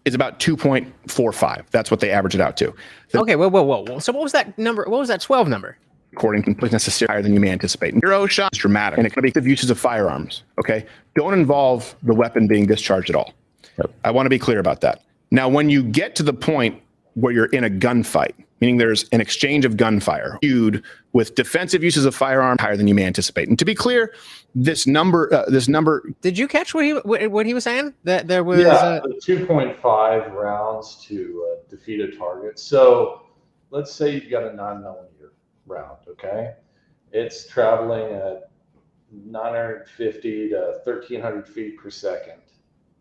is about 2.45. That's what they average it out to. Okay, whoa. So what was that number? What was that 12 number? According to necessarily higher than you may anticipate. 0 shots is dramatic, and it can be the uses of firearms. Okay, don't involve the weapon being discharged at all. Yep. I want to be clear about that. Now, when you get to the point where you're in a gunfight, meaning there's an exchange of gunfire, viewed with defensive uses of firearm higher than you may anticipate. And to be clear, this number. Did you catch what he was saying? That there was 2.5 rounds to defeat a target. So let's say you've got a 9mm round. Okay, it's traveling at 950 to 1,300 feet per second.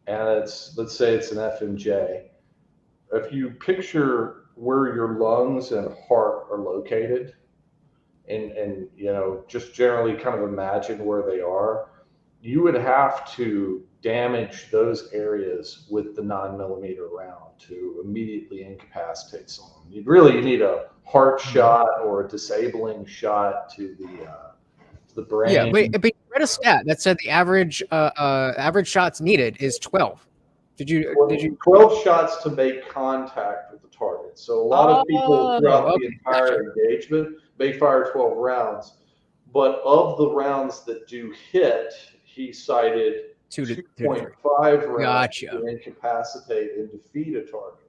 And let's say it's an FMJ. If you picture where your lungs and heart are located, and just generally kind of imagine where they are, you would have to damage those areas with the 9mm round to immediately incapacitate someone. You need a heart shot or a disabling shot to the brain. Yeah, but you read a stat that said the average shots needed is 12. Did you 12 shots to make contact with the target? So a lot of people throughout the entire engagement may fire 12 rounds, but of the rounds that do hit, he cited 2.5 rounds to incapacitate and defeat a target.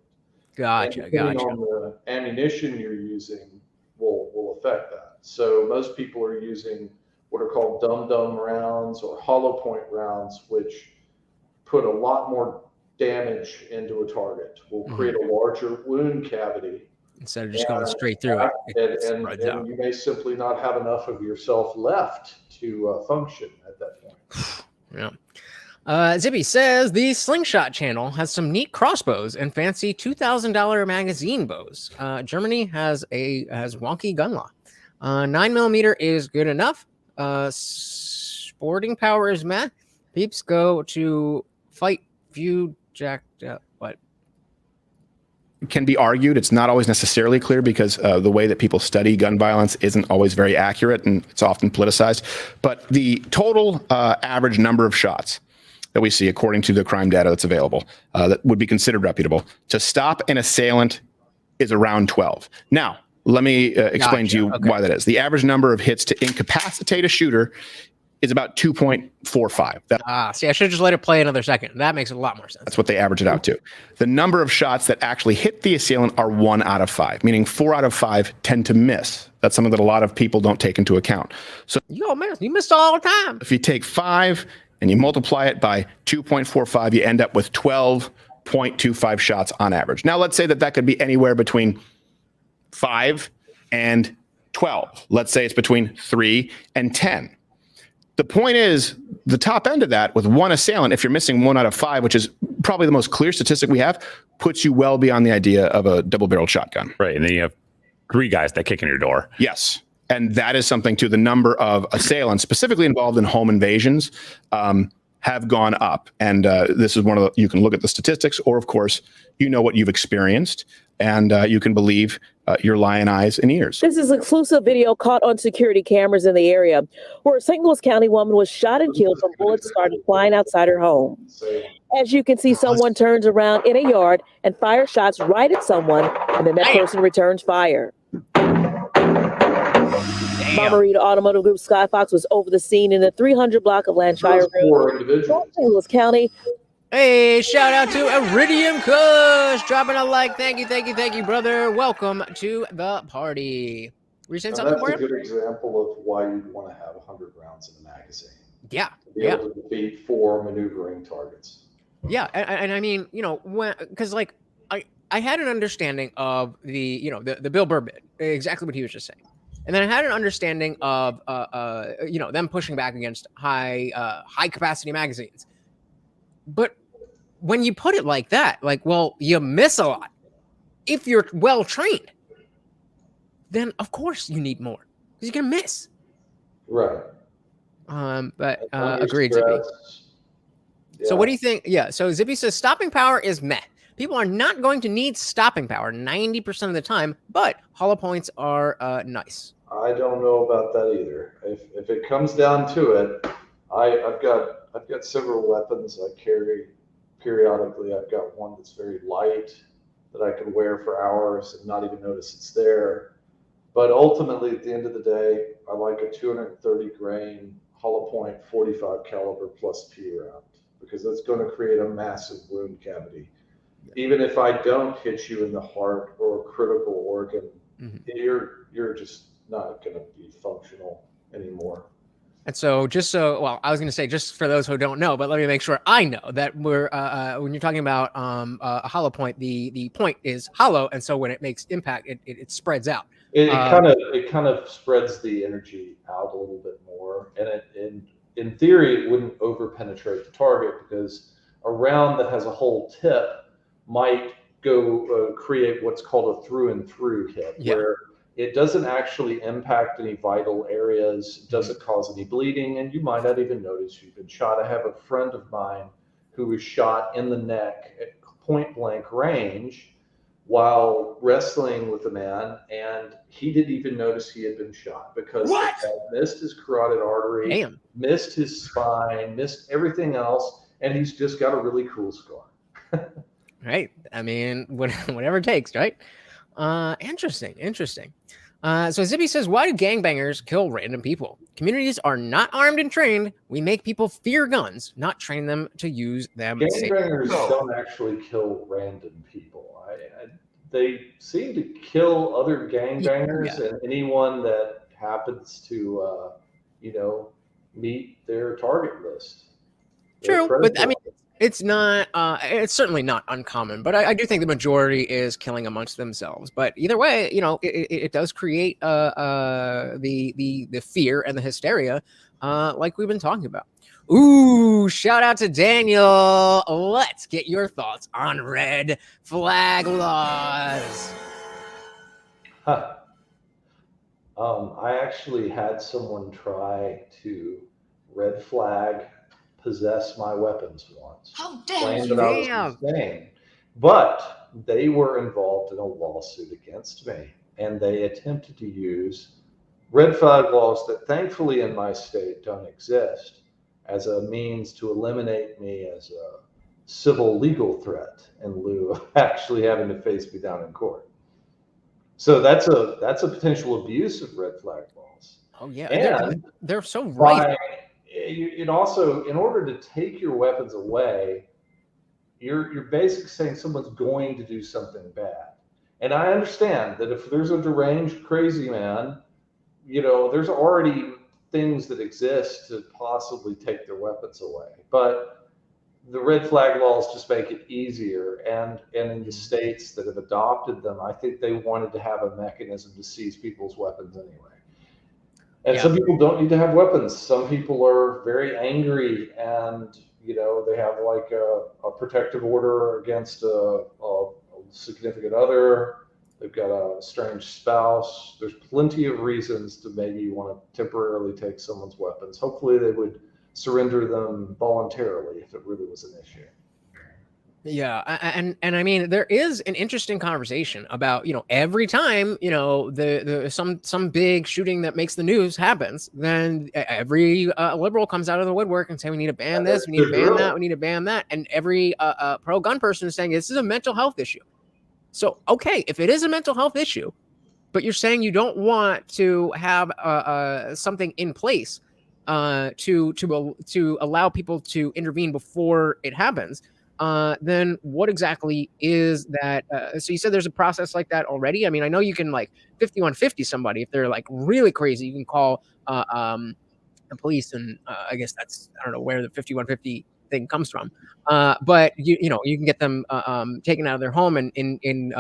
Gotcha. On the ammunition you're using will affect that. So most people are using what are called dum-dum rounds or hollow point rounds, which put a lot more damage into a target, will create a larger wound cavity. Instead of just going straight through it. And you may simply not have enough of yourself left to function at that point. Yeah. Zippy says the Slingshot channel has some neat crossbows and fancy $2,000 magazine bows. Germany has wonky gun law. 9mm is good enough. Sporting power is meh. Peeps go to fight feud jacked up. What? Can be argued. It's not always necessarily clear because the way that people study gun violence isn't always very accurate, and it's often politicized. But the total average number of shots that we see, according to the crime data that's available, that would be considered reputable, to stop an assailant is around 12. Now, let me explain to you why that is. The average number of hits to incapacitate a shooter is about 2.45. See, I should just let it play another second. That makes a lot more sense. That's what they average it out to. The number of shots that actually hit the assailant are 1 out of 5, meaning 4 out of 5 tend to miss. That's something that a lot of people don't take into account. So you miss all the time. If you take 5 and you multiply it by 2.45, you end up with 12.25 shots on average. Now, let's say that could be anywhere between 5 and 12. Let's say it's between 3 and 10. The point is, the top end of that, with one assailant, if you're missing 1 out of 5, which is probably the most clear statistic we have, puts you well beyond the idea of a double-barreled shotgun. Right, and then you have 3 guys that kick in your door. Yes. And that is something too. The number of assailants specifically involved in home invasions have gone up. And this is one of the, you can look at the statistics, or of course, you know what you've experienced, and you can believe your lying eyes and ears. This is exclusive video caught on security cameras in the area where a St. Louis County woman was shot and killed when bullets started flying outside her home. As you can see, someone turns around in a yard and fires shots right at someone, and then that person returns fire. Margarita Automotive Group Skyfox was over the scene in the 300 block of Lanshire Road, St. Louis County. Hey, shout out to Iridium Kush, dropping a like. Thank you, brother. Welcome to the party. Were you saying something for That's a good example of why you'd want to have 100 rounds in a magazine. Yeah. To be able to defeat 4 maneuvering targets. Yeah, and I mean, because like I had an understanding of the Bill Burr bit, exactly what he was just saying. And then I had an understanding of them pushing back against high capacity magazines. But when you put it like that, you miss a lot. If you're well trained, then of course you need more because you're gonna miss. Right. But agreed, Zippy. Yeah. So what do you think? Yeah. So Zippy says stopping power is meh. People are not going to need stopping power 90% of the time, but hollow points are nice. I don't know about that either. If it comes down to it, I've got several weapons I carry periodically. I've got one that's very light that I can wear for hours and not even notice it's there. But ultimately, at the end of the day, I like a 230 grain hollow point 45 caliber plus P round because that's going to create a massive wound cavity. Even if I don't hit you in the heart or a critical organ, you're just not going to be functional anymore. And so I was going to say, just for those who don't know, but let me make sure I know that we're, when you're talking about a hollow point, the point is hollow. And so when it makes impact, it spreads out. It kind of spreads the energy out a little bit more. And in theory, it wouldn't over penetrate the target because a round that has a whole tip might go create what's called a through and through hit, where it doesn't actually impact any vital areas, doesn't cause any bleeding, and you might not even notice you've been shot. I have a friend of mine who was shot in the neck at point blank range while wrestling with a man, and he didn't even notice he had been shot because he had missed his carotid artery, missed his spine, missed everything else, and he's just got a really cool scar. Right. I mean, whatever it takes, right? Interesting. So Zippy says, why do gangbangers kill random people? Communities are not armed and trained. We make people fear guns, not train them to use them. Gangbangers don't actually kill random people. They seem to kill other gangbangers and anyone that happens to, meet their target list. True, but I mean, it's not. It's certainly not uncommon, but I do think the majority is killing amongst themselves. But either way, it does create the fear and the hysteria, like we've been talking about. Ooh, shout out to Daniel. Let's get your thoughts on red flag laws. I actually had someone try to red flag possess my weapons once. How dare you? That I was insane. But they were involved in a lawsuit against me, and they attempted to use red flag laws that thankfully in my state don't exist as a means to eliminate me as a civil legal threat in lieu of actually having to face me down in court. So that's a potential abuse of red flag laws. Oh yeah, and they're so right. it also, in order to take your weapons away, you're basically saying someone's going to do something bad. And I understand that if there's a deranged, crazy man, you know, there's already things that exist to possibly take their weapons away. But the red flag laws just make it easier. And in the states that have adopted them, I think they wanted to have a mechanism to seize people's weapons anyway. And some people don't need to have weapons. Some people are very angry and, you know, they have like a protective order against a significant other. They've got a strange spouse. There's plenty of reasons to maybe want to temporarily take someone's weapons. Hopefully they would surrender them voluntarily if it really was an issue. Yeah, and I mean, there is an interesting conversation about, you know, every time, you know, some big shooting that makes the news happens, then every liberal comes out of the woodwork and say we need to ban this, we need to ban that, we need to ban that, and every pro-gun person is saying this is a mental health issue. So, okay, if it is a mental health issue, but you're saying you don't want to have something in place to allow people to intervene before it happens, then what exactly is that? So you said there's a process like that already. I mean, I know you can like 5150 somebody if they're like really crazy. You can call the police, and I guess that's, I don't know where the 5150 thing comes from. But you know, you can get them taken out of their home and in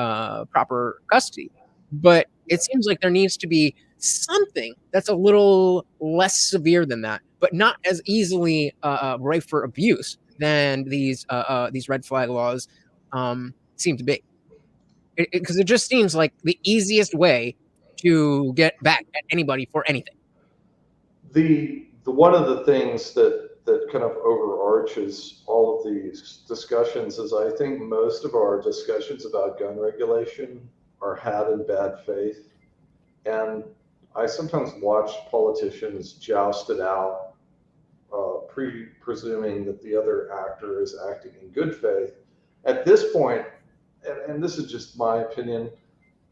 proper custody. But it seems like there needs to be something that's a little less severe than that, but not as easily ripe for abuse than these red flag laws seem to be. Because it just seems like the easiest way to get back at anybody for anything. The one of the things that kind of overarches all of these discussions is I think most of our discussions about gun regulation are had in bad faith. And I sometimes watch politicians joust it out, presuming that the other actor is acting in good faith. At this point, and this is just my opinion,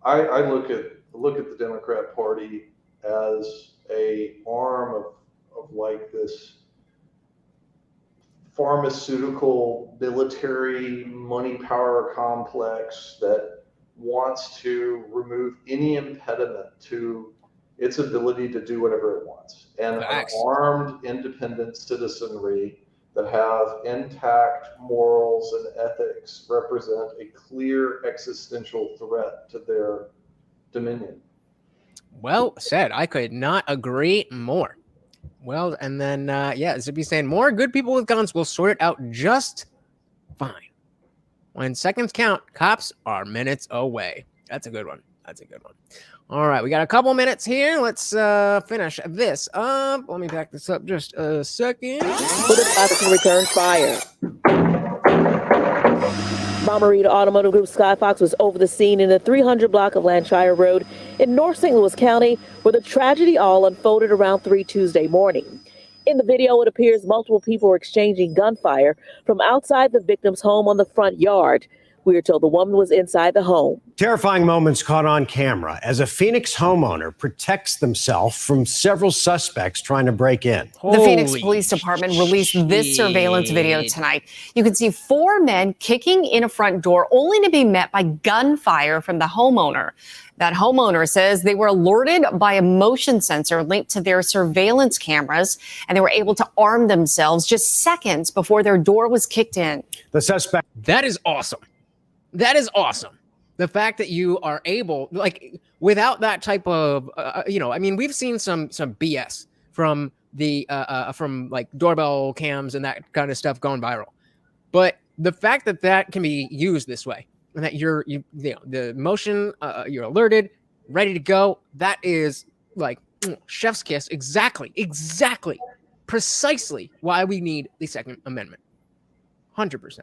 I look at the Democrat Party as a arm of like this pharmaceutical military money power complex that wants to remove any impediment to its ability to do whatever it wants. And an armed, independent citizenry that have intact morals and ethics represent a clear existential threat to their dominion. Well said. I could not agree more. Well, and then, yeah, Zippy's saying more good people with guns will sort it out just fine. When seconds count, cops are minutes away. That's a good one. That's a good one. All right, we got a couple minutes here. Let's finish this up. Let me back this up just a second. With a topic to return fire. Bomarita Automotive Group Skyfox was over the scene in the 300 block of Lanshire Road in North St. Louis County, where the tragedy all unfolded around 3 Tuesday morning. In the video, it appears multiple people were exchanging gunfire from outside the victim's home on the front yard. We are told the woman was inside the home. Terrifying moments caught on camera as a Phoenix homeowner protects themselves from several suspects trying to break in. The Phoenix Police Department released this surveillance video tonight. You can see 4 men kicking in a front door only to be met by gunfire from the homeowner. That homeowner says they were alerted by a motion sensor linked to their surveillance cameras, and they were able to arm themselves just seconds before their door was kicked in. The suspect. That is awesome. That is awesome. The fact that you are able, like, without that type of, you know, I mean, we've seen some BS from the from like doorbell cams and that kind of stuff going viral, but the fact that that can be used this way and that you know, the motion, you're alerted, ready to go. That is like chef's kiss. Exactly, precisely why we need the Second Amendment. 100%.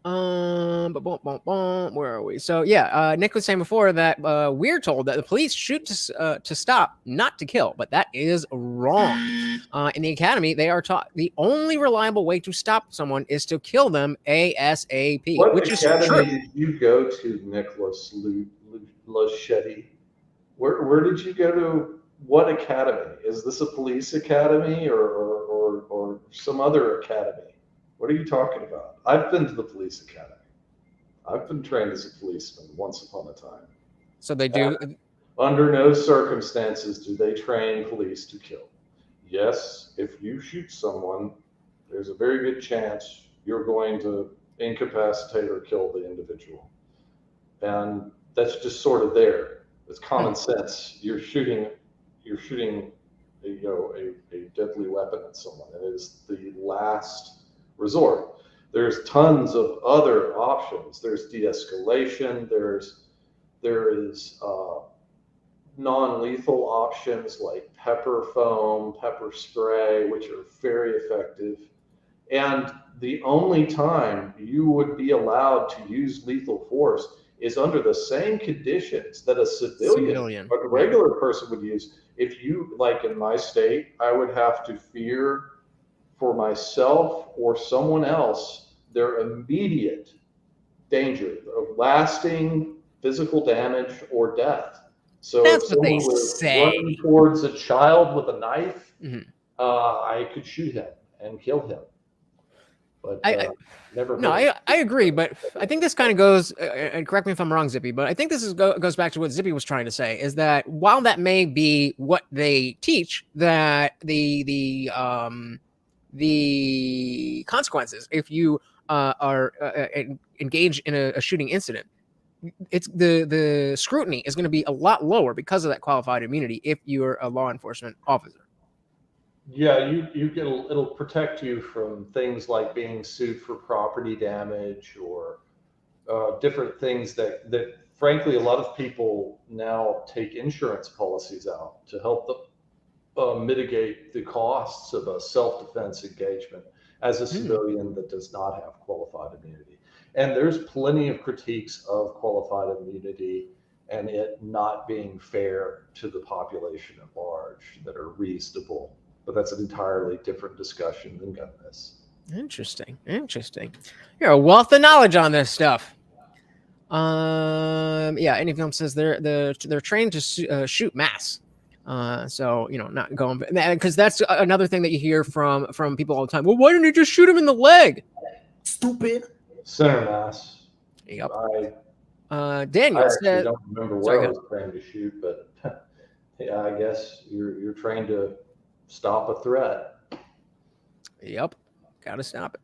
Where are we? So yeah, Nick was saying before that we're told that the police shoot to stop, not to kill, but that is wrong. In the academy, they are taught the only reliable way to stop someone is to kill them ASAP. What which academy is true. did you go to, Nicholas Laschetti? Where did you go to what academy? Is this a police academy or some other academy? What are you talking about? I've been to the police academy. I've been trained as a policeman once upon a time. So they do. And under no circumstances do they train police to kill. Yes, if you shoot someone, there's a very good chance you're going to incapacitate or kill the individual. And that's just sort of there. It's common sense. You're shooting a deadly weapon at someone. It is the last resort. There's tons of other options. There's de-escalation. There is non-lethal options like pepper foam, pepper spray, which are very effective. And the only time you would be allowed to use lethal force is under the same conditions that a civilian or a regular person would use. If you, like in my state, I would have to fear for myself or someone else their immediate danger of lasting physical damage or death. So That's if what they someone was say. running towards a child with a knife, I could shoot him and kill him. But never. No, I agree, but I think this kind of goes, and correct me if I'm wrong, Zippy, but I think this goes back to what Zippy was trying to say, is that while that may be what they teach, that the consequences if you are engaged in a shooting incident, it's the scrutiny is going to be a lot lower because of that qualified immunity if you're a law enforcement officer. Yeah, it'll protect you from things like being sued for property damage or different things that frankly a lot of people now take insurance policies out to help them mitigate the costs of a self-defense engagement as a civilian that does not have qualified immunity. And there's plenty of critiques of qualified immunity and it not being fair to the population at large that are reasonable. But that's an entirely different discussion than gun this. Interesting. You're a wealth of knowledge on this stuff. Yeah. Any film says they're trained to shoot mass. So not going, because that's another thing that you hear from people all the time. Well, why didn't you just shoot him in the leg? Stupid. Center mass. Yep. I Daniel said. don't remember where I was trained to shoot, but yeah, I guess you're trained to stop a threat. Yep. Gotta stop it.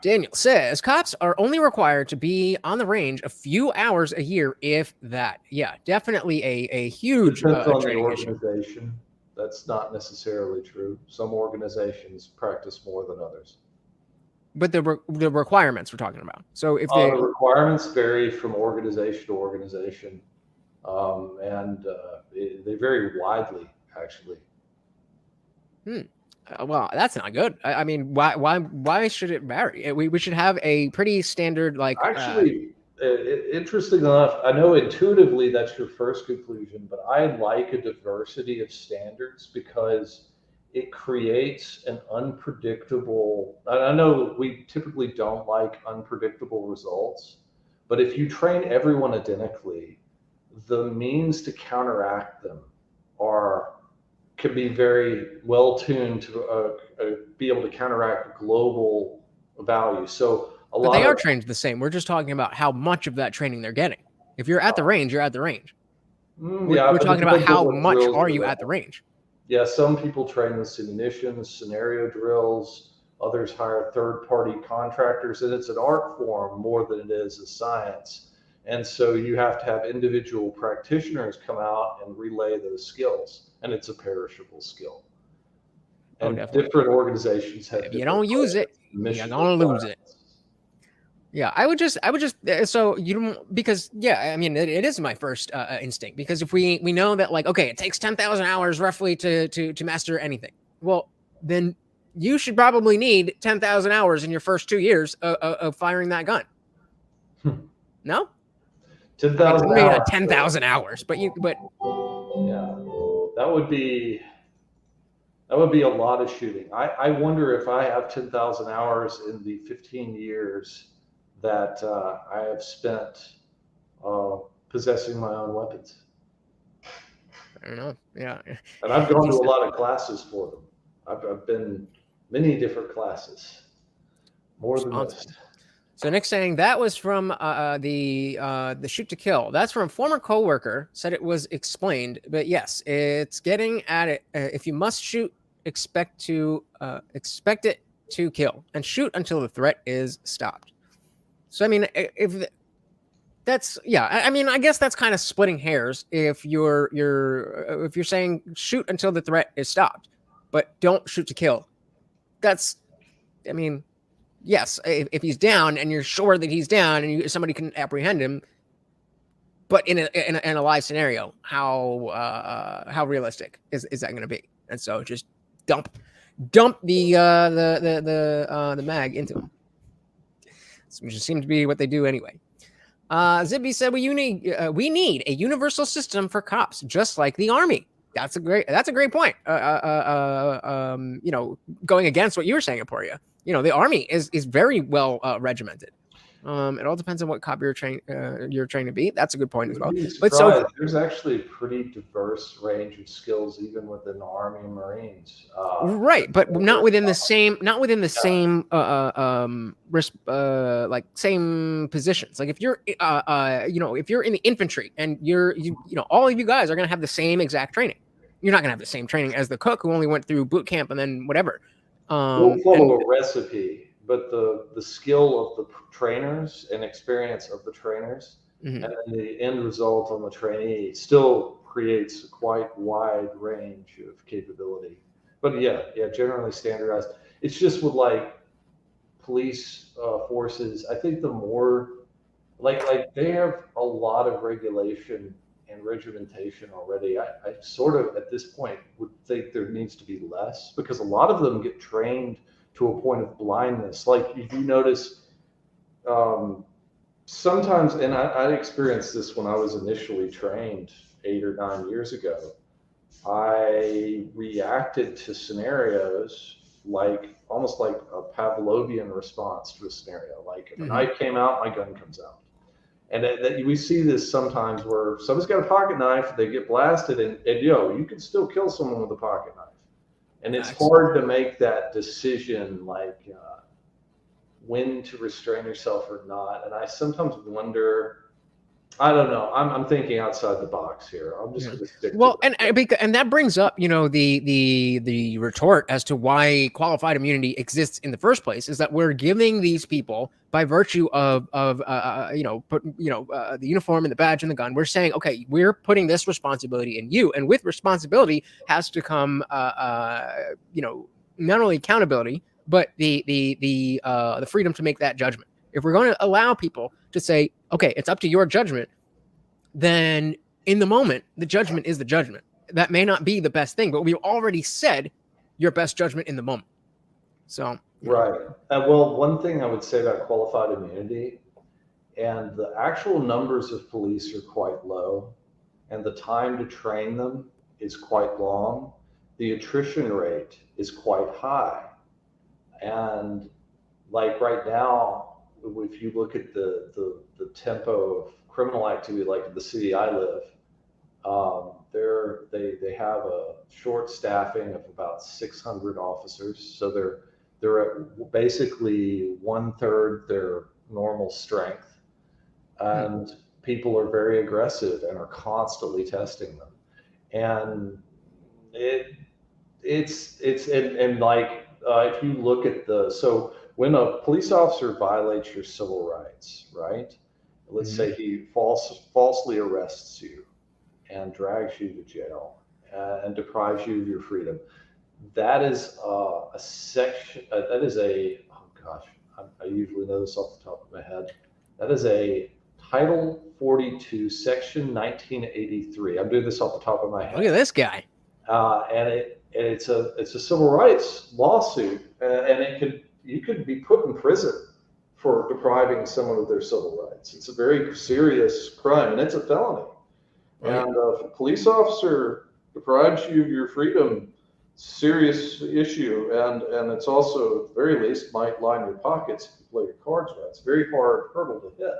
Daniel says cops are only required to be on the range a few hours a year, if that. Yeah, definitely a huge Depends on the training organization. issue. That's not necessarily true. Some organizations practice more than others. But the requirements we're talking about. So if the requirements vary from organization to organization, and they vary widely, actually. Well, that's not good. I mean, why should it vary? We should have a pretty standard, like. Actually, interesting enough, I know intuitively that's your first conclusion, but I like a diversity of standards because it creates an unpredictable. I know we typically don't like unpredictable results, but if you train everyone identically, the means to counteract them can be very well tuned to be able to counteract global value. So but they are trained the same. We're just talking about how much of that training they're getting. If you're at the range, you're at the range. We're talking about how much are you at the range. Yeah, some people train with simulations, scenario drills. Others hire third-party contractors, and it's an art form more than it is a science. And so you have to have individual practitioners come out and relay those skills, and it's a perishable skill. And different organizations have. If you don't use it, you're gonna lose it. Yeah, I would just so you don't, because yeah, I mean it is my first instinct, because if we know that, like, okay, it takes 10,000 hours roughly to master anything. Well, then you should probably need 10,000 hours in your first 2 years of firing that gun. No? 10,000 maybe hours. not 10,000 hours, but yeah, that would be a lot of shooting. I wonder if I have 10,000 hours in the 15 years that I have spent possessing my own weapons. I don't know. Yeah. And I've gone to a lot of classes for them. I've been many different classes, more than most. So Nick's saying that was from the shoot to kill. That's from a former coworker. Said it was explained, but yes, it's getting at it. If you must shoot, expect it to kill, and shoot until the threat is stopped. So I mean, if that's I mean, I guess that's kind of splitting hairs. If you're saying shoot until the threat is stopped, but don't shoot to kill. That's, I mean, yes, if he's down and you're sure that he's down and somebody can apprehend him, but in a live scenario, how realistic is that going to be? And so just dump the mag into him, which just seems to be what they do anyway. Zibby said we need a universal system for cops, just like the Army. That's a great point. You know, going against what you were saying, Emporia. You know, the Army is very well regimented. It all depends on what cop you're trained to be. That's a good point as well. But so there's actually a pretty diverse range of skills even within the Army and Marines. Right, but not within the same like same positions. Like if you're you know, if you're in the infantry and you know, all of you guys are going to have the same exact training. You're not going to have the same training as the cook who only went through boot camp and then whatever. We'll follow a recipe, but the skill of the trainers and experience of the trainers, and then the end result on the trainee still creates a quite wide range of capability. But yeah, generally standardized. It's just with like police forces, I think the more like they have a lot of regulation and regimentation already. I sort of at this point would think there needs to be less, because a lot of them get trained to a point of blindness. Like if you notice, sometimes, and I experienced this when I was initially trained 8 or 9 years ago, I reacted to scenarios like almost like a Pavlovian response to a scenario. Like if a knife came out, my gun comes out. And that we see this sometimes where somebody's got a pocket knife, they get blasted, and you can still kill someone with a pocket knife. And it's hard to make that decision, like when to restrain yourself or not. And I sometimes wonder, I don't know. I'm thinking outside the box here. I'm just going to stick. Well, and that brings up, you know, the retort as to why qualified immunity exists in the first place, is that we're giving these people, by virtue of the uniform and the badge and the gun, we're saying, okay, we're putting this responsibility in you, and with responsibility has to come, not only accountability, but the freedom to make that judgment. If we're going to allow people to say, okay, it's up to your judgment, then in the moment, the judgment is the judgment. That may not be the best thing, but we've already said your best judgment in the moment. So, right. Well, one thing I would say about qualified immunity, and the actual numbers of police are quite low, and the time to train them is quite long. The attrition rate is quite high. And like right now, if you look at the tempo of criminal activity, like in the city I live, they have a short staffing of about 600 officers. So they're at basically 1/3 their normal strength, and people are very aggressive and are constantly testing them. And it's like if you look at so when a police officer violates your civil rights, right? Let's say he falsely arrests you and drags you to jail and deprives you of your freedom. That is a section. That is a, oh gosh, I usually know this off the top of my head. That is a Title 42, Section 1983. I'm doing this off the top of my head. Look at this guy. And it's a civil rights lawsuit, and you could be put in prison for depriving someone of their civil rights. It's a very serious crime, and it's a felony. Right. And if a police officer deprives you of your freedom, serious issue, and it's also, at the very least, might line your pockets if you play your cards right. It's a very hard hurdle to hit.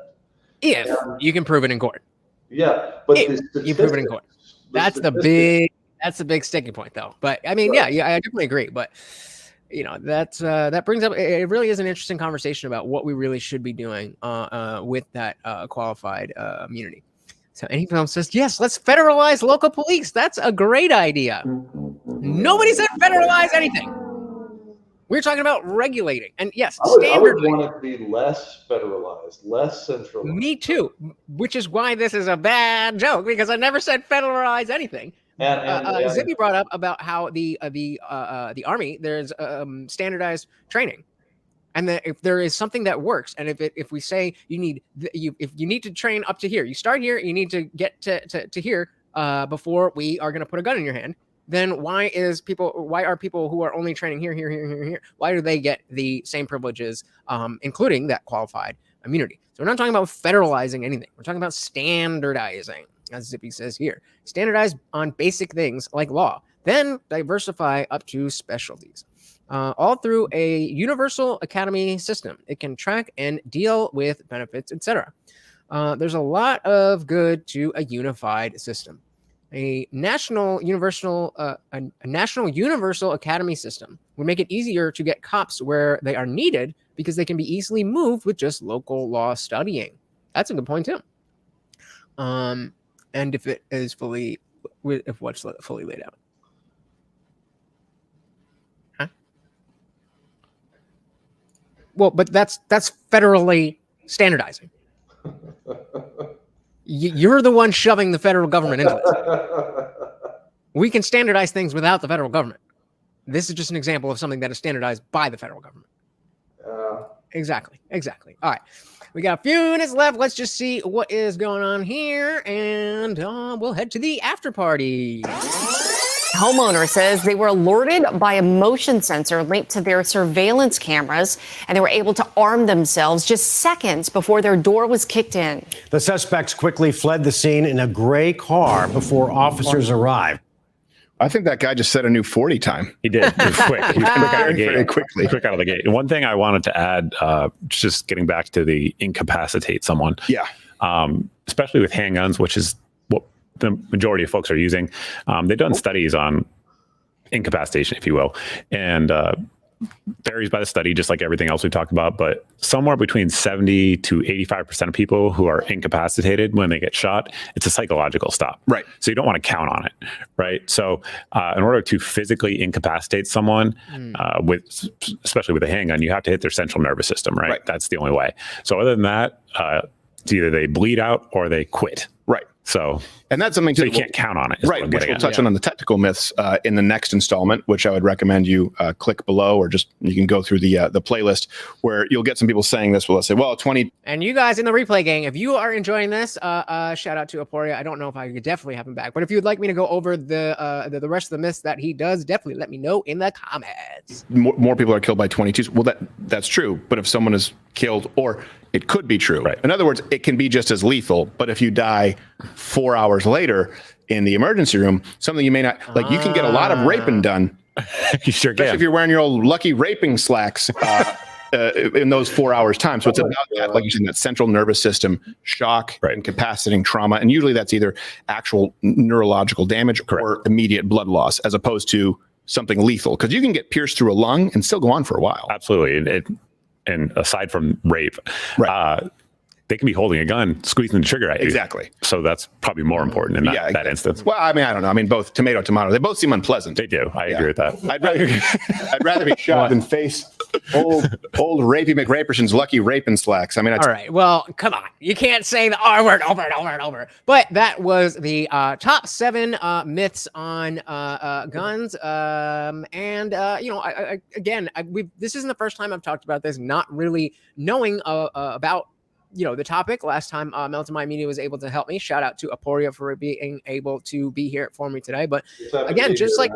If you can prove it in court. Yeah, but you prove it in court. That's the big sticking point, though. But I mean, yeah, I definitely agree. But that brings up, it really is an interesting conversation about what we really should be doing with that qualified immunity. So anyone else says, yes, let's federalize local police. That's a great idea. Nobody said federalize anything. We're talking about regulating. And yes, I would want it to be less federalized, less centralized. Me too, which is why this is a bad joke, because I never said federalize anything. And Zippy brought up about how the Army, there's standardized training, and that if there is something that works, and if we say if you need to train up to here, you start here, you need to get to here before we are going to put a gun in your hand. Then why are people who are only training here, why do they get the same privileges, including that qualified immunity? So we're not talking about federalizing anything. We're talking about standardizing, as Zippy says here. Standardize on basic things like law, then diversify up to specialties. All through a universal academy system. It can track and deal with benefits, etc. There's a lot of good to a unified system. A national universal academy system would make it easier to get cops where they are needed because they can be easily moved with just local law studying. That's a good point too. And if it is fully laid out. Huh? Well, but that's federally standardizing. You're the one shoving the federal government into this. We can standardize things without the federal government. This is just an example of something that is standardized by the federal government. Exactly. All right. We got a few minutes left. Let's just see what is going on here, and we'll head to the after party. Homeowner says they were alerted by a motion sensor linked to their surveillance cameras, and they were able to arm themselves just seconds before their door was kicked in. The suspects quickly fled the scene in a gray car before officers arrived. I think that guy just set a new 40 time. He did. It was quick. He was quick out of the gate. Very quickly. Quick out of the gate. And one thing I wanted to add, just getting back to the incapacitate someone. Yeah. Especially with handguns, which is what the majority of folks are using. They've done studies on incapacitation, if you will, and varies by the study, just like everything else we talked about. But somewhere between 70 to 85% of people who are incapacitated when they get shot, it's a psychological stop. Right. So you don't want to count on it. Right. So in order to physically incapacitate someone, especially with a handgun, you have to hit their central nervous system. Right. That's the only way. So other than that, it's either they bleed out or they quit. Right. So, and that's something you can't count on it. Right. Which we'll touch on the technical myths in the next installment, which I would recommend you click below, or just you can go through the playlist where you'll get some people saying this. Well, let's say, well, 20. And you guys in the replay gang, if you are enjoying this, shout out to Aporia. I don't know if I could definitely have him back, but if you'd like me to go over the rest of the myths that he does, definitely let me know in the comments. More people are killed by 22s. Well, that's true. But if someone is killed, or it could be true. Right. In other words, it can be just as lethal, but if you die 4 hours later in the emergency room, something you may not like, you can get a lot of raping done. You sure can. Especially if you're wearing your old lucky raping slacks in those 4 hours time. So it's about that, like you said, that central nervous system shock, incapacitating trauma. And usually that's either actual neurological damage or immediate blood loss, as opposed to something lethal. Because you can get pierced through a lung and still go on for a while. Absolutely. And aside from rape, they can be holding a gun, squeezing the trigger at you. Exactly. So that's probably more important in that instance. Well, I mean, I don't know. I mean, both tomato. They both seem unpleasant. They do. I agree with that. I'd rather be shot than face old Rapey McRaperson's lucky raping slacks. I mean, all right. Well, come on. You can't say the R word over and over and over. But that was the top 7 myths on guns. This isn't the first time I've talked about this, not really knowing about the topic. Last time Melton My Media was able to help me. Shout out to Aporia for being able to be here for me today. But again, just like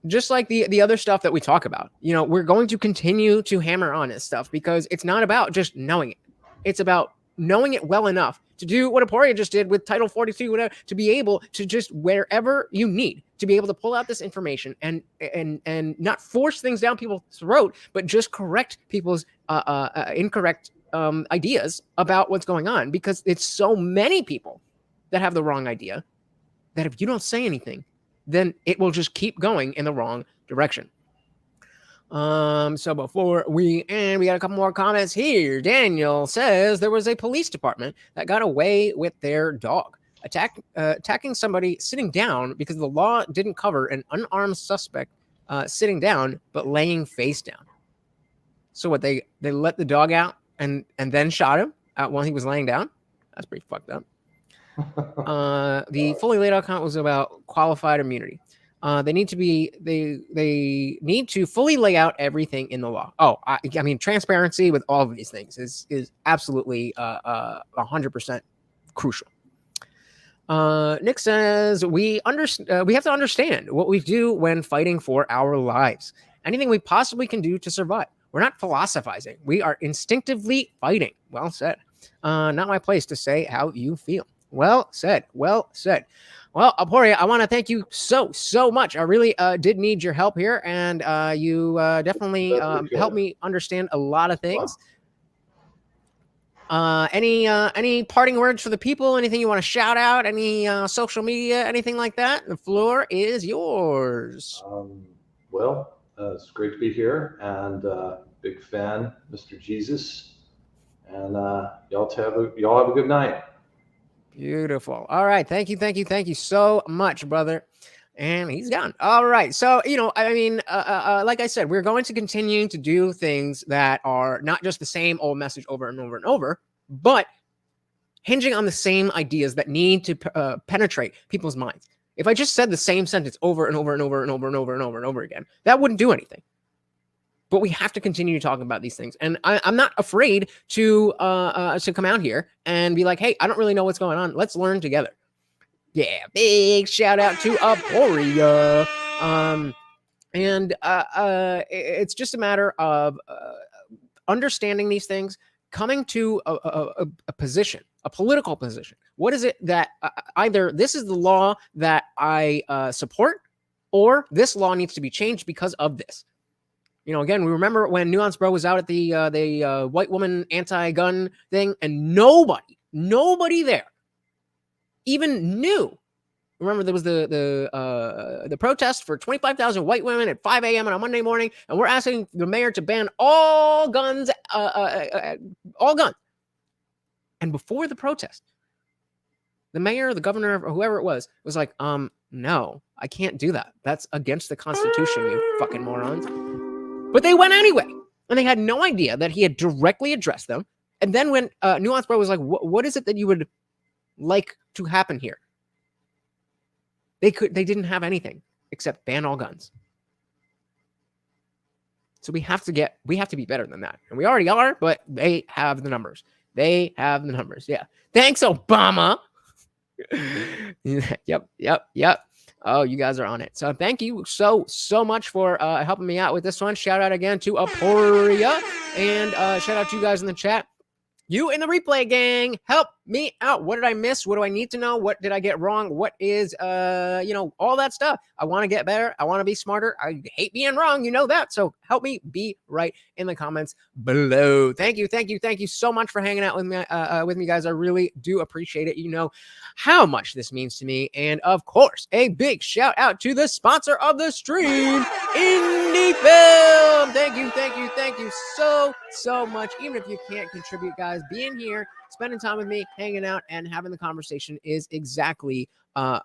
just like the other stuff that we talk about, we're going to continue to hammer on this stuff, because it's not about just knowing it. It's about knowing it well enough to do what Aporia just did with Title 42, whatever, to be able to just, wherever you need, to be able to pull out this information and not force things down people's throat, but just correct people's incorrect ideas about what's going on, because it's so many people that have the wrong idea, that if you don't say anything, then it will just keep going in the wrong direction. So before we end, we got a couple more comments here. Daniel says there was a police department that got away with their dog attacking somebody sitting down because the law didn't cover an unarmed suspect sitting down but laying face down. So what, they let the dog out and then shot him while he was laying down? That's pretty fucked up. The fully laid out comment was about qualified immunity. They need to fully lay out everything in the law. I mean, transparency with all of these things is absolutely 100% crucial. Nick says we have to understand what we do when fighting for our lives. Anything we possibly can do to survive. We're not philosophizing. We are instinctively fighting. Well said. Not my place to say how you feel. Well said. Well said. Well, Aporia, I want to thank you so much. I really did need your help here, and you definitely helped me understand a lot of things. Any parting words for the people? Anything you want to shout out? Any social media? Anything like that? The floor is yours. Well, it's great to be here, and big fan, Mr. Jesus, and y'all have a good night. Beautiful. All right. Thank you so much, brother. And he's gone. All right. So, I mean, like I said, we're going to continue to do things that are not just the same old message over and over and over, but hinging on the same ideas that need to penetrate people's minds. If I just said the same sentence over and over and over and over and over and over and over again, that wouldn't do anything. But we have to continue talking about these things. And I'm not afraid to come out here and be like, hey, I don't really know what's going on. Let's learn together. Yeah, big shout out to Aporia. It's just a matter of understanding these things, coming to a position, a political position. What is it that either this is the law that I support, or this law needs to be changed because of this. Again, we remember when Nuance Bro was out at the white woman anti-gun thing, and nobody there even knew. Remember, there was the protest for 25,000 white women at 5 a.m. on a Monday morning, and we're asking the mayor to ban all guns, all guns. And before the protest, the mayor, the governor, or whoever it was like, no, I can't do that. That's against the Constitution, you fucking morons. But they went anyway, and they had no idea that he had directly addressed them. And then when Nuance Bro was like, what is it that you would like to happen here? They didn't have anything except ban all guns. So we have to be better than that. And we already are, but they have the numbers. Yeah. Thanks, Obama. Yep. Oh, you guys are on it. So thank you so much for helping me out with this one. Shout out again to Aporia, and shout out to you guys in the chat. You in the replay gang, help me out. What did I miss? What do I need to know? What did I get wrong? What is, all that stuff. I want to get better. I want to be smarter. I hate being wrong. You know that. So help me be right in the comments below. Thank you so much for hanging out with me, guys. I really do appreciate it. You know how much this means to me. And of course, a big shout out to the sponsor of the stream, Indie Film. Thank you so much. Even if you can't contribute, guys, being here, spending time with me, hanging out, and having the conversation is exactly that's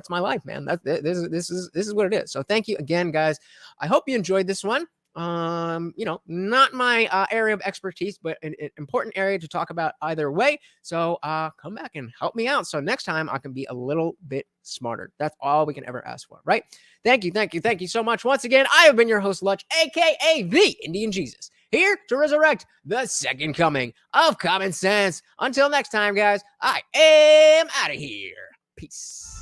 my life, man. This is what it is. So thank you again, guys. I hope you enjoyed this one. Not my area of expertise, but an important area to talk about either way. So come back and help me out. So next time I can be a little bit smarter. That's all we can ever ask for, right? Thank you so much. Once again, I have been your host, Lutch, aka the Indian Jesus, here to resurrect the second coming of common sense. Until next time, guys, I am out of here. Peace.